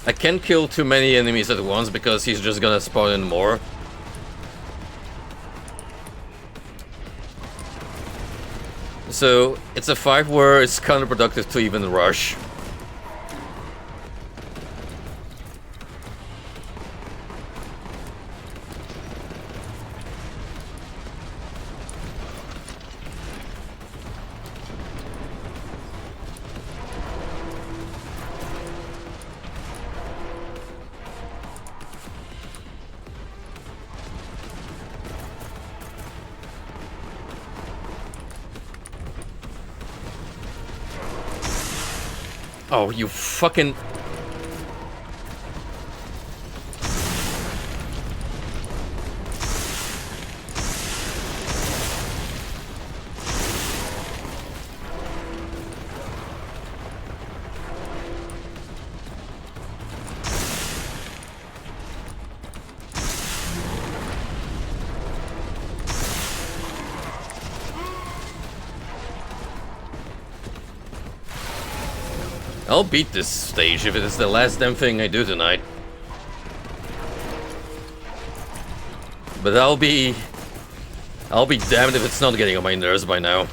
I can't kill too many enemies at once because he's just gonna spawn in more. So it's a fight where it's counterproductive to even rush. Oh, you fucking... I'll beat this stage if it is the last damn thing I do tonight. But I'll be damned if it's not getting on my nerves by now.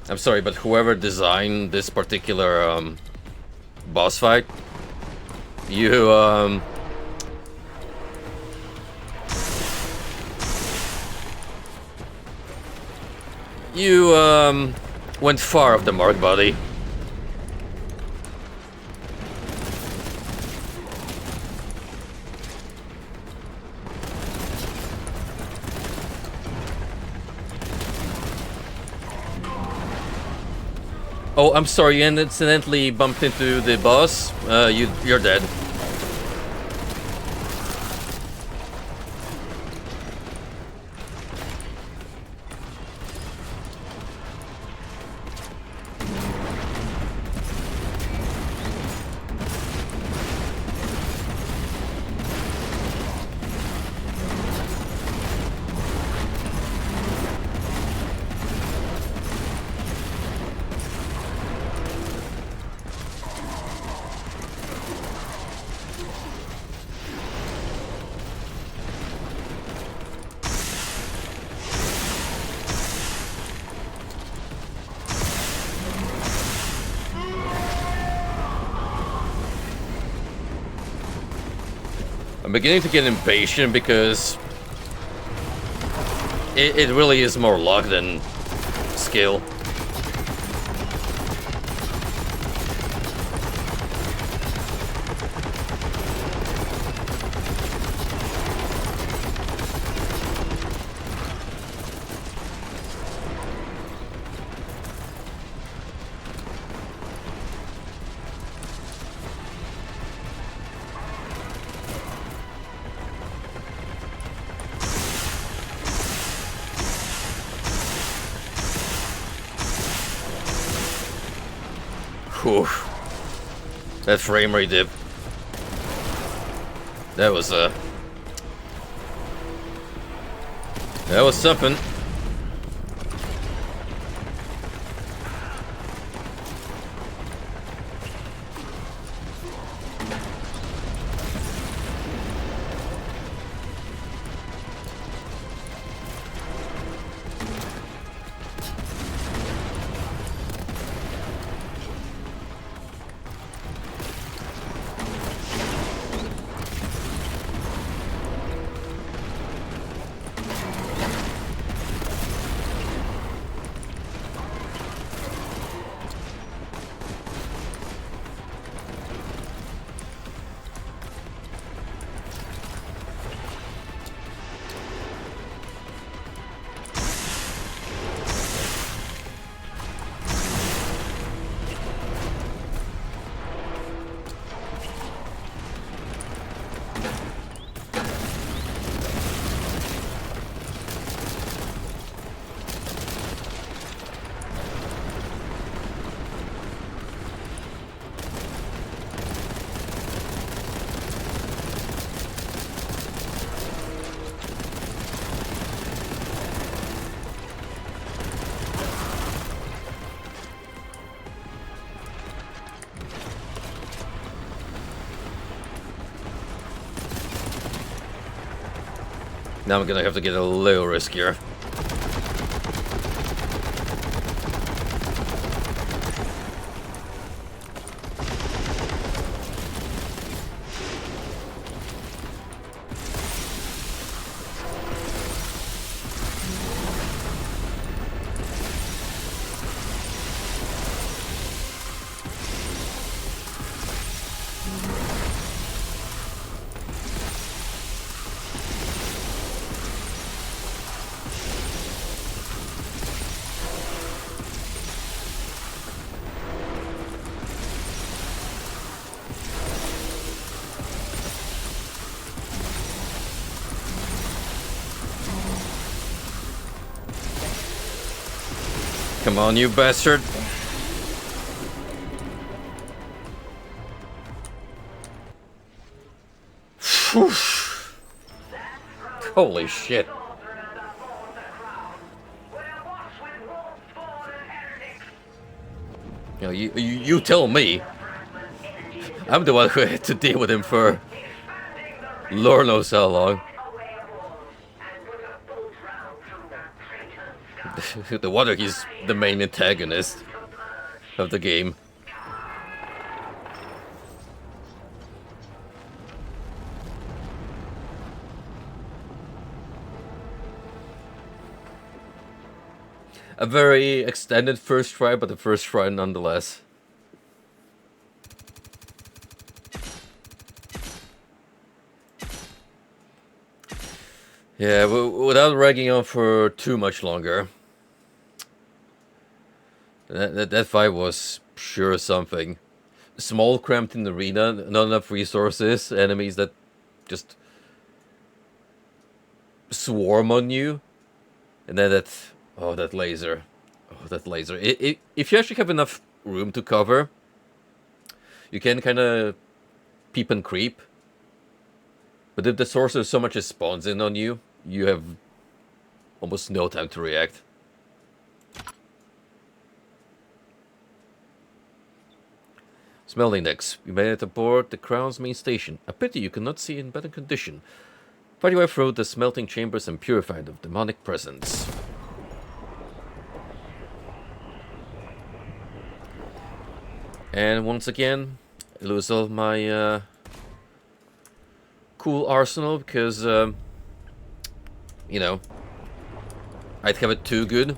I'm sorry, but whoever designed this particular boss fight, you went far off the mark, buddy. Oh, I'm sorry, you incidentally bumped into the boss. You're dead. I'm beginning to get impatient because it really is more luck than skill. Whew. That frame rate dip. That was something. Now I'm gonna have to get a little riskier. Come on, you bastard. Whew. Holy shit. You know, you tell me. I'm the one who had to deal with him for Lord knows how long. the water, he's the main antagonist of the game. A very extended first try, but the first try nonetheless. Yeah, without ragging on for too much longer. That fight was sure something. Small, cramped in the arena, not enough resources, enemies that just swarm on you, and then that laser. Oh, that laser. If you actually have enough room to cover, you can kind of peep and creep. But if the sorcerer so much as spawns in on you, you have almost no time to react. Smelling decks. You made it aboard the Crown's main station. A pity you cannot see in better condition. Fight your way through the smelting chambers and purify it of demonic presence. And once again, I lose all my cool arsenal because, you know, I'd have it too good.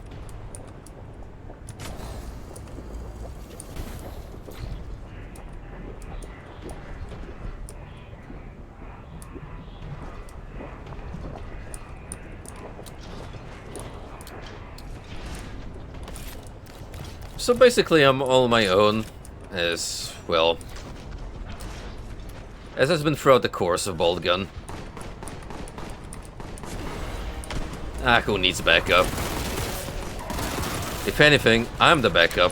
So basically I'm all my own, as well, as has been throughout the course of Boltgun. Ah, who needs backup? If anything, I'm the backup.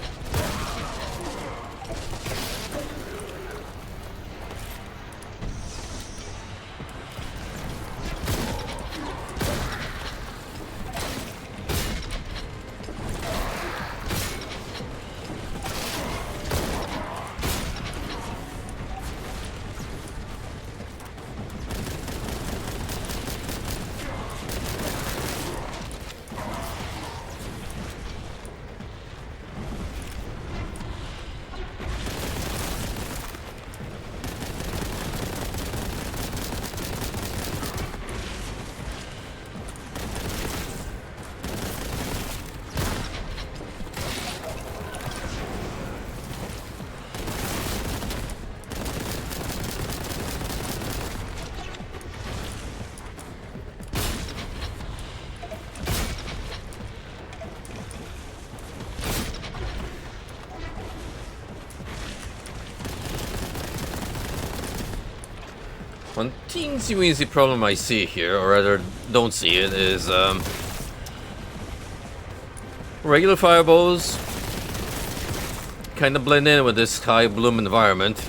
One teensy-weensy problem I see here, or rather don't see it, is regular fireballs kind of blend in with this high bloom environment.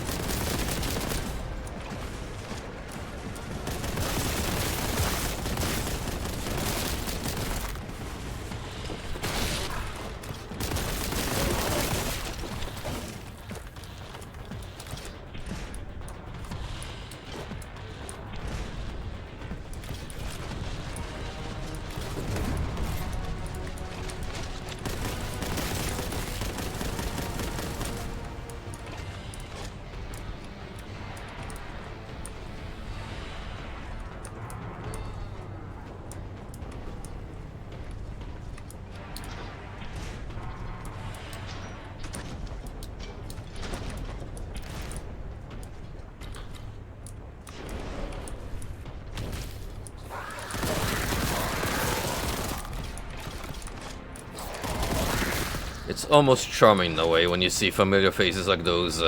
It's almost charming in a way when you see familiar faces like those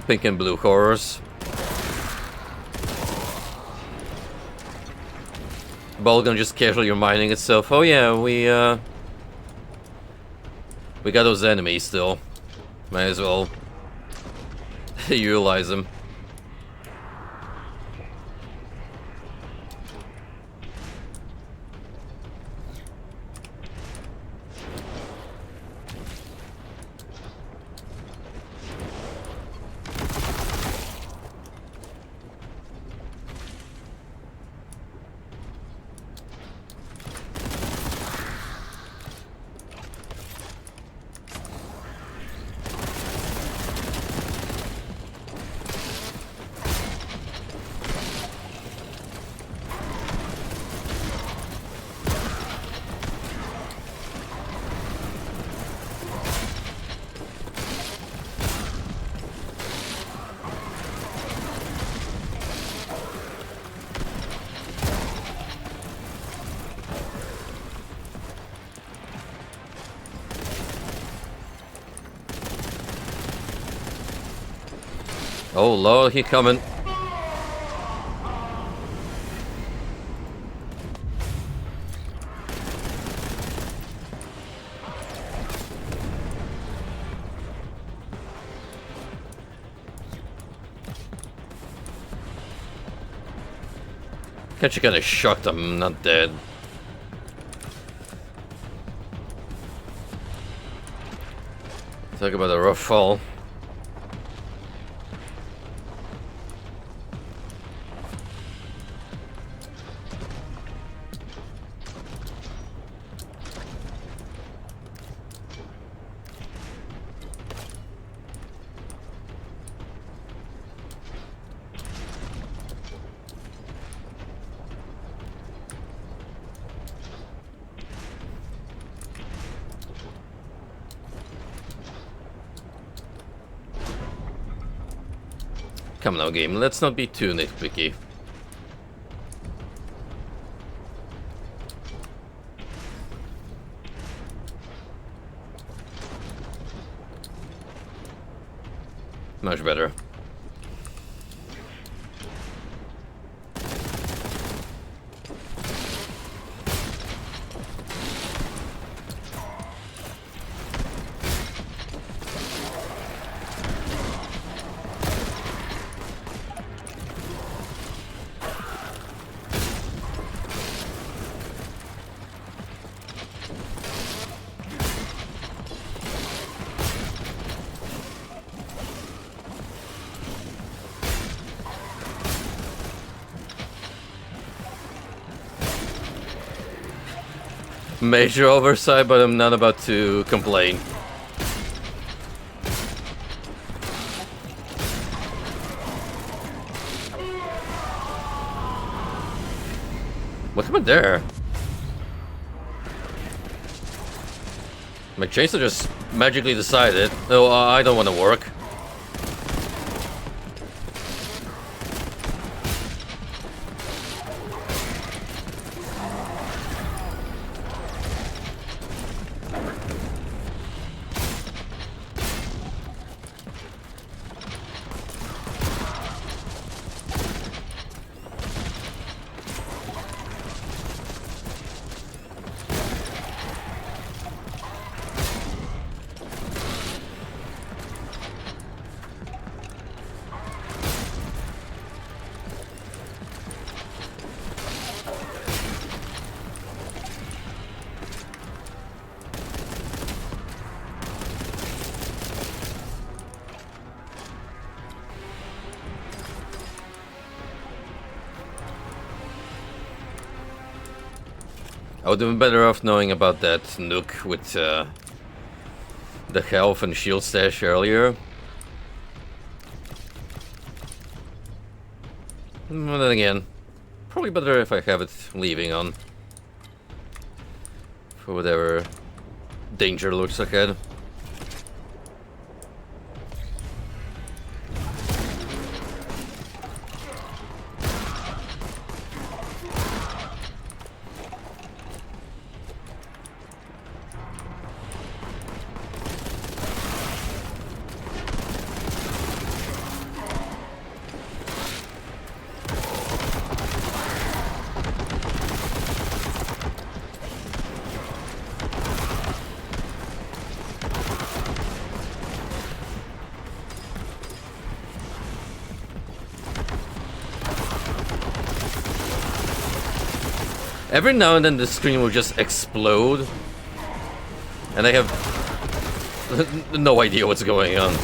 pink and blue horrors. Boltgun just casually reminding itself, oh yeah, we got those enemies still. Might as well utilize them. Oh lord, he coming. Catch you kinda shocked I'm not dead. Talk about a rough fall. Come now, game, let's not be too nitpicky. Much better. Major oversight, but I'm not about to complain. What happened there? My chainsaw just magically decided, oh, I don't want to work. I would have been better off knowing about that nuke with the health and shield stash earlier. But then again, probably better if I have it leaving on. For whatever danger looks ahead. Every now and then the screen will just explode, and I have no idea what's going on.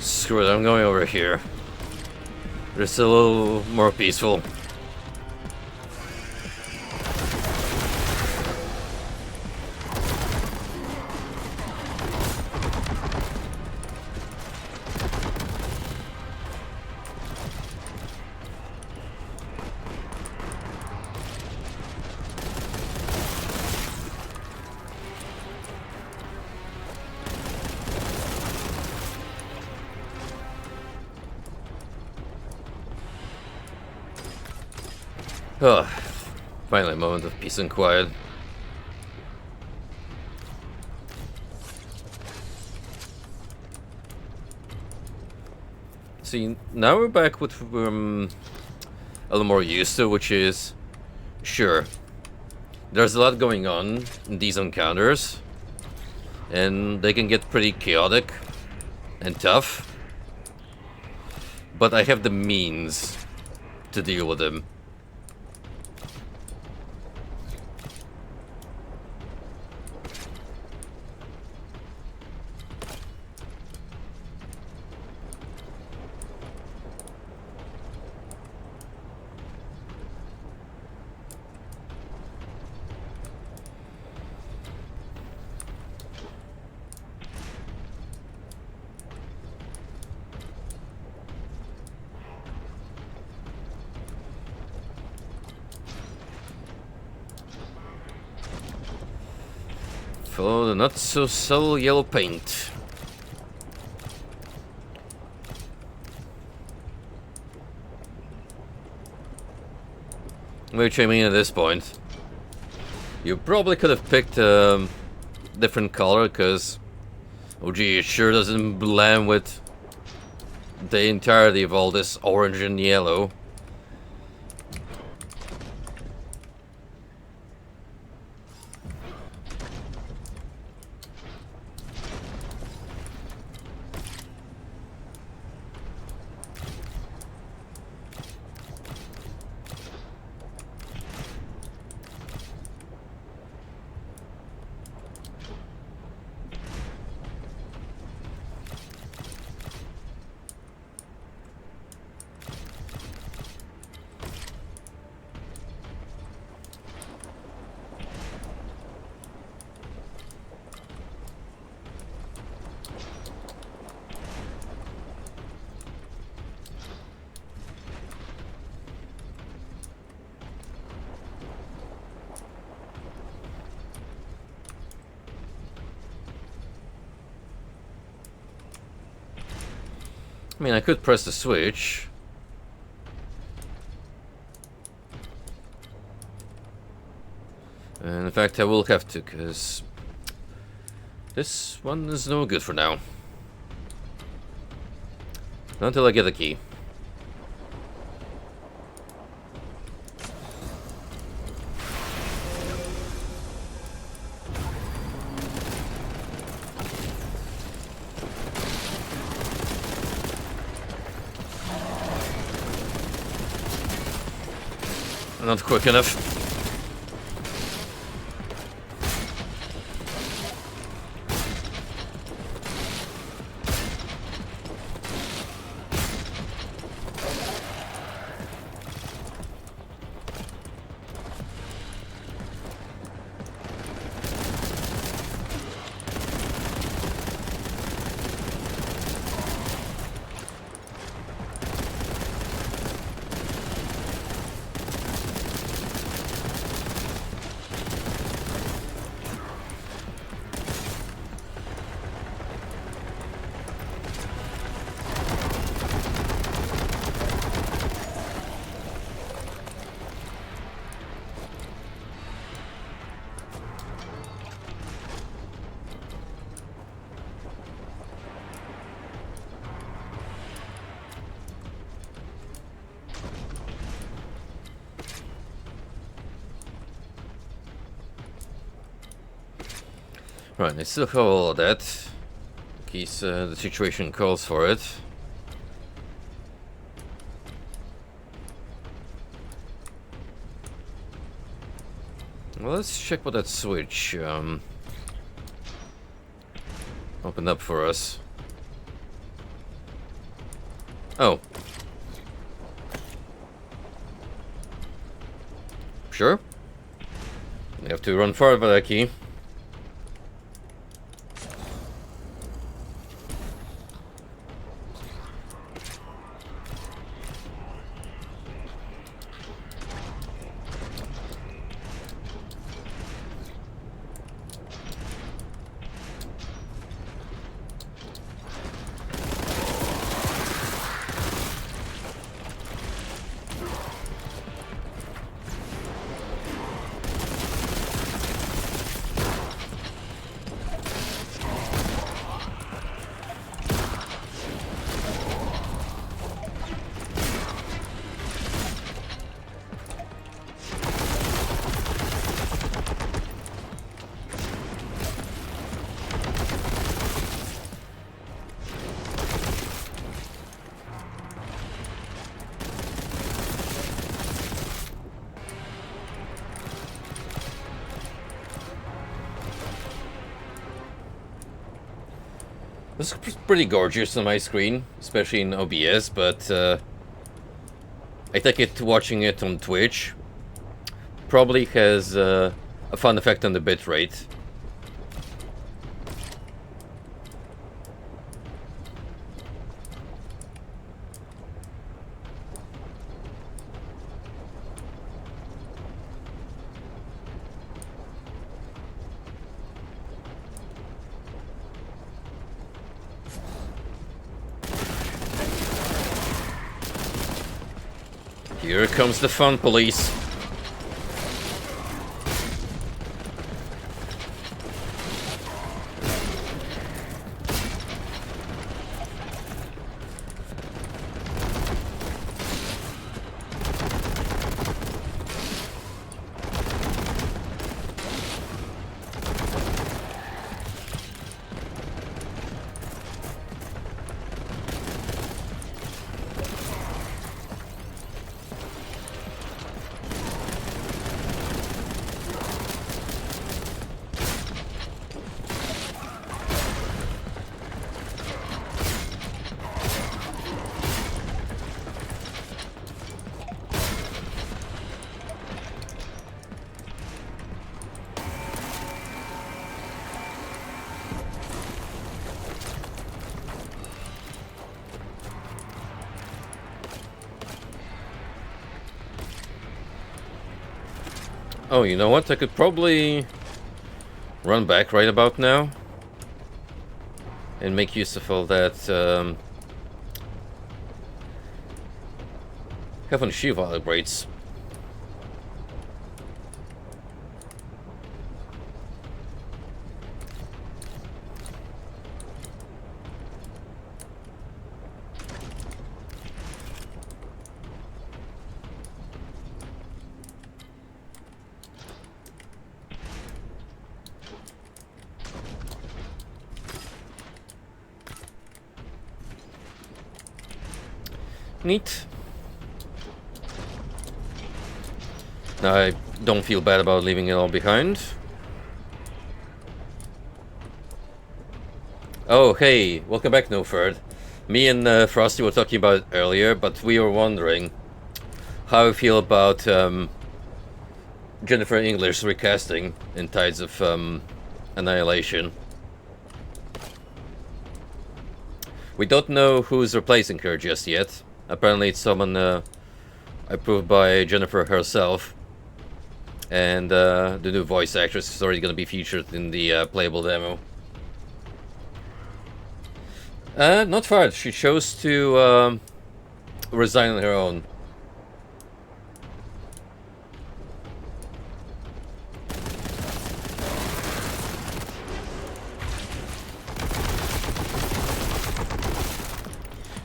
Screw it, I'm going over here. It's a little more peaceful. Oh, finally a moment of peace and quiet. See, now we're back with a little more used to, which is, sure, there's a lot going on in these encounters, and they can get pretty chaotic and tough, but I have the means to deal with them. Follow the not so subtle yellow paint. Which, I mean, at this point, you probably could have picked a different color, because, oh gee, it sure doesn't blend with the entirety of all this orange and yellow. I mean, I could press the switch. And in fact, I will have to, because this one is no good for now. Not until I get the key. Not quick enough. Right, I still have all of that, in case the situation calls for it. Well, let's check what that switch opened up for us. Oh. Sure. We have to run forward with that key. This is pretty gorgeous on my screen, especially in OBS, but I think watching it on Twitch probably has a fun effect on the bitrate. Here comes the fun police. Oh, you know what? I could probably run back right about now and make use of all that Heaven Shiva upgrades. Neat. Now I don't feel bad about leaving it all behind. Oh, hey, welcome back, No Third. Me and Frosty were talking about it earlier, but we were wondering how I feel about Jennifer English recasting in Tides of Annihilation. We don't know who's replacing her just yet. Apparently it's someone approved by Jennifer herself. And the new voice actress is already going to be featured in the playable demo. Not fired. She chose to resign on her own.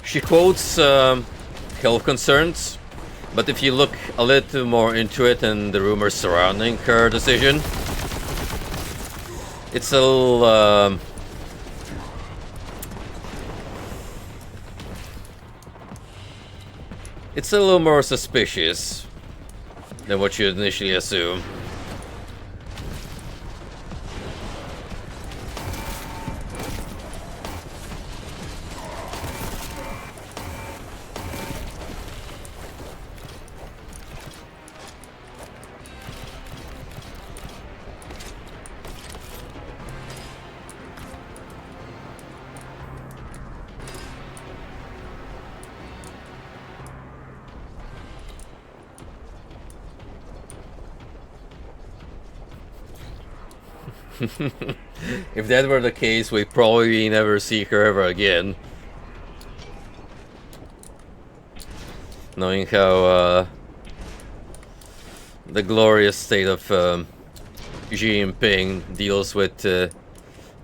She quotes health concerns, but if you look a little more into it and the rumors surrounding her decision, it's a little it's a little more suspicious than what you'd initially assume. If that were the case, we'd probably never see her ever again. Knowing how the glorious state of Xi Jinping deals with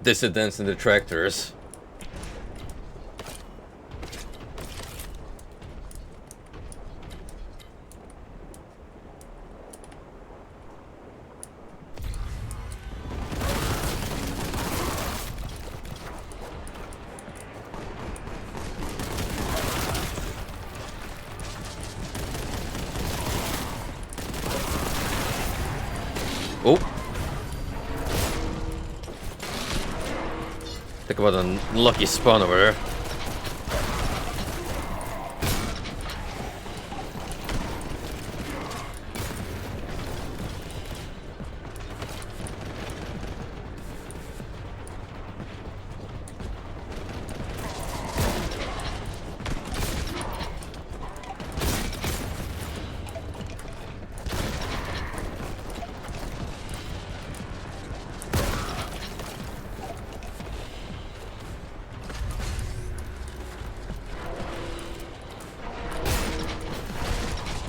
dissidents and detractors. Oh! Talk about a lucky spawn over there.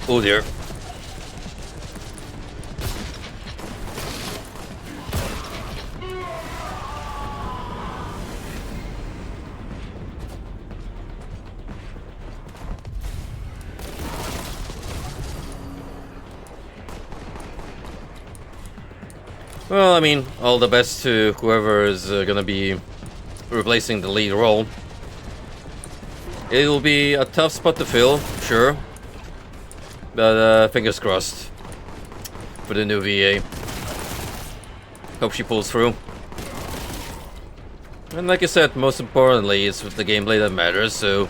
Oh dear. Well, I mean, all the best to whoever is gonna be replacing the lead role. It'll be a tough spot to fill, sure. But fingers crossed for the new VA. Hope she pulls through. And like I said, most importantly, it's the gameplay that matters, so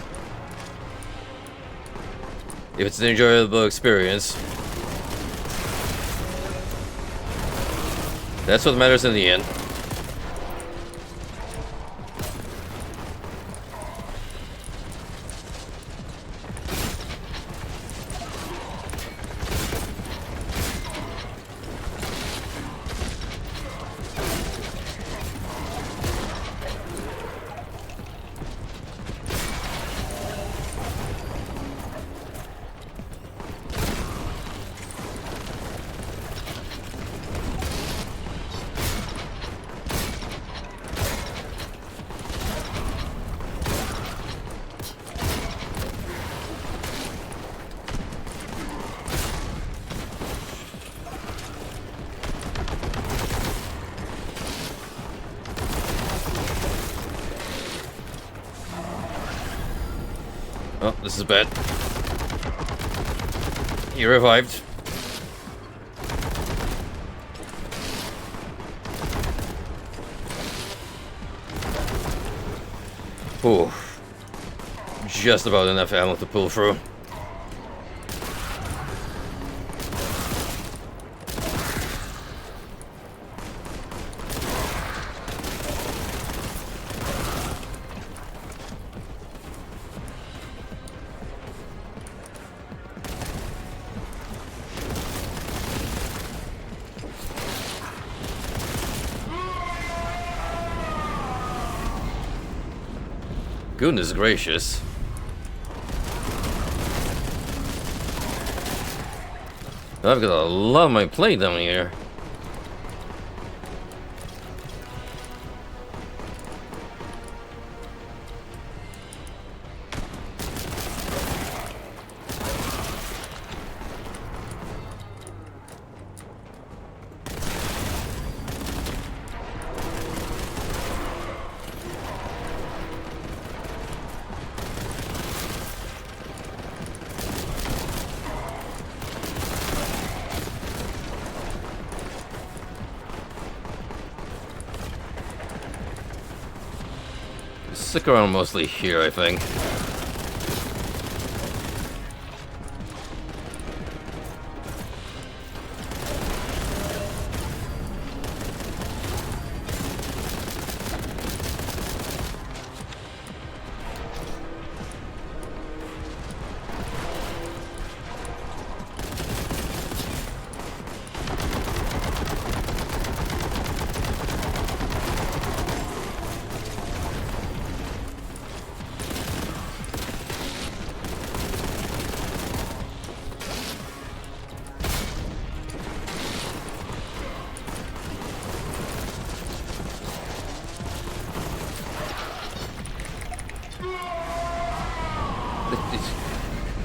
if it's an enjoyable experience, that's what matters in the end. Oh, this is bad. He revived. Ooh. Just about enough ammo to pull through. Goodness gracious. I've got a lot of my plate down here. Stick around mostly here, I think.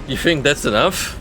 You think that's enough?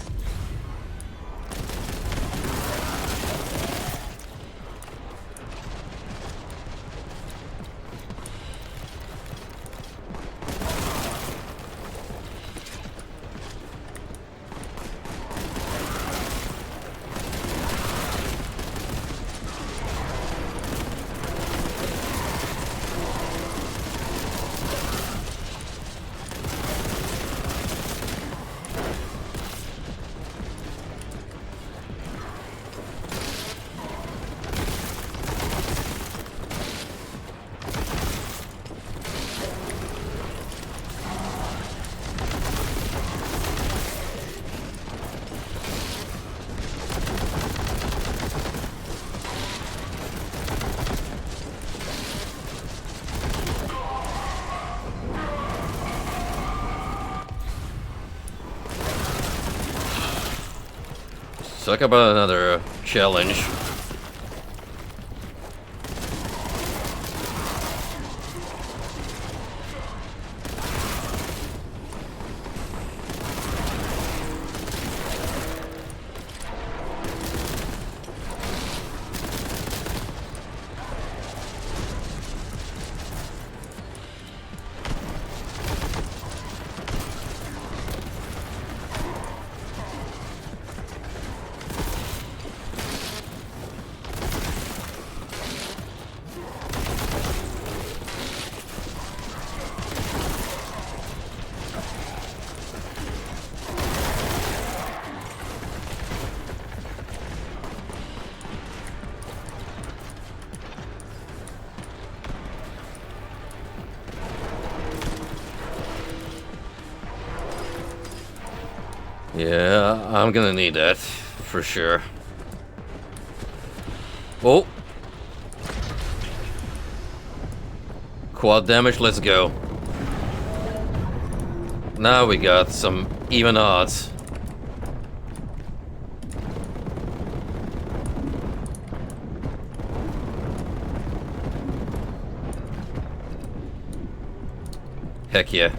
Talk about another challenge. Yeah, I'm gonna need that, for sure. Oh! Quad damage, let's go. Now we got some even odds. Heck yeah.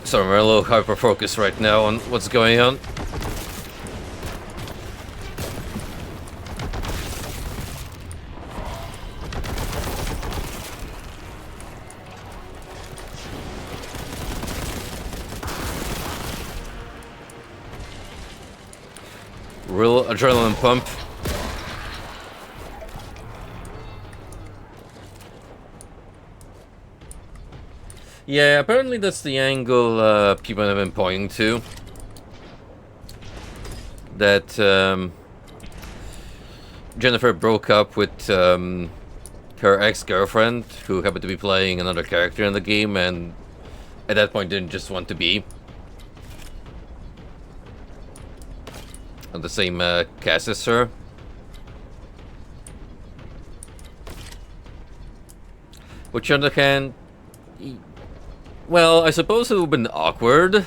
So I'm a little hyper-focused right now on what's going on. Real adrenaline pump. Yeah, apparently that's the angle people have been pointing to. That Jennifer broke up with her ex-girlfriend, who happened to be playing another character in the game, and at that point didn't just want to be on the same cast as her. Which on the other hand, well, I suppose it would have been awkward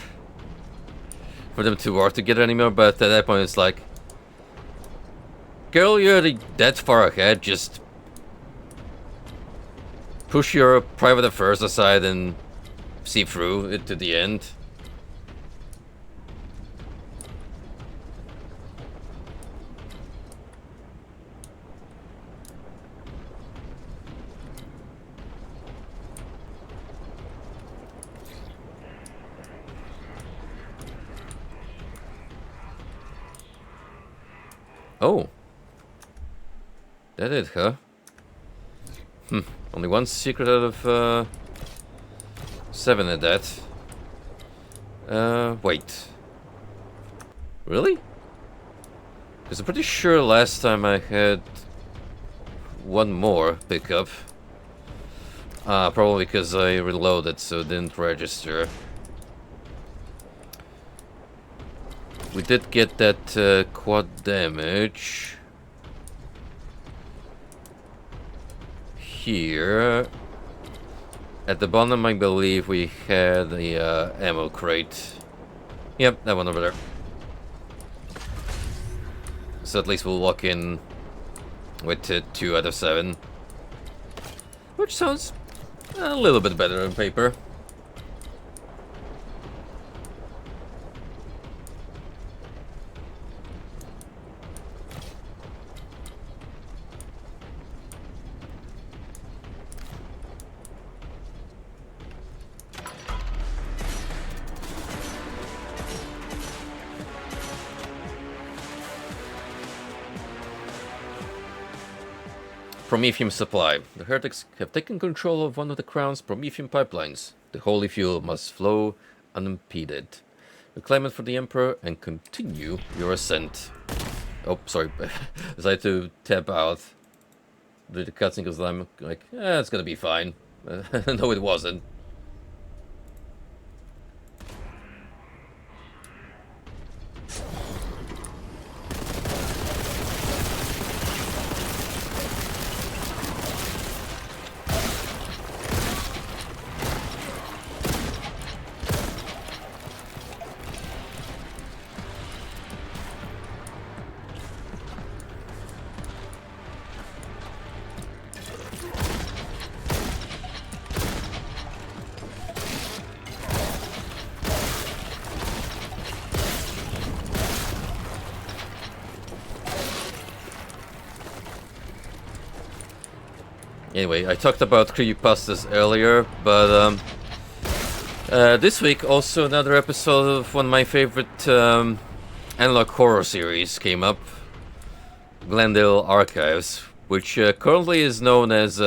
for them to work together anymore, but at that point it's like, girl, you're already that far ahead, just push your private affairs aside and see through it to the end. Oh. That it, huh? Only one secret out of 7 at that. Wait. Really? Because I'm pretty sure last time I had one more pickup. Probably because I reloaded, so it didn't register. We did get that quad damage. Here. At the bottom, I believe we had the ammo crate. Yep, that one over there. So at least we'll walk in with 2 out of 7. Which sounds a little bit better on paper. Promethium supply. The heretics have taken control of one of the crown's promethium pipelines. The holy fuel must flow unimpeded. Reclaim it for the Emperor and continue your ascent. Oh, sorry. Decided to tap out. Did the cutscene because I'm like, it's gonna be fine. No, it wasn't. Anyway, I talked about creepypastas earlier, but this week also another episode of one of my favorite analog horror series came up, Glendale Archives, which currently is known as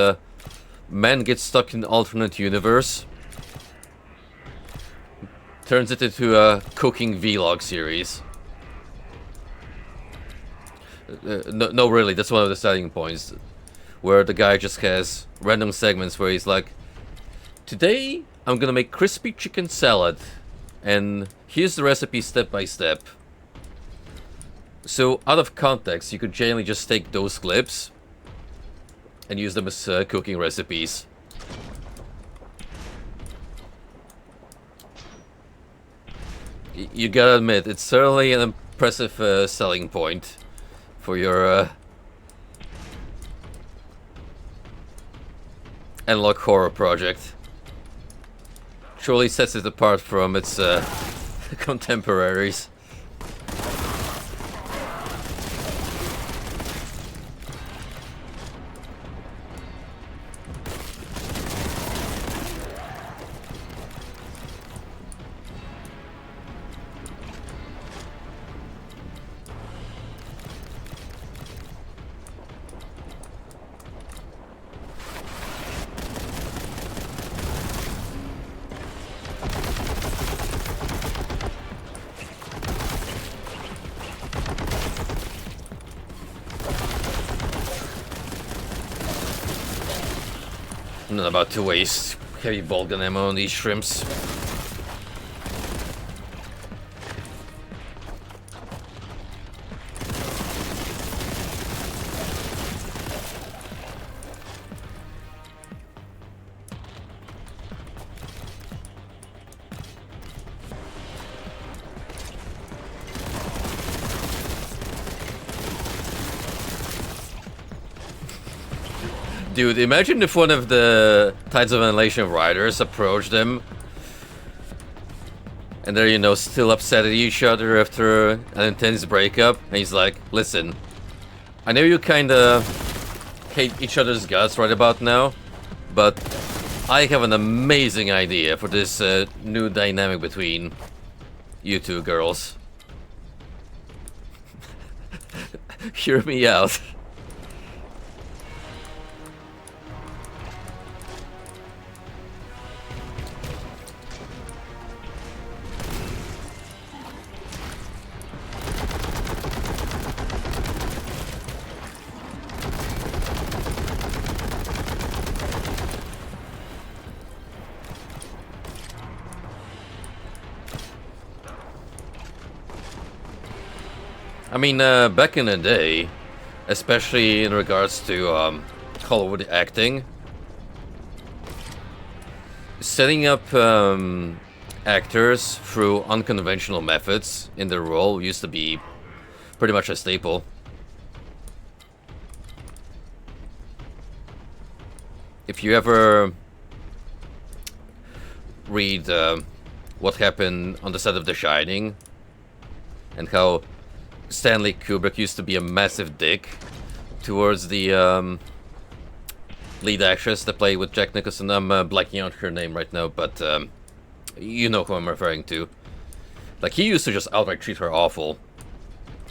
Man Gets Stuck in Alternate Universe. Turns it into a cooking vlog series. No, really, that's one of the starting points. Where the guy just has random segments where he's like, today I'm gonna make crispy chicken salad, and here's the recipe step by step. So out of context, you could generally just take those clips and use them as cooking recipes. You gotta admit, it's certainly an impressive selling point for your analog horror project. Surely sets it apart from its contemporaries. I'm not about to waste heavy Boltgun ammo on these shrimps. Dude, imagine if one of the Tides of Annihilation riders approached them and they're, you know, still upset at each other after an intense breakup, and he's like, listen, I know you kinda hate each other's guts right about now, but I have an amazing idea for this new dynamic between you two girls. Hear me out. I mean, back in the day, especially in regards to Hollywood acting, setting up actors through unconventional methods in their role used to be pretty much a staple. If you ever read what happened on the set of The Shining, and how Stanley Kubrick used to be a massive dick towards the lead actress that played with Jack Nicholson. I'm blanking on her name right now, but you know who I'm referring to. Like, he used to just outright treat her awful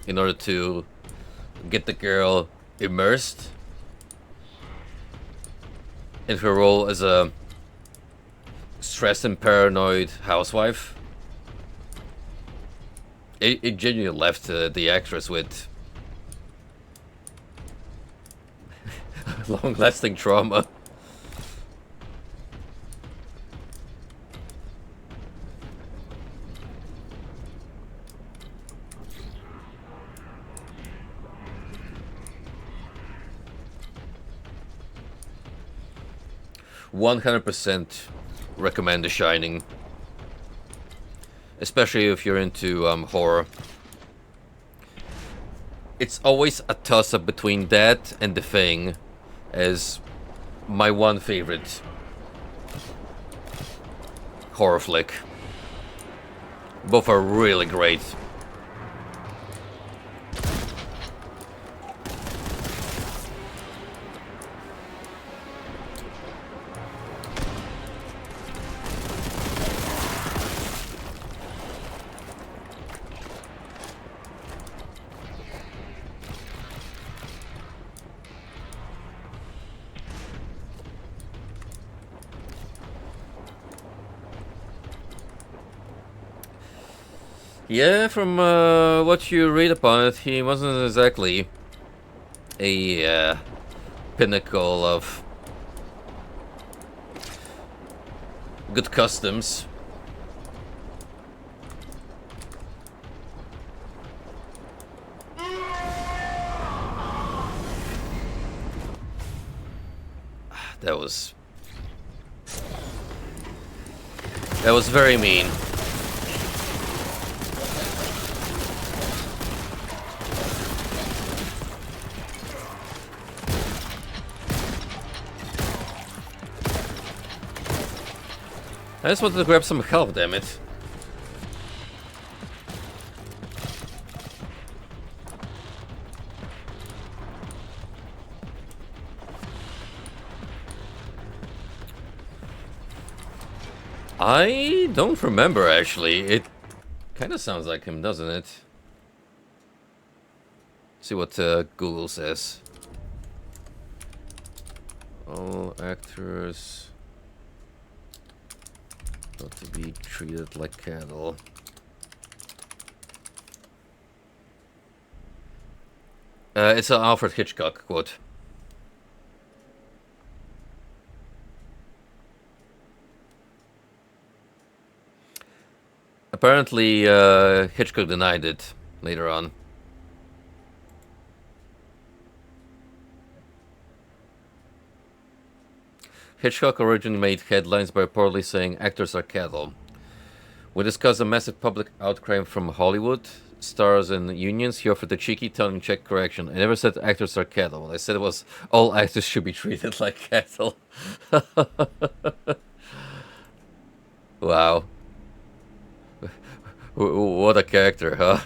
in order to get the girl immersed in her role as a stressed and paranoid housewife. It genuinely left the actress with long-lasting trauma. %100% recommend The Shining. Especially if you're into horror. It's always a toss-up between that and The Thing as my one favorite horror flick. Both are really great. Yeah, from what you read upon it, he wasn't exactly a pinnacle of good customs. That was very mean. I just wanted to grab some health, damn it. I don't remember, actually. It kind of sounds like him, doesn't it? See what Google says. All actors not to be treated like cattle. It's an Alfred Hitchcock quote. Apparently, Hitchcock denied it later on. Hitchcock originally made headlines by reportedly saying actors are cattle. We discussed a massive public outcry from Hollywood, stars and unions. He offered a cheeky tongue-in-cheek correction. I never said actors are cattle. What I said was all actors should be treated like cattle. Wow. What a character, huh?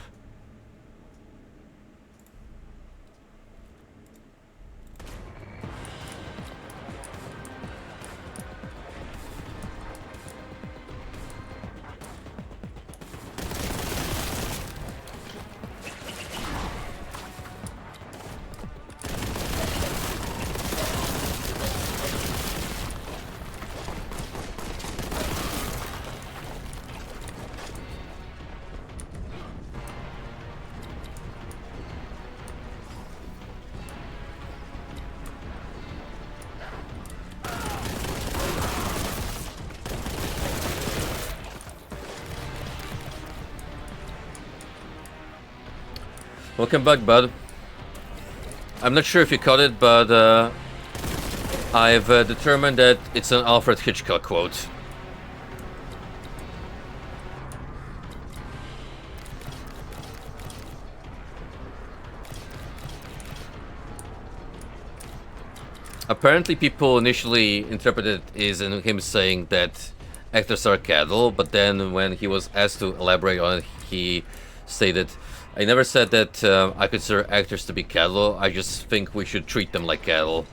Welcome back, bud. I'm not sure if you caught it, but I've determined that it's an Alfred Hitchcock quote. Apparently people initially interpreted it as in him saying that actors are cattle, but then when he was asked to elaborate on it, he stated, I never said that I consider actors to be cattle, I just think we should treat them like cattle.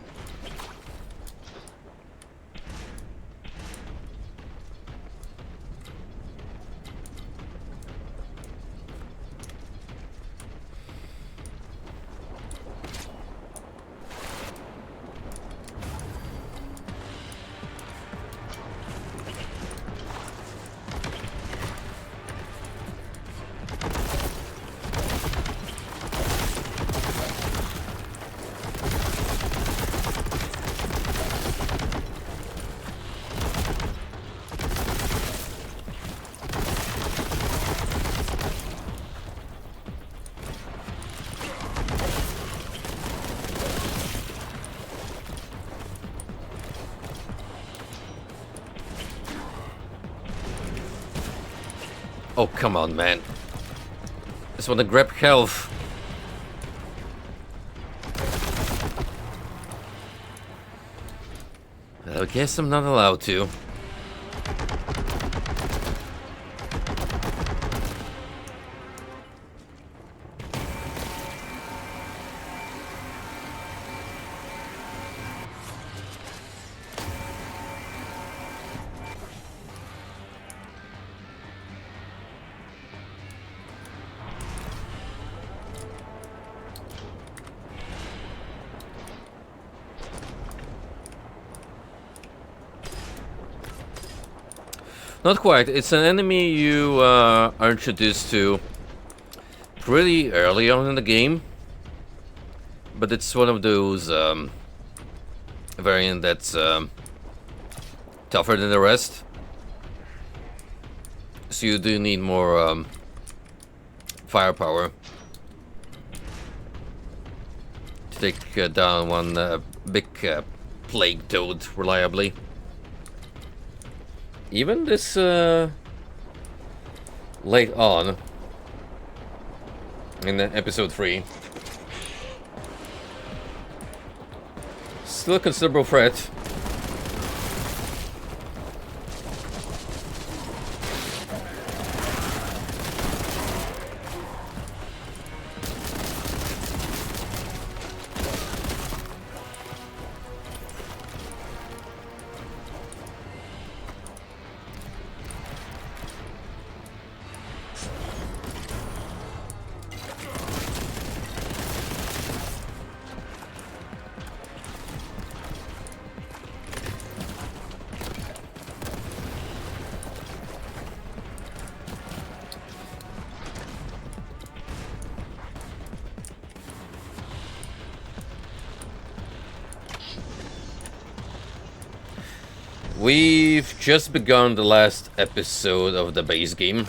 Oh, come on, man. Just want to grab health. I guess I'm not allowed to. Not quite. It's an enemy you are introduced to pretty early on in the game. But it's one of those variant that's tougher than the rest. So you do need more firepower to take down one big plague toad reliably. Even this late on in episode 3, still a considerable threat. We've just begun the last episode of the base game,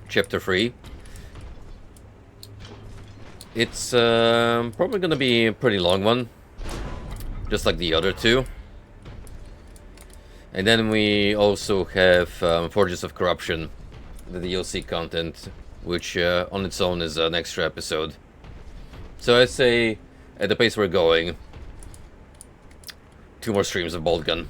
Chapter 3. It's probably gonna be a pretty long one, just like the other two. And then we also have Forges of Corruption, the DLC content, which on its own is an extra episode. So I'd say, at the pace we're going, 2 more streams of Boltgun.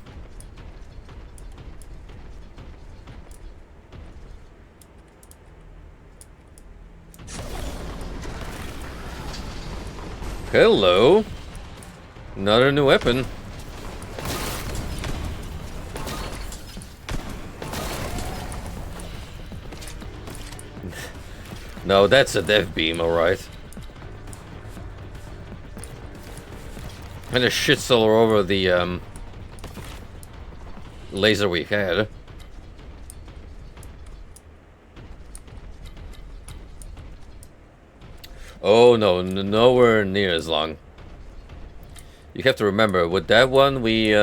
Hello! Another new weapon. No, that's a dev beam, alright. And it shits all over the laser we had. Oh no, nowhere near as long. You have to remember, with that one we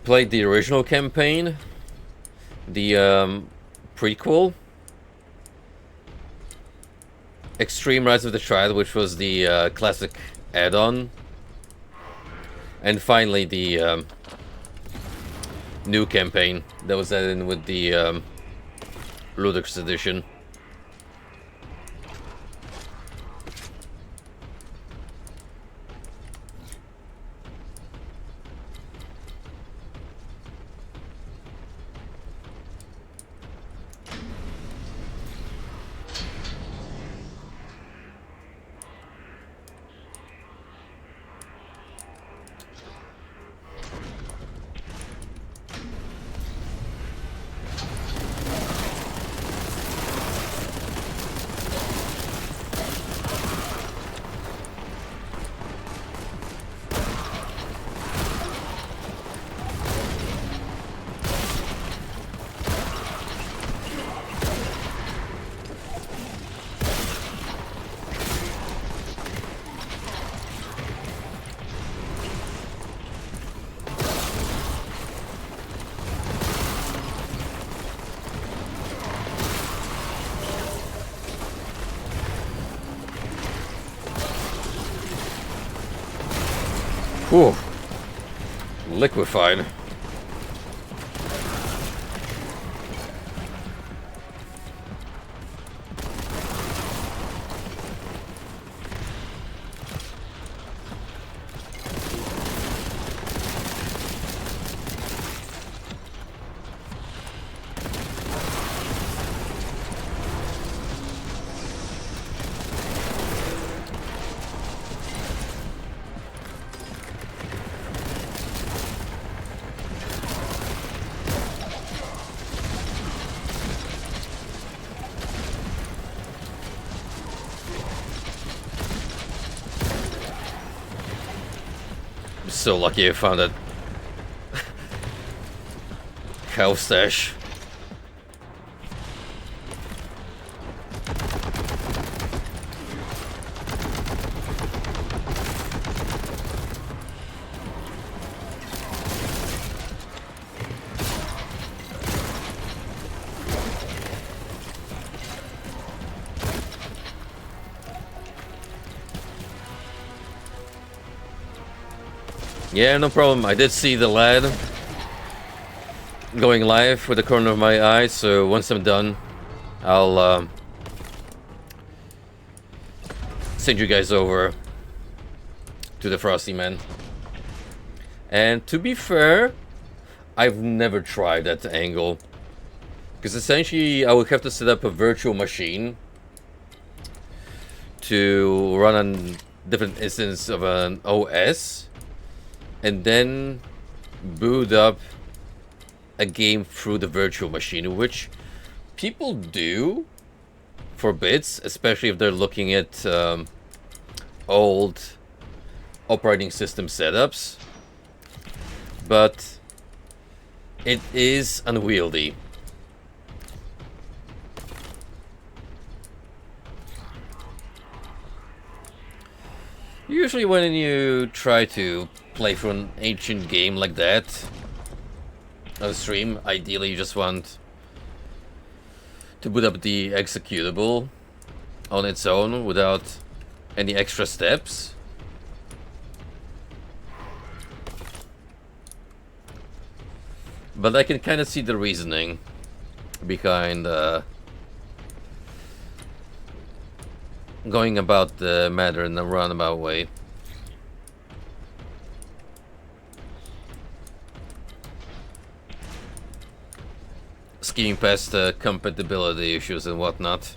played the original campaign, the prequel, Extreme Rise of the Triad, which was the classic add-on. And finally the new campaign that was added in with the Ludicrous Edition. Whew. Liquefied. So lucky I found that cow stash. Yeah, no problem. I did see the lad going live with the corner of my eye, so once I'm done, I'll send you guys over to the Frosty Man. And to be fair, I've never tried that angle, because essentially I would have to set up a virtual machine to run on different instances of an OS, and then boot up a game through the virtual machine, which people do for bits, especially if they're looking at old operating system setups. But it is unwieldy. Usually when you try to play through an ancient game like that on stream, ideally you just want to boot up the executable on its own without any extra steps. But I can kind of see the reasoning behind going about the matter in a roundabout way. Skiing past compatibility issues and whatnot.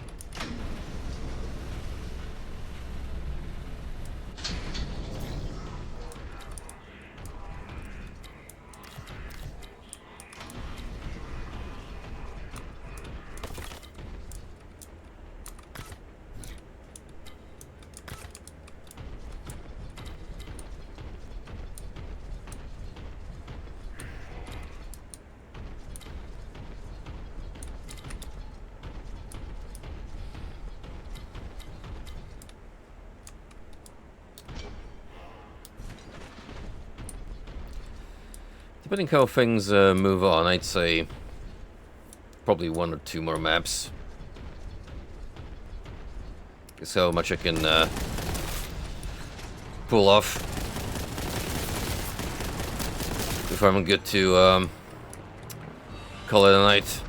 Depending how things move on, I'd say probably 1 or 2 more maps. Is how much I can pull off before I'm good to call it a night.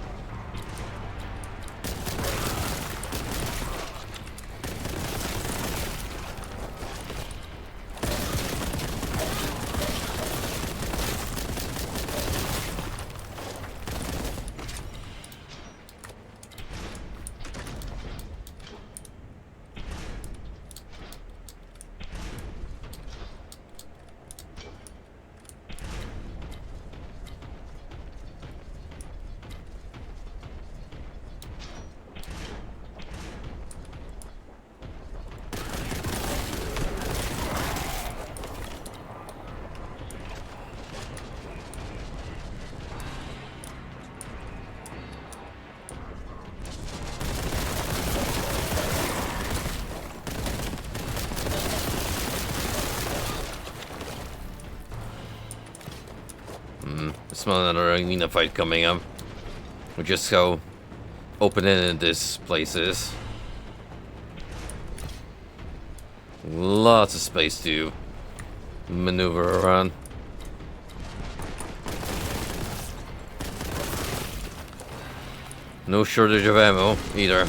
Smell another arena fight coming up. With just how open-ended this place is. Lots of space to maneuver around. No shortage of ammo either.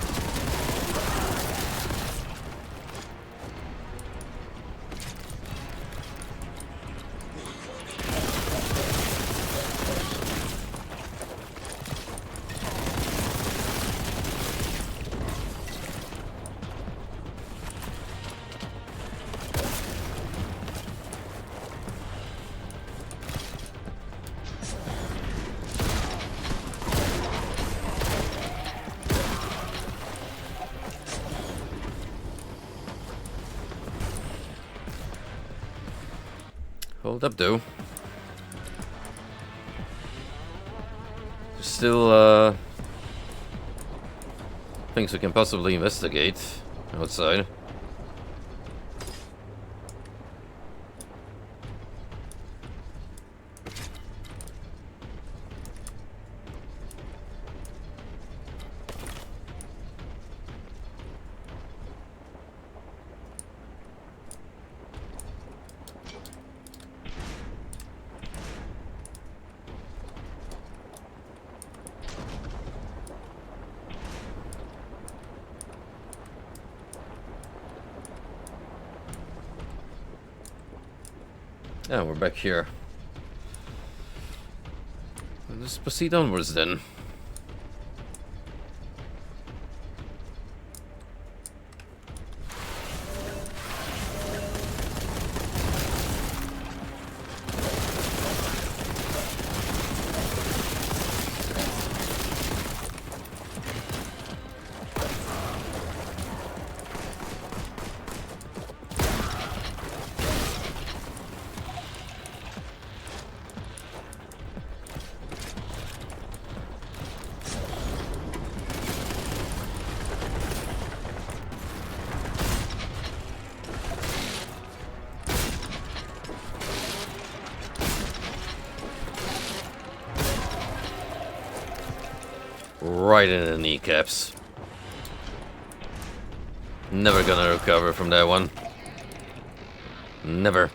Hold up, though. There's still things we can possibly investigate outside. Yeah, we're back here. Let's proceed onwards then. Right in the kneecaps. Never gonna recover from that one. Never.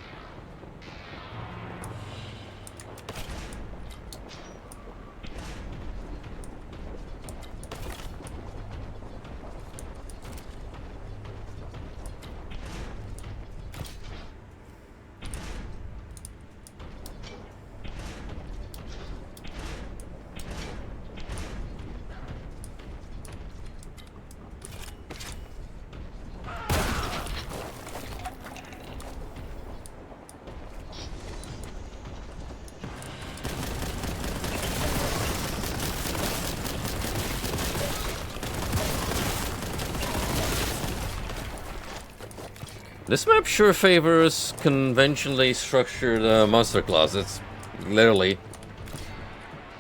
This map sure favors conventionally structured monster closets, literally,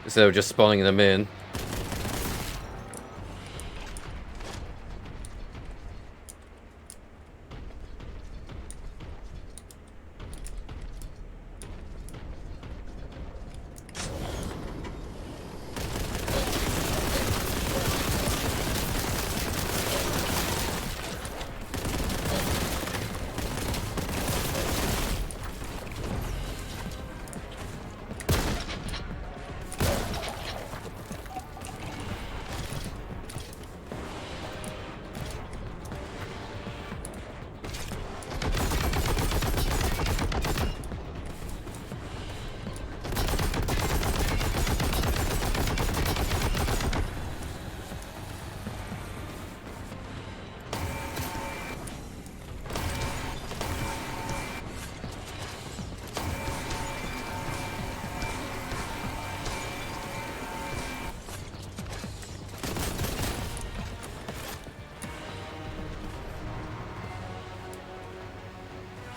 instead of just spawning them in.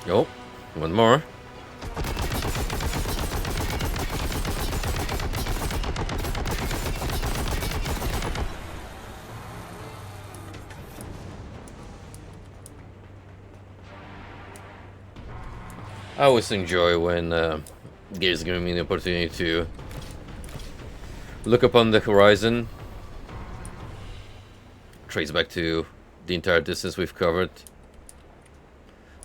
Oh, one more. I always enjoy when games give me the opportunity to look upon the horizon, trace back to the entire distance we've covered,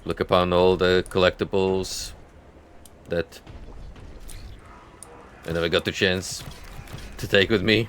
look upon all the collectibles that I never got the chance to take with me.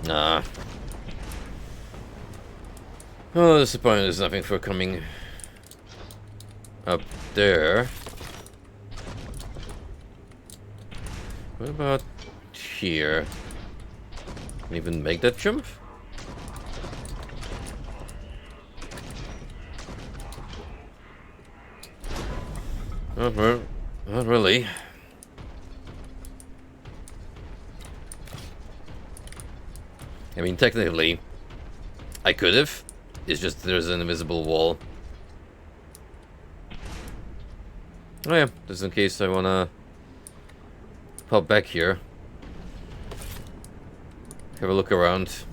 Nah. Oh, disappointed there's nothing for coming up there. What about here? Can you even make that jump? Not really. I mean, technically, I could have. It's just there's an invisible wall. Oh yeah, just in case I wanna pop back here. Have a look around.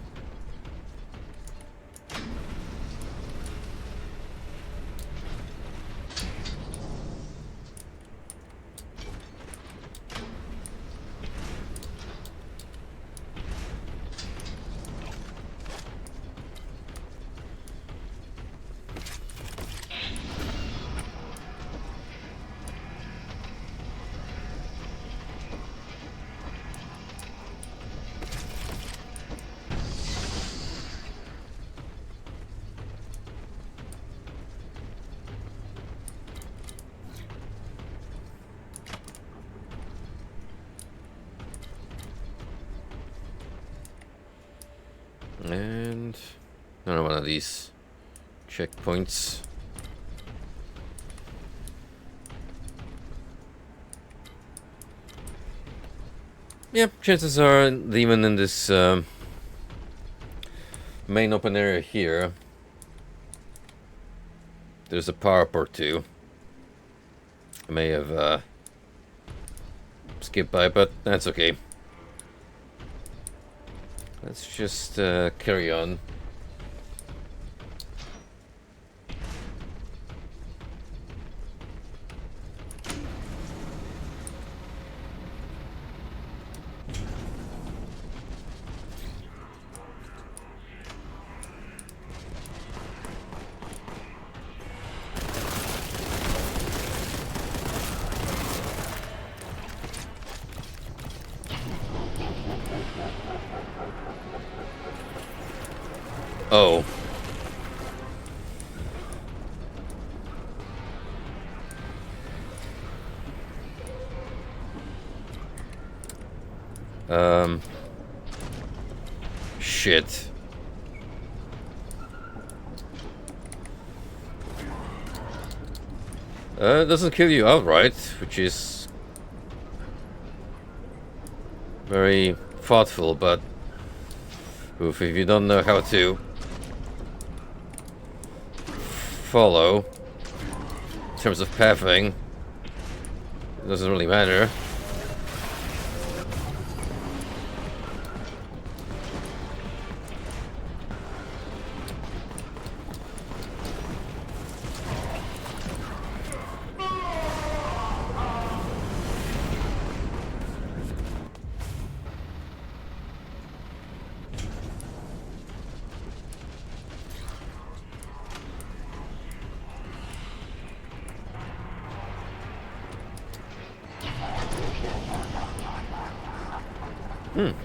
And another one of these checkpoints. Yeah, chances are, even in this main open area here, there's a power-up or two. I may have skipped by, but that's okay. Let's just carry on. Oh. Shit. It doesn't kill you outright, which is very thoughtful, but oof, if you don't know how to follow in terms of pathing, it doesn't really matter.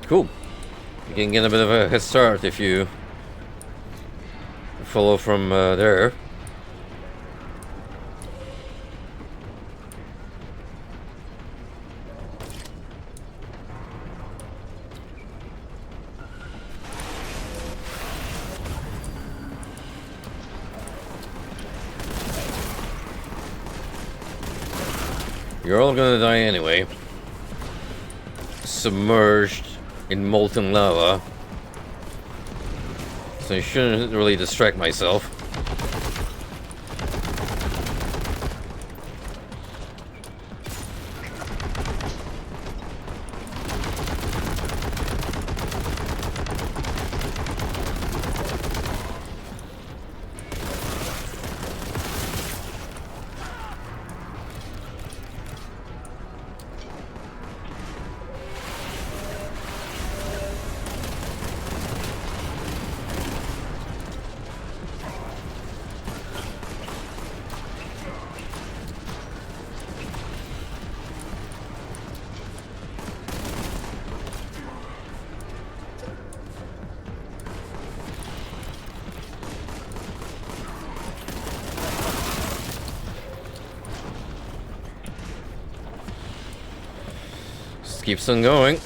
Cool. You can get a bit of a head start if you follow from there. You're all gonna die anyway. Submerged in molten lava. So I shouldn't really distract myself. Keeps on going.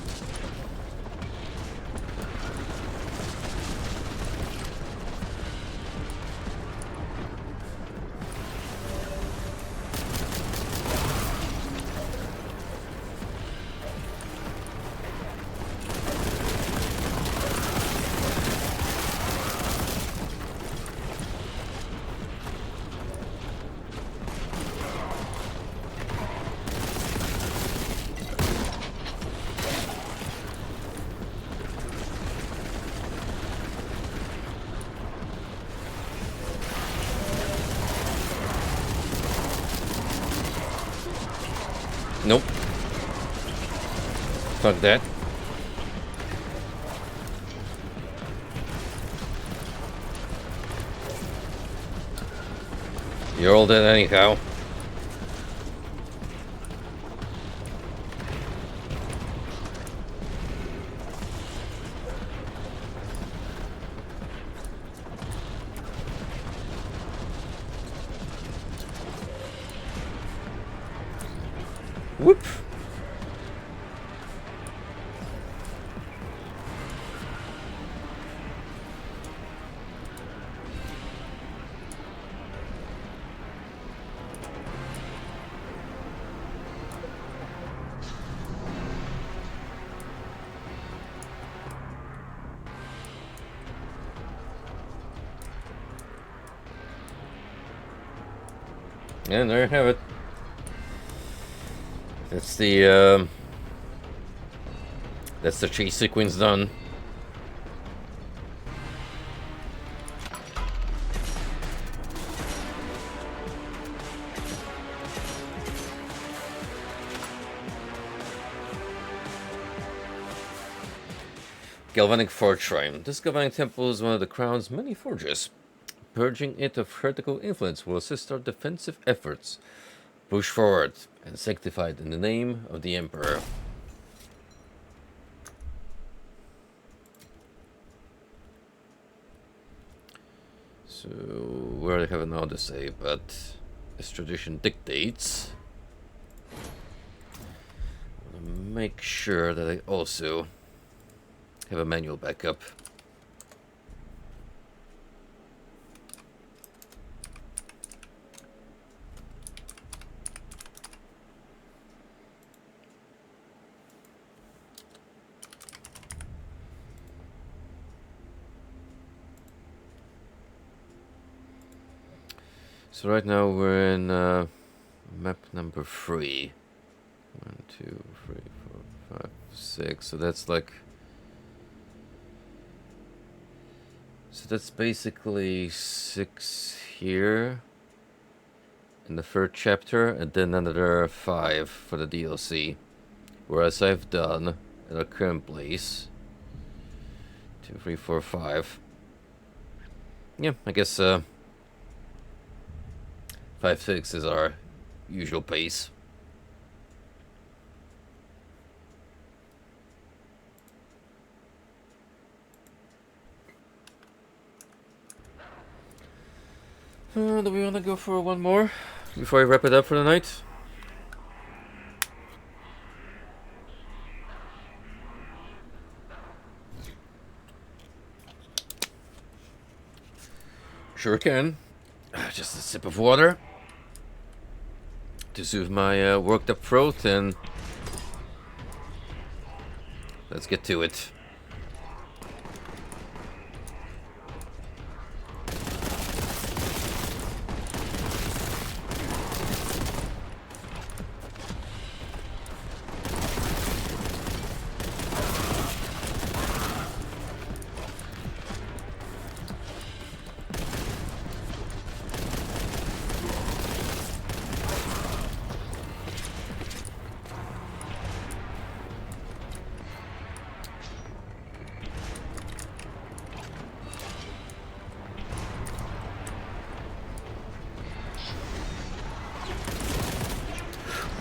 Nope. Fuck that. You're all dead anyhow. Whoop. And there you have it. That's the chase sequence done. Galvanic Forge Shrine. This Galvanic Temple is one of the Crown's many forges. Purging it of heretical influence will assist our defensive efforts. Push forward and sanctified in the name of the Emperor. So, we already have an Odyssey, but as tradition dictates, I want to make sure that I also have a manual backup. So right now we're in map number 3. 1, 2, 3, 4, 5, 6. So that's like... So that's basically 6 here in the third chapter, and then another 5 for the DLC. Whereas I've done at our current place 2, 3, 4, 5. Yeah, I guess 5, 6 is our usual pace. Do we want to go for one more before I wrap it up for the night? Sure can. Just a sip of water to soothe my worked up throat, and let's get to it.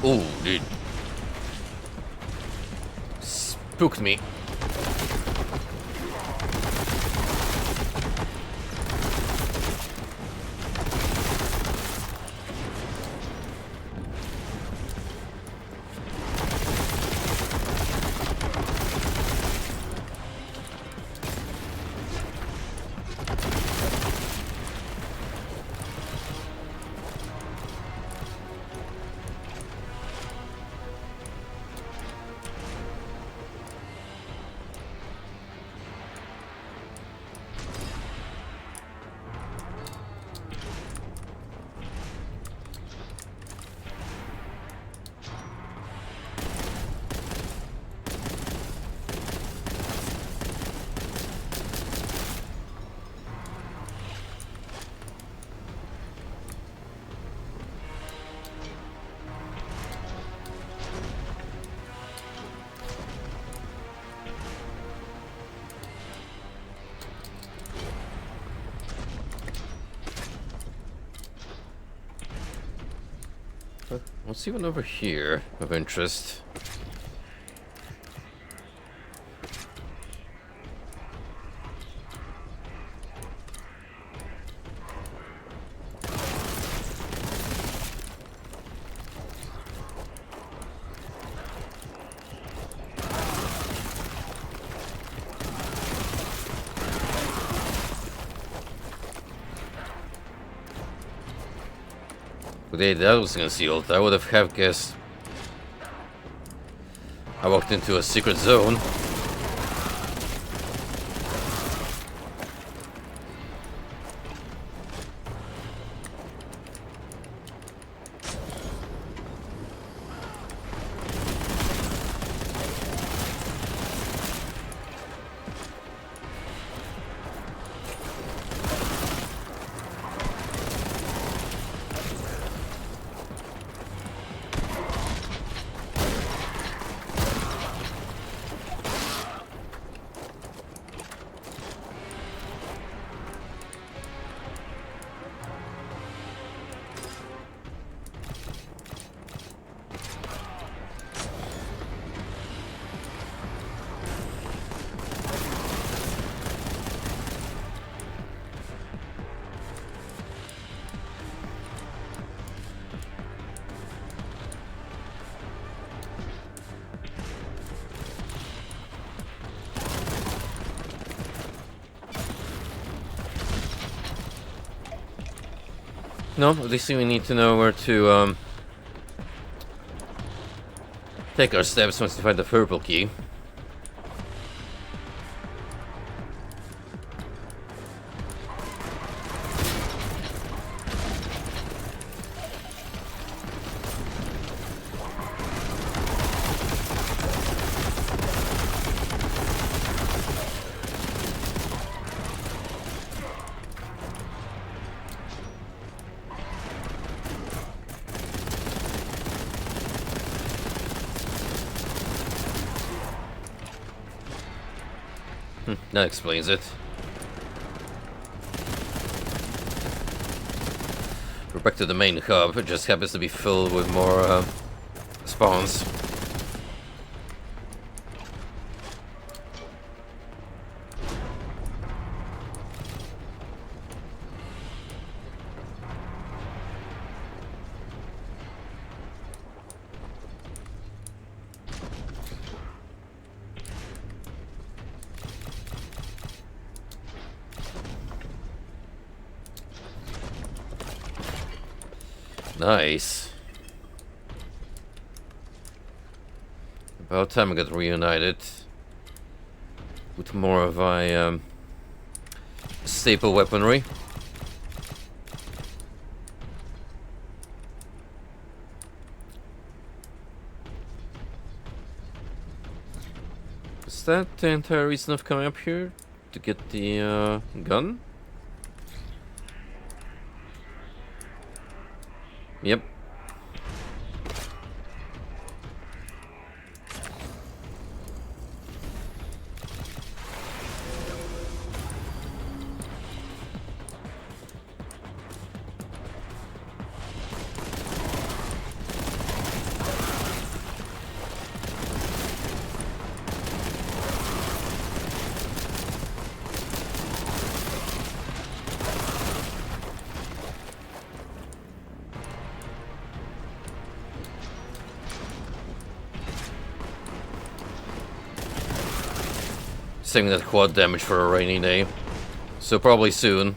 Oh, dude. Spooked me. Let's see one over here of interest. Today that was concealed. I would have guessed I walked into a secret zone. No, at least we need to know where to take our steps once we find the purple key. That explains it. We're back to the main hub. It just happens to be filled with more spawns. Nice. About time I got reunited with more of a staple weaponry. Is that the entire reason of coming up here? To get the gun? Yep. Saving that quad damage for a rainy day. So probably soon.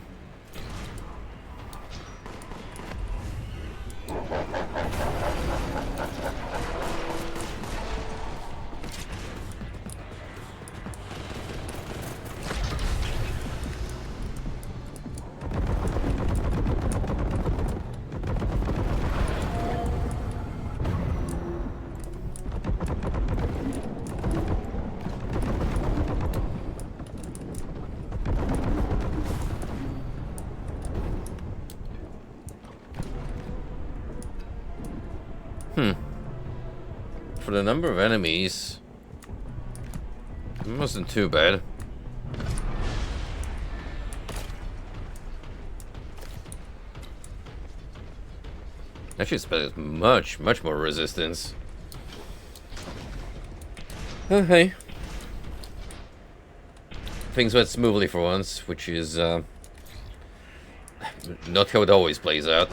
For the number of enemies, it wasn't too bad. Actually expected much more resistance. Oh, hey. Things went smoothly for once, which is not how it always plays out.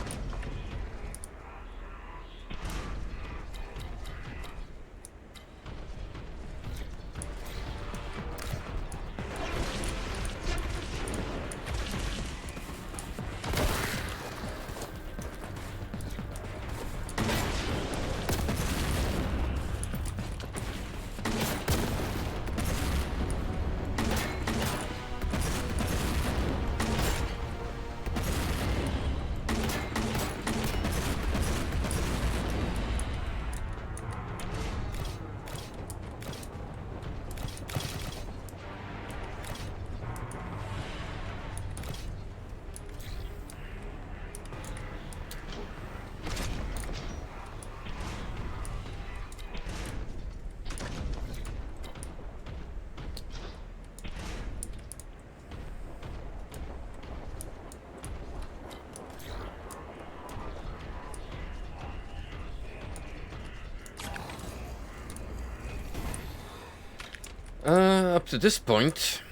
Up to this point,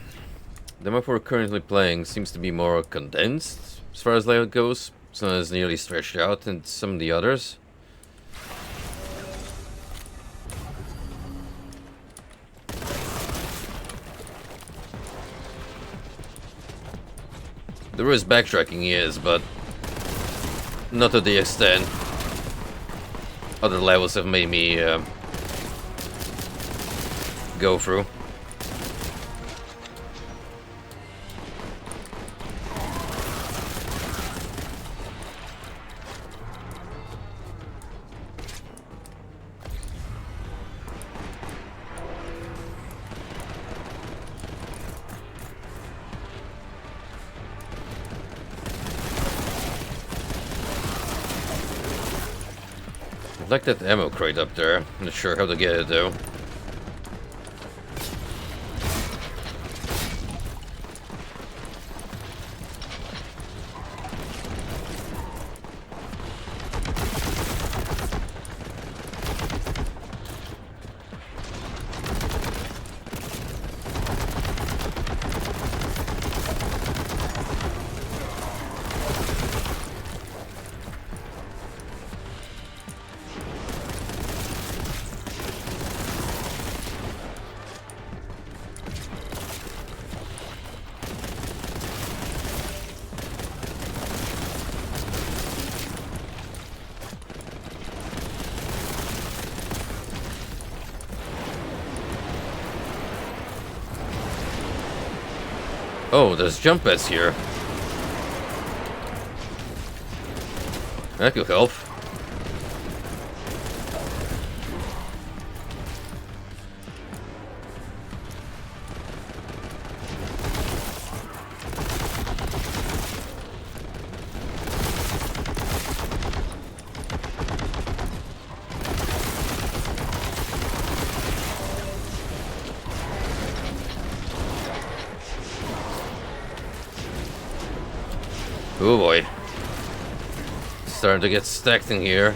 the map we're currently playing seems to be more condensed as far as layout goes. It's not as nearly stretched out as some of the others. There is backtracking, yes, but not to the extent other levels have made me go through. I like that ammo crate up there. I'm not sure how to get it though. Oh, there's jump pads here. That could help. Oh boy. Starting to get stacked in here.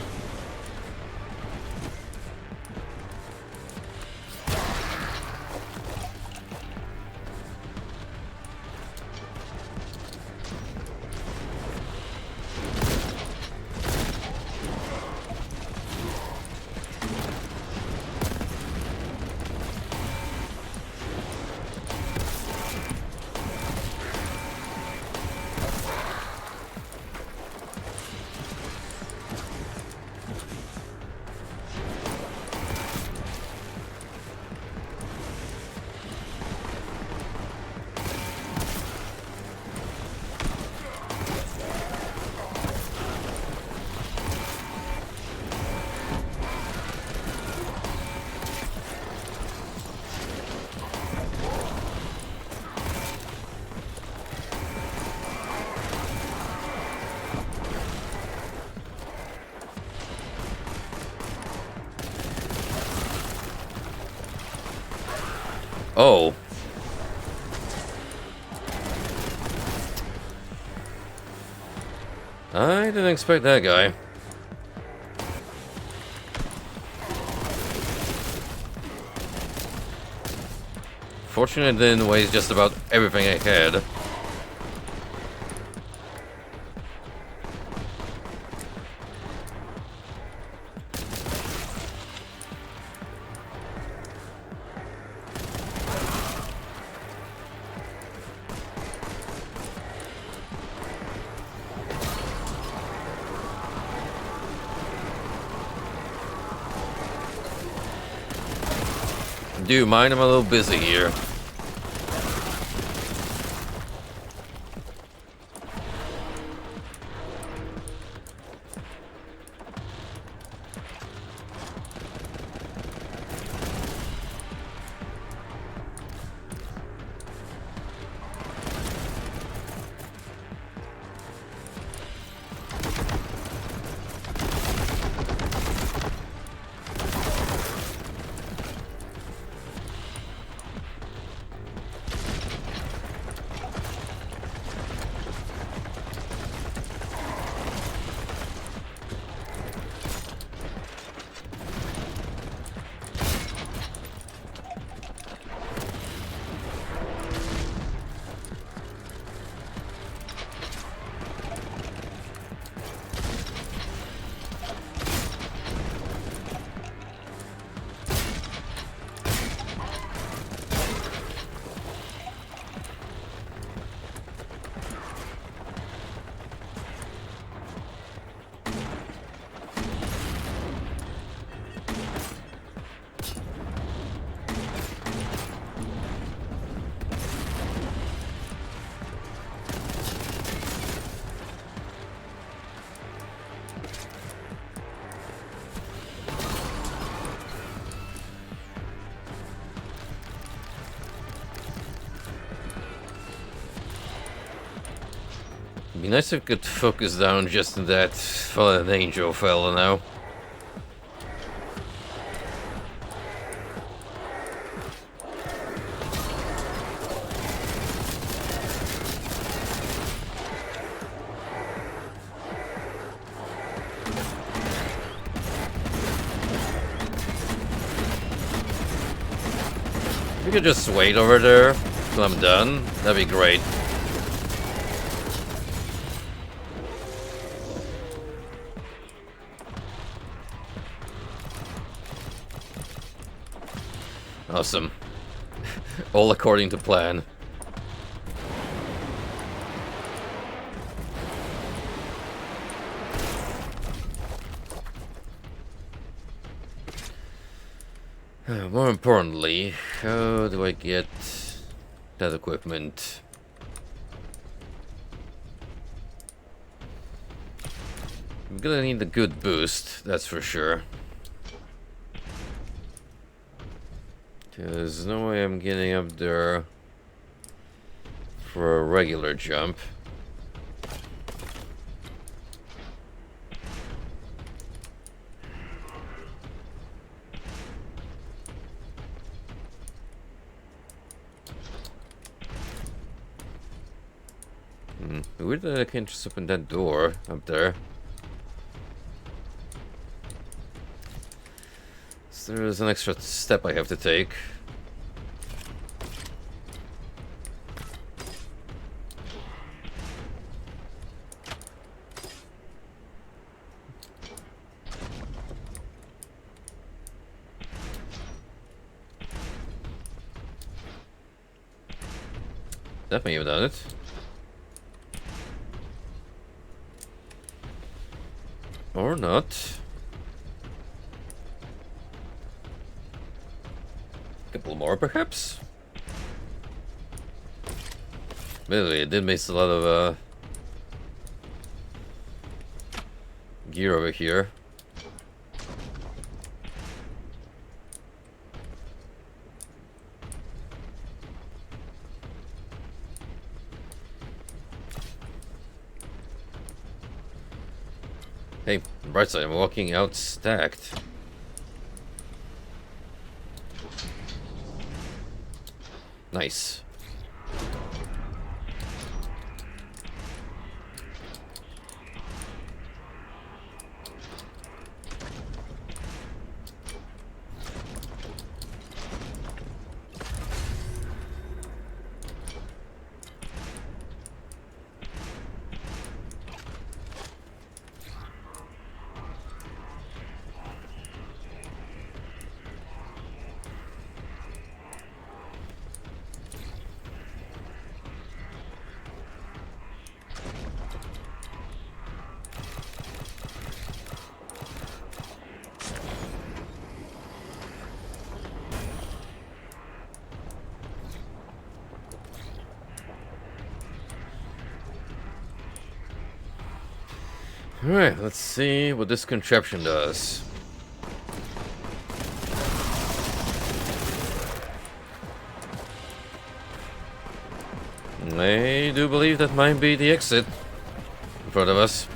Oh. I didn't expect that guy. Fortunately, it didn't waste just about everything I had. Do you mind? I'm a little busy here. Be nice if we could focus down just in that fallen angel fella now. If you could just wait over there till I'm done, that'd be great. Awesome. All according to plan. More importantly, how do I get that equipment? gonna need a good boost, that's for sure. There's no way I'm getting up there for a regular jump. Weird that I can't just open that door up there. So there's an extra step I have to take. That may have done it. Or not. Couple more, perhaps? Really, it did miss a lot of gear over here. Hey, bright side, I'm walking out stacked. Nice. Alright, let's see what this contraption does. I do believe that might be the exit in front of us.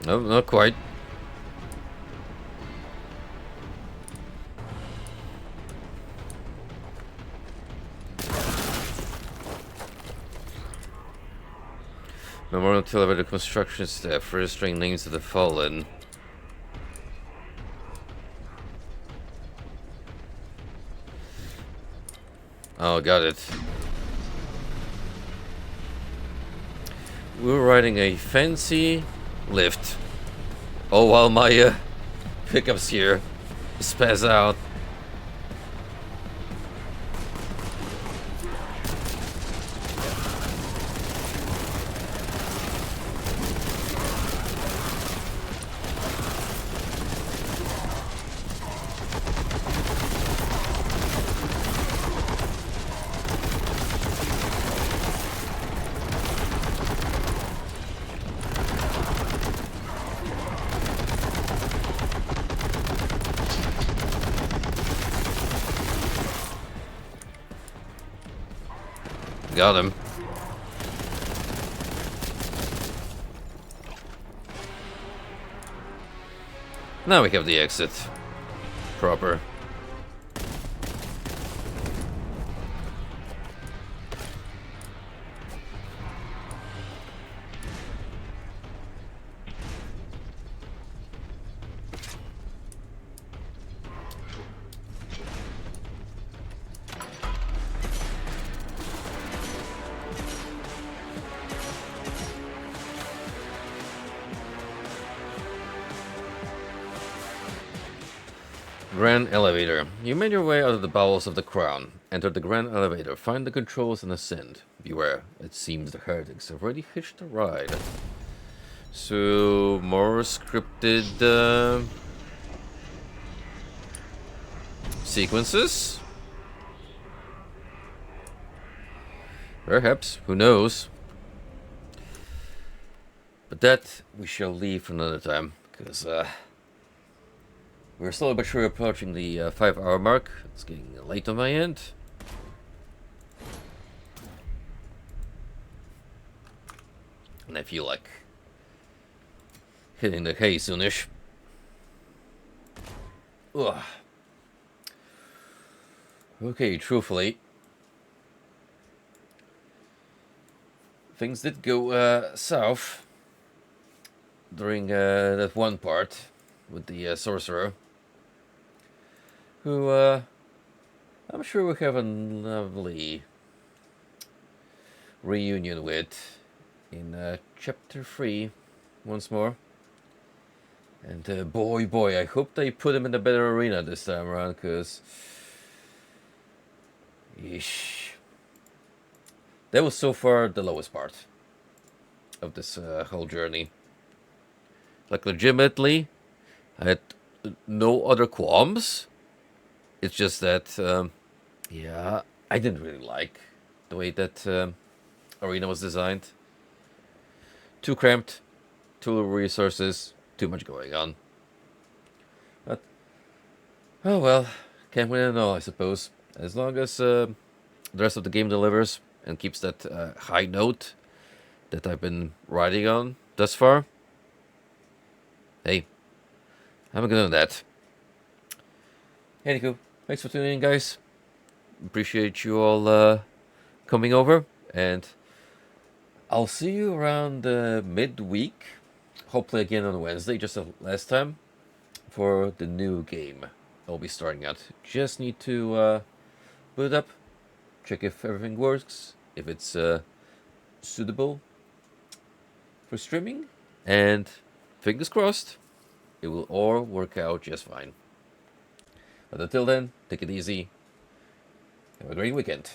No, not quite. Memorial to elevator construction staff registering names of the fallen. Oh, got it. We were riding a fancy lift. Oh, while my pickups here spaz out. Got him. Now we have the exit. Proper. Grand Elevator. You made your way out of the bowels of the crown. Enter the Grand Elevator. Find the controls and ascend. Beware, it seems the heretics have already hitched a ride. So, more scripted sequences? Perhaps, who knows? But that we shall leave for another time, because we're slowly but surely approaching the 5-hour mark. It's getting late on my end. And I feel like hitting the hay soonish. Ugh. Okay, truthfully, things did go south during that one part with the sorcerer, who I'm sure we have a lovely reunion with in chapter 3 once more. And boy, I hope they put him in a better arena this time around, because that was so far the lowest part of this whole journey. Like, legitimately, I had no other qualms. It's just that, yeah, I didn't really like the way that arena was designed. Too cramped, too little resources, too much going on. But, oh well, can't win it all, I suppose. As long as the rest of the game delivers and keeps that high note that I've been riding on thus far, hey, I'm good on that. Anywho, thanks for tuning in, guys. Appreciate you all coming over, and I'll see you around midweek, hopefully again on Wednesday, just like last time, for the new game I'll be starting out. Just need to boot it up, check if everything works, if it's suitable for streaming, and fingers crossed, it will all work out just fine. But until then, take it easy. Have a great weekend.